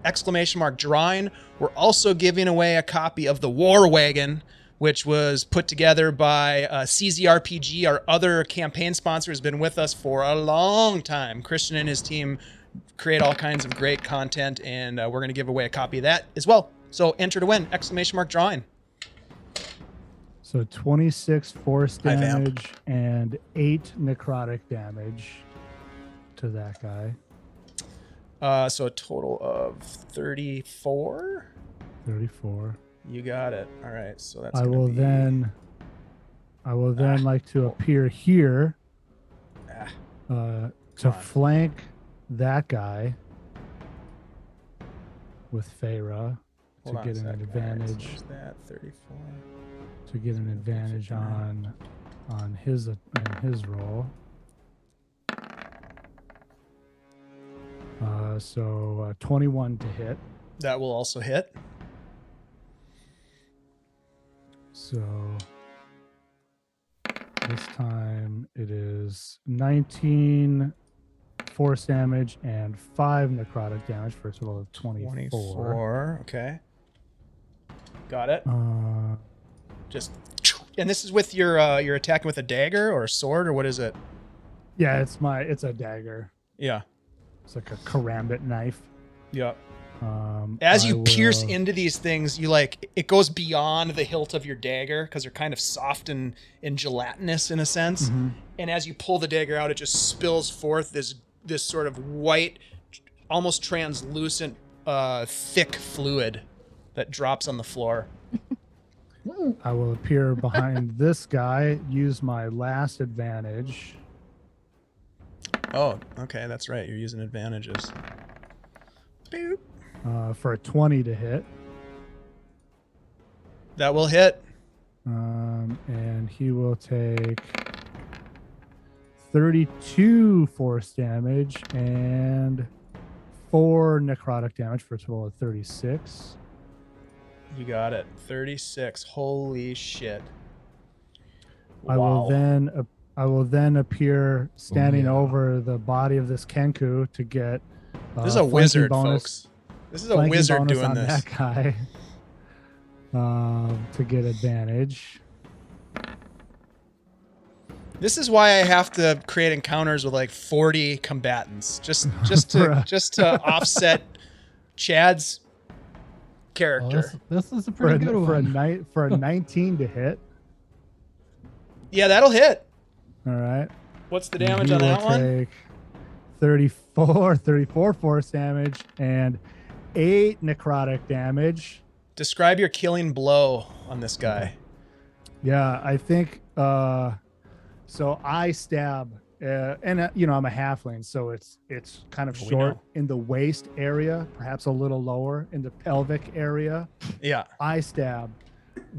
drawing. We're also giving away a copy of the War Wagon, which was put together by CZRPG, our other campaign sponsor, has been with us for a long time. Christian and his team create all kinds of great content, and we're going to give away a copy of that as well. So enter to win, ! drawing. So 26 force Hi, Vamp. damage and 8 necrotic damage to that guy. So a total of 34. 34. You got it. All right, so that's I gonna will be... then like to appear here Come to on. flank that guy with Feyre Hold to on get a an sec. All right, so advantage. there's that 34. To get an advantage on his roll. So 21 to hit. That will also hit. So this time it is 19 force damage and 5 necrotic damage for a total of 24. 24. Okay. Got it. Just, and this is with your you're attacking with a dagger or a sword, or what is it? Yeah, it's a dagger. Yeah. It's like a karambit knife. Yeah. As I you pierce will- into these things, it goes beyond the hilt of your dagger because they're kind of soft and gelatinous in a sense. Mhm. And as you pull the dagger out, it just spills forth this sort of white, almost translucent, thick fluid that drops on the floor. I will appear behind this guy, use my last advantage. Oh, okay, that's right. You're using advantages. Boop. For a 20 to hit. That will hit. And he will take 32 force damage and 4 necrotic damage for a total of 36. You got it. 36. Holy shit. I will then appear standing yeah. over the body of this Kenku to get This is a flanking wizard, bonus, folks. This is a flanking wizard bonus doing on this. that guy to get advantage. This is why I have to create encounters with like 40 combatants, just to offset Chad's Oh, character. this is a For pretty good one. a 19 to hit. Yeah, that'll hit. All right. What's the And damage he on will that one? take 34 force damage and 8 necrotic damage. Describe your killing blow on this guy. Yeah, I think so. I stab, and I'm a halfling, so it's kind of We short know. in the waist area, perhaps a little lower in the pelvic area. Yeah. I stab.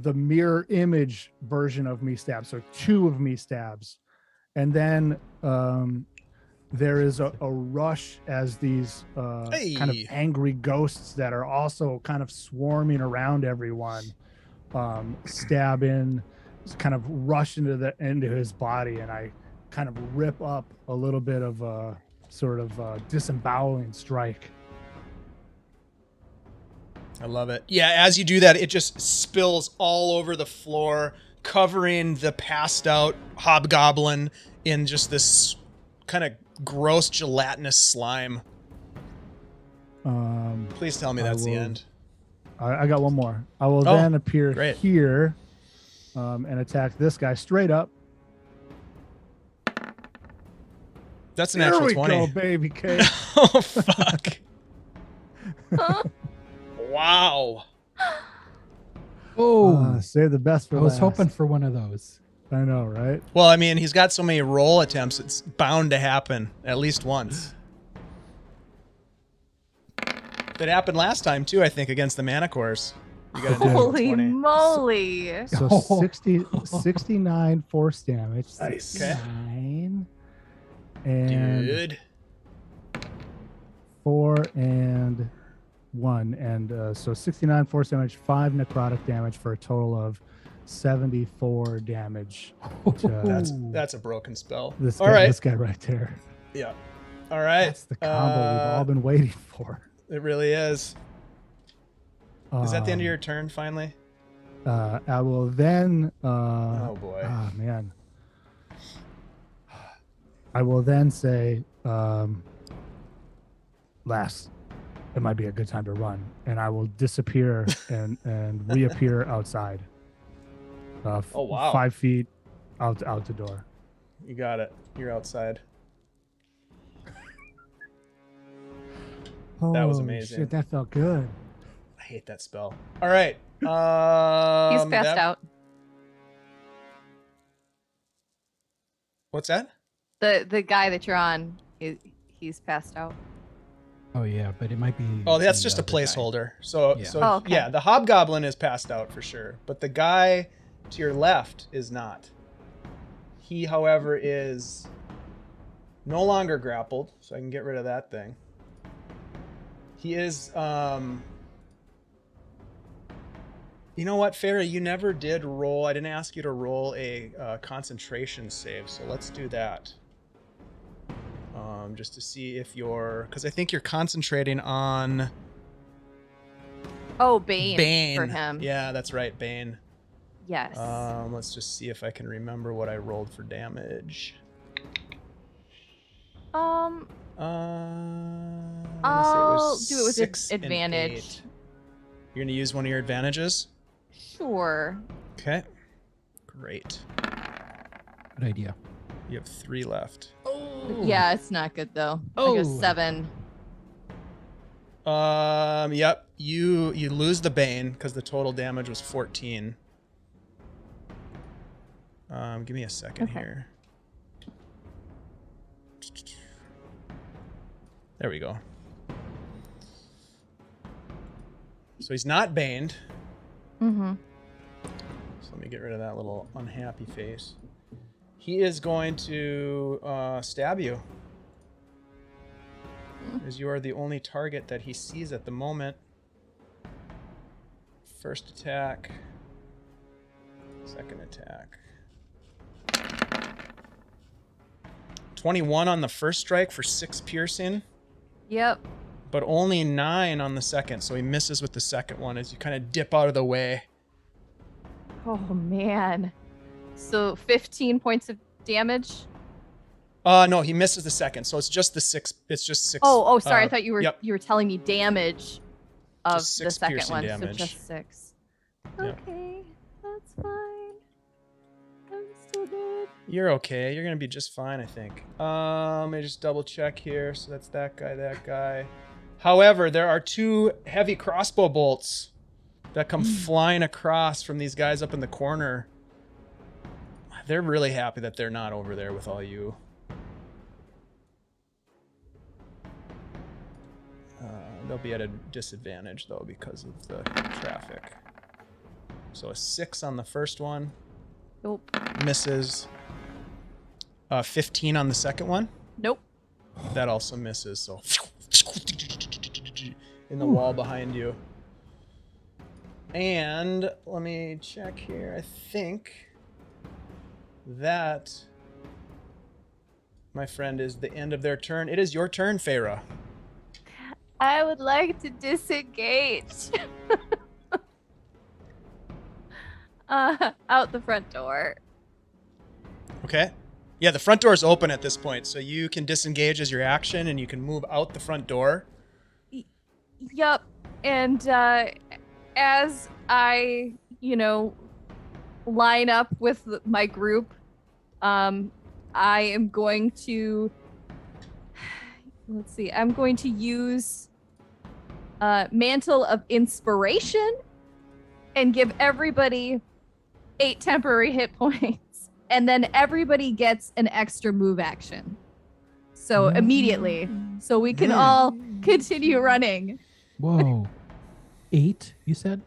The mirror image version of me stabs, so 2 of me stabs, and then there is a rush as these kind of Hey. angry ghosts that are also kind of swarming around everyone, stab in, kind of rush into his body, and I kind of rip up a little bit of a sort of disemboweling strike. I love it. Yeah, as you do that, it just spills all over the floor, covering the passed out hobgoblin in just this kind of gross gelatinous slime. Please tell me I that's the will- end. I got one more. I will Oh, then appear great. here and attack this guy straight up. That's an There actual we 20. go, baby cake. Oh, fuck. Wow. Oh, Save the best for I was last. hoping for one of those. I know, right? Well, I mean, he's got so many roll attempts, it's bound to happen at least once. That happened last time, too, I think, against the Manticores. You got a natural Holy 20. moly. So Oh. 69 force damage. Nice. 69 and Dude. 4 and 1. And so 69 force damage, 5 necrotic damage for a total of 74 damage. That's a broken spell. This All guy, right. this guy right there. Yeah. All right. That's the combo we've all been waiting for. It really is. Is that the end of Um, your turn, finally? I will then. Oh, boy. Ah, man. I will then say, Lass, it might be a good time to run, and I will disappear and reappear outside. Oh, wow. 5 feet out the door. You got it. You're outside. That was Holy amazing. Shit, that felt good. I hate that spell. All right. He's passed out. What's that? The guy that you're on, he's passed out. Oh yeah, but it might be. Oh, that's the just a other guy. placeholder. So, Yeah. so Oh, okay. yeah, the hobgoblin is passed out for sure, but the guy to your left is not. He, however, is no longer grappled, so I can get rid of that thing. He is, you know what, Farah, you never did roll. I didn't ask you to roll a concentration save, so let's do that. Just to see if you're, because I think you're concentrating on Oh, Bane, Bane for him. Yeah, that's right, Bane. Yes. Let's just see if I can remember what I rolled for damage. I'll do it with 6 and advantage. 8. You're gonna use one of your advantages? Sure. Okay. Great. Good idea. You have 3 left. Yeah, it's not good though. I Oh. go 7. Yep. You lose the Bane because the total damage was 14. Give me a second Okay. here. There we go. So he's not baned. Mm-hmm. So let me get rid of that little unhappy face. He is going to stab you, as you are the only target that he sees at the moment. First attack. Second attack. 21 on the first strike for 6 piercing, Yep. but only 9 on the second, so he misses with the second one as you kind of dip out of the way. Oh man. So 15 points of damage. No, he misses the second, so it's just the 6. It's just 6. Oh, sorry. I thought you were Yep. you were telling me damage of Just the 6 second piercing one. damage. So just 6. Yep. Okay, that's fine. I'm still good. You're okay. You're gonna be just fine, I think. Let me just double check here. So that's that guy, that guy. However, there are 2 heavy crossbow bolts that come flying across from these guys up in the corner. They're really happy that they're not over there with all you. They'll be at a disadvantage though because of the traffic. So a 6 on the first one. Nope. Misses. 15 on the second one. Nope. That also misses. So in the wall behind you. And let me check here. I think that, my friend, is the end of their turn. It is your turn, Farah. I would like to disengage. Out the front door. Okay. Yeah, the front door is open at this point, so you can disengage as your action, and you can move out the front door. Yup. And as I, line up with my group. I am going to, let's see, I'm going to use Mantle of Inspiration and give everybody 8 temporary hit points. And then everybody gets an extra move action. So immediately, so we can all continue running. Whoa. 8, you said?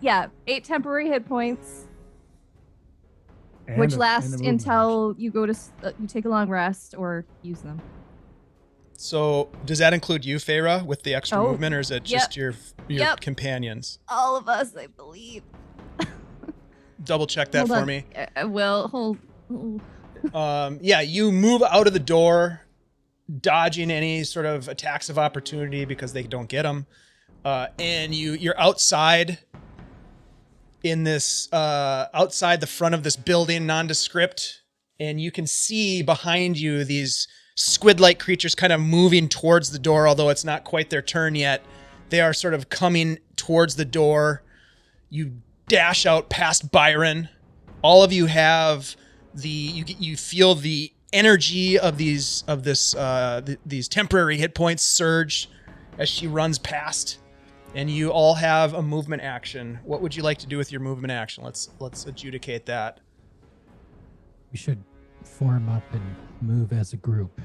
Yeah, 8 temporary hit points, And which a- last and a movement until you go to you take a long rest or use them. So does that include you, Feyre, with the extra Oh, movement, or is it just your Yep. companions? All of us, I believe. Double check that Hold for on. me. Well, hold. Yeah, you move out of the door, dodging any sort of attacks of opportunity because they don't get them. And you're outside in this, outside the front of this building, nondescript, and you can see behind you these squid-like creatures kind of moving towards the door, although it's not quite their turn yet. They are sort of coming towards the door. You dash out past Byron. All of you have you feel the energy of these temporary hit points surge as she runs past, and you all have a movement action. What would you like to do with your movement action? Let's adjudicate that. We should form up and move as a group.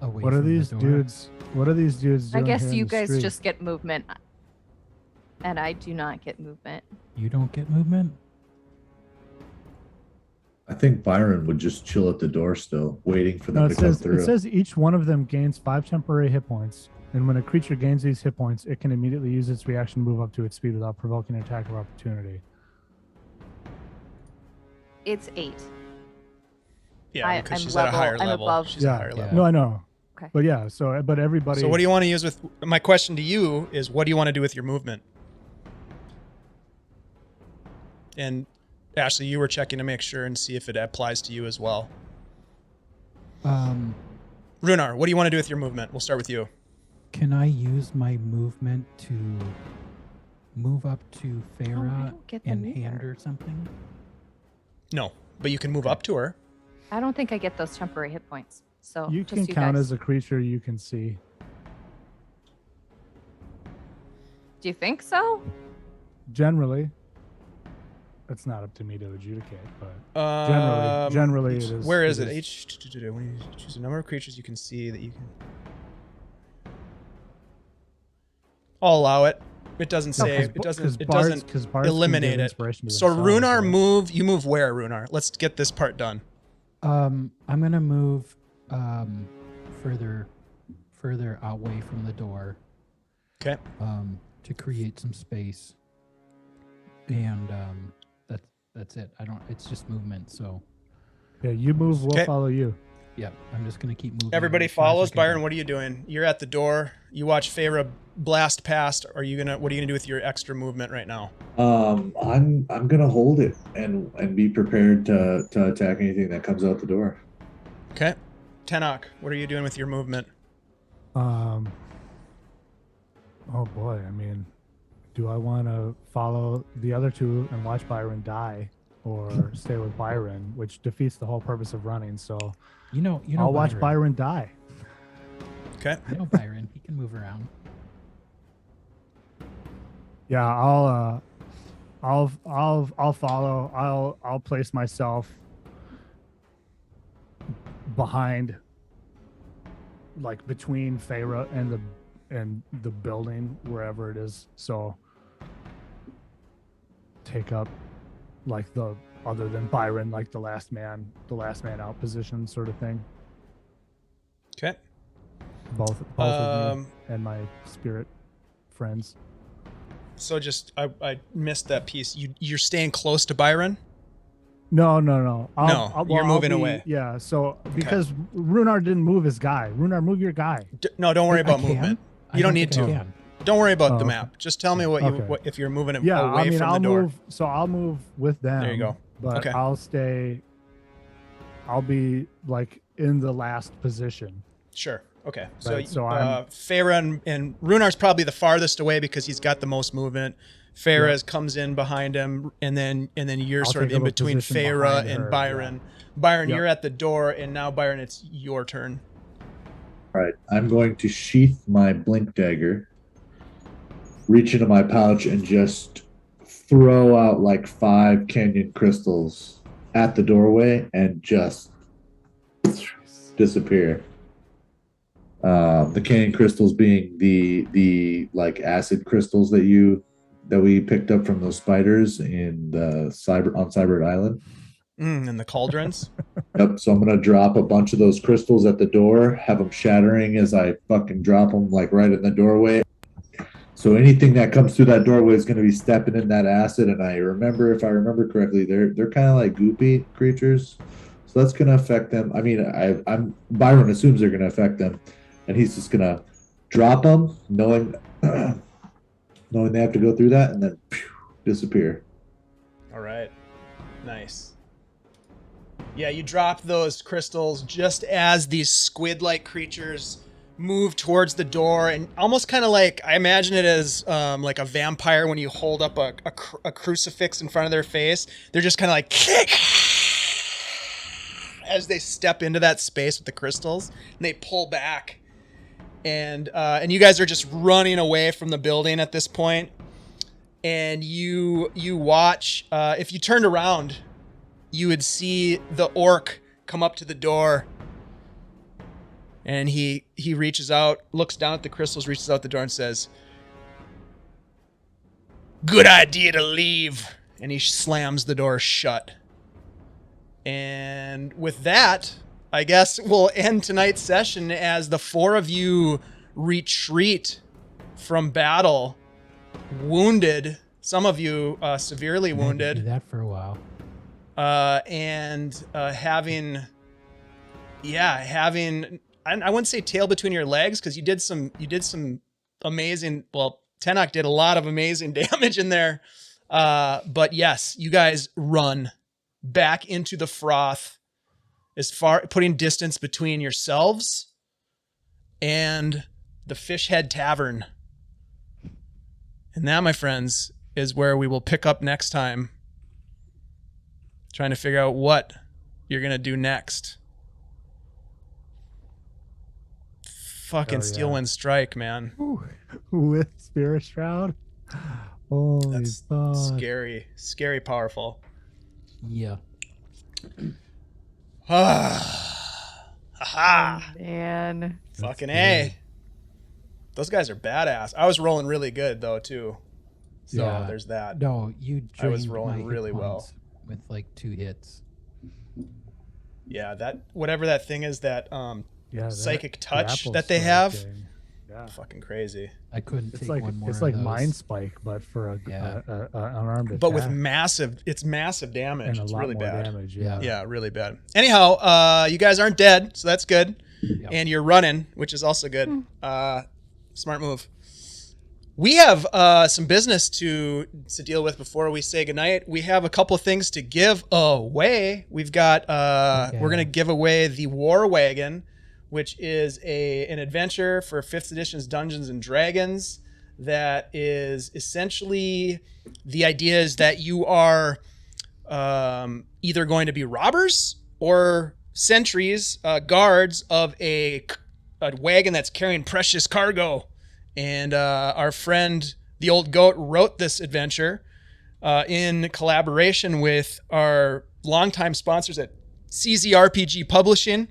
Away What are from the these door. dudes? What are these dudes I doing? guess here in you the guys street? just get movement, and I do not get movement. You don't get movement? I think Byron would just chill at the door still, waiting for them No, to it come says through. it says each one of them gains 5 temporary hit points, and when a creature gains these hit points, it can immediately use its reaction to move up to its speed without provoking an attack of opportunity. It's 8. Yeah, because I'm she's at a higher I'm level. above. She's at a higher Yeah. level. No, I know. Okay. But yeah, but everybody. So what do you want to use with? My question to you is, what do you want to do with your movement? And Ashley, you were checking to make sure and see if it applies to you as well. Rhunar, what do you want to do with your movement? We'll start with you. Can I use my movement to move up to Farah don't get and them hand either. her something? No, but you can move up to her. I don't think I get those temporary hit points. So you just can you count guys. as a creature you can see. Do you think so? Generally, it's not up to me to adjudicate, but generally it is. Where is it? is- When you choose a number of creatures you can see that you can. I'll allow it. It doesn't say. It doesn't. It doesn't eliminate it. So Rhunar, move. You move where, Rhunar? Let's get this part done. I'm gonna move further away from the door. Okay. To create some space. And that's it. It's just movement, so Yeah, you move, we'll Okay. follow you. yeah, I'm just gonna keep moving. Everybody as far as I follows. can Byron, go. what are you doing? You're at the door. You watch Feyre blast past. What are you gonna do with your extra movement right now? I'm gonna hold it and be prepared to attack anything that comes out the door. Okay. Tenoch, what are you doing with your movement? Oh boy, I mean, do I want to follow the other two and watch Byron die, or stay with Byron, which defeats the whole purpose of running? So You know I'll watch Byron die. Okay. You know Byron, he can move around. Yeah, I'll follow. I'll place myself behind, like between Feyre and the building, wherever it is. So take up like the other than Byron, like the last man out position sort of thing. Okay. Both of me and my spirit friends. So just I missed that piece. You're staying close to Byron? No. You're moving away. Yeah. So because Rhunar didn't move his guy. Rhunar, move your guy. No, don't worry I about can. movement. I You don't don't need think I to. can. Don't worry about Oh, the okay. map. Just tell me Okay. if you're moving Yeah, away I mean, from I'll the door. move. So I'll move with them. There you go. But Okay. I'll stay. I'll be like in the last position. Sure. Okay. Right, So, so I'm- Farah and Runar's probably the farthest away because he's got the most movement. Farah comes in behind him, and then you're I'll sort of take in up a between position Farah behind and her, Byron. yeah. Byron, Yep. you're at the door, and now Byron, it's your turn. All right, I'm going to sheath my blink dagger, reach into my pouch, and just throw out like 5 canyon crystals at the doorway and just disappear. The canyon crystals being the like acid crystals that we picked up from those spiders in the Cyber Island. And the cauldrons. Yep. So I'm gonna drop a bunch of those crystals at the door, have them shattering as I fucking drop them like right in the doorway. So anything that comes through that doorway is gonna be stepping in that acid. And if I remember correctly, they're kind of like goopy creatures, so that's gonna affect them. I mean, Byron assumes they're gonna affect them, and he's just gonna drop them, knowing they have to go through that, and then disappear. All right. Nice. Yeah, you drop those crystals just as these squid-like creatures move towards the door, and almost kind of like, I imagine it as like a vampire when you hold up a crucifix in front of their face. They're just kind of like as they step into that space with the crystals, and they pull back. And you guys are just running away from the building at this point. And you watch, if you turned around, you would see the orc come up to the door, and he reaches out, looks down at the crystals, reaches out the door and says, "Good idea to leave." And he slams the door shut. And with that, I guess we'll end tonight's session as the 4 of you retreat from battle, wounded, some of you severely I had to wounded. do that for a while. And having, I wouldn't say tail between your legs, because you did some amazing, well, Tenoch did a lot of amazing damage in there. But yes, you guys run back into the froth, putting distance between yourselves and the Fishhead Tavern. And that, my friends, is where we will pick up next time, trying to figure out what you're going to do next. Fucking Steelwind Strike, man. With Spirit Shroud. Holy That's fuck. scary powerful. Yeah. Aha. Man. Fucking A. Those guys are badass. I was rolling really good though too. So Yeah. there's that. No, you I was drained rolling my hit really well. points with like 2 hits. Yeah, that whatever that thing is, that Yeah, psychic that touch grapple that they strike have. thing. Yeah. Fucking crazy. I couldn't It's take like one more. it's of like those. Mind Spike, but for a unarmed attack. But with massive damage. and a It's lot really more bad. damage. Yeah. Yeah, really bad. Anyhow, you guys aren't dead, so that's good. Yep. And you're running, which is also good. Smart move. We have some business to deal with before we say goodnight. We have a couple things to give away. We've got we're gonna give away the War Wagon, which is an adventure for 5th edition's Dungeons and Dragons. That is essentially, the idea is that you are either going to be robbers or sentries, guards of a wagon that's carrying precious cargo. And our friend, the Old Goat, wrote this adventure in collaboration with our longtime sponsors at CZRPG Publishing.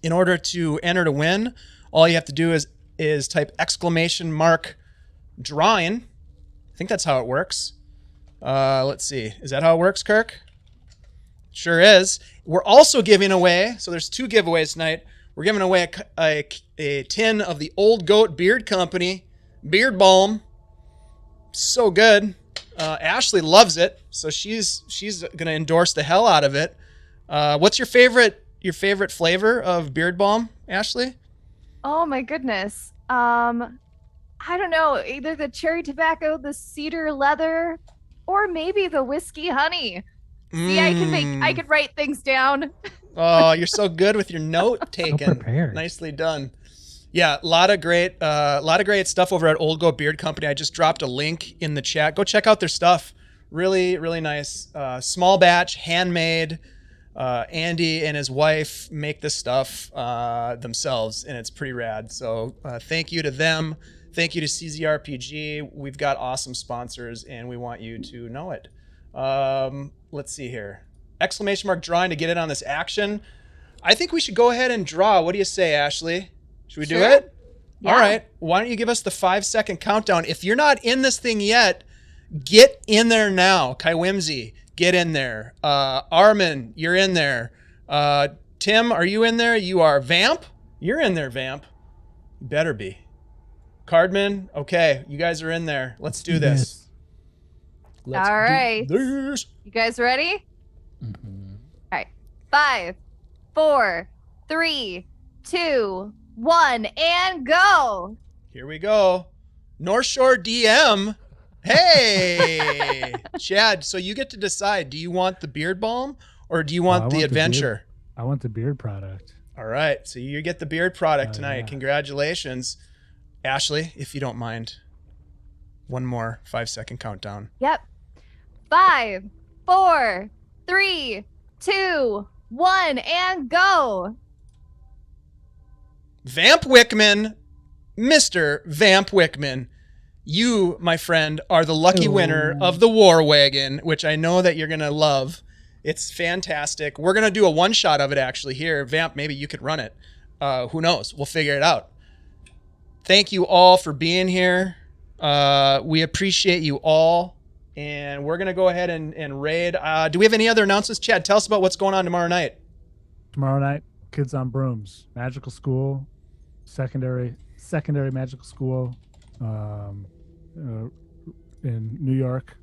In order to enter to win, all you have to do is type !drawing. I think that's how it works. Let's see. Is that how it works, Kirk? Sure is. We're also giving away, so there's 2 giveaways tonight. We're giving away a tin of the Old Goat Beard Company beard balm. So good. Ashley loves it, so she's gonna endorse the hell out of it. What's your favorite flavor of beard balm, Ashley? Oh my goodness. I don't know, either the cherry tobacco, the cedar leather, or maybe the whiskey honey. See, I could write things down. Oh, you're so good with your note taking. prepared. Nicely done. Yeah, a lot of great stuff over at Old Goat Beard Company. I just dropped a link in the chat. Go check out their stuff. Really, really nice. Small batch, handmade. Andy and his wife make this stuff themselves, and it's pretty rad. So thank you to them. Thank you to CZRPG. We've got awesome sponsors, and we want you to know it. Let's see here. Exclamation mark drawing to get in on this action. I think we should go ahead and draw. What do you say, Ashley? Should we do Sure. it? Yeah. All right. Why don't you give us the 5-second countdown? If you're not in this thing yet, get in there now. Kai Whimsy, get in there. Armin, you're in there. Tim, are you in there? You are. Vamp, you're in there, Vamp. You better be. Cardman, okay. You guys are in there. Let's do this. Let's All right. do this. You guys ready? Mhm. All right. 5, 4, 3, 2, 1, and go. Here we go. North Shore DM. Hey, Chad. So you get to decide. Do you want the beard balm or do you I want want the the adventure? I want the beard product. All right. So you get the beard product Oh, tonight. yeah. Congratulations. Ashley, if you don't mind, one more 5-second countdown. Yep. 5, 4, 3, 2, 1, and go. Vamp Wickman, Mr. Vamp Wickman, you, my friend, are the lucky winner of the War Wagon, which I know that you're going to love. It's fantastic. We're going to do a one-shot of it actually here. Vamp, maybe you could run it. Who knows? We'll figure it out. Thank you all for being here. We appreciate you all. And we're going to go ahead and raid. Do we have any other announcements? Chad, tell us about what's going on tomorrow night. Tomorrow night, Kids on Brooms, magical school, secondary magical school in New York,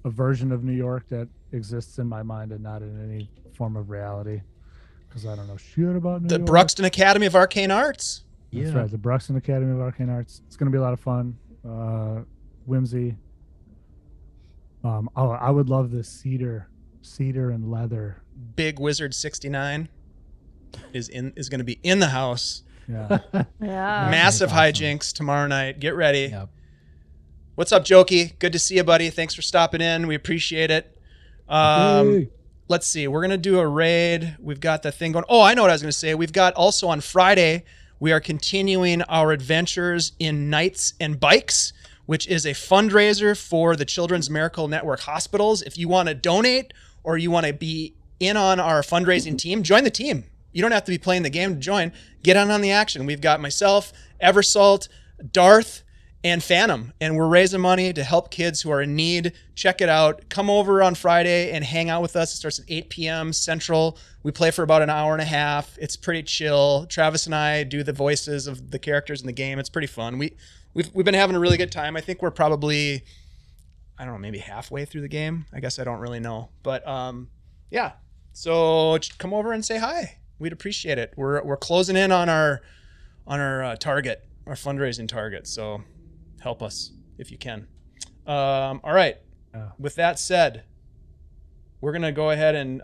a version of New York that exists in my mind and not in any form of reality, because I don't know shit about New The York. Bruxton Academy of Arcane Arts. That's Yeah. right, the Bruxton Academy of Arcane Arts. It's going to be a lot of fun. Whimsy. I would love the cedar and leather. Big Wizard 69 is going to be in the house. Yeah. Yeah. Massive That's awesome. hijinks tomorrow night. Get ready. Yep. What's up, Jokey? Good to see you, buddy. Thanks for stopping in. We appreciate it. Yay. Let's see. We're going to do a raid. We've got the thing going. Oh, I know what I was going to say. We've got also on Friday, we are continuing our adventures in Knights and Bikes, which is a fundraiser for the Children's Miracle Network hospitals. If you want to donate or you want to be in on our fundraising team, join the team. You don't have to be playing the game to join. Get on the action. We've got myself, Eversalt, Darth, and Phantom, and we're raising money to help kids who are in need. Check it out. Come over on Friday and hang out with us. It starts at 8 p.m. Central. We play for about an hour and a half. It's pretty chill. Travis and I do the voices of the characters in the game. It's pretty fun. We've been having a really good time. I think we're probably, I don't know, maybe halfway through the game. I guess I don't really know, but yeah. So come over and say hi. We'd appreciate it. We're closing in on our target, our fundraising target. So help us if you can. All right. Yeah. With that said, we're gonna go ahead and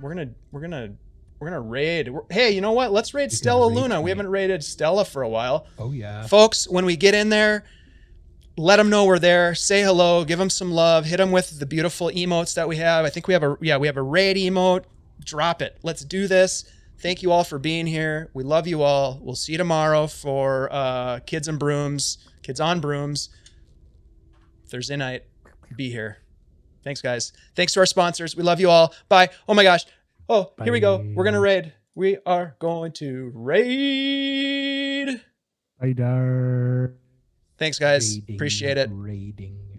we're gonna raid. Hey, you know what? Let's raid You can Stella raid Luna. We me. haven't raided Stella for a while. Oh yeah. Folks, when we get in there, let them know we're there. Say hello. Give them some love. Hit them with the beautiful emotes that we have. I think we have a raid emote. Drop it. Let's do this. Thank you all for being here. We love you all. We'll see you tomorrow for Kids on Brooms. Thursday night. Be here. Thanks, guys. Thanks to our sponsors. We love you all. Bye. Oh my gosh. Oh, here we go. We're gonna raid. We are going to raid. Bye, Dar. Thanks, guys. Raiding, Appreciate it. Raiding.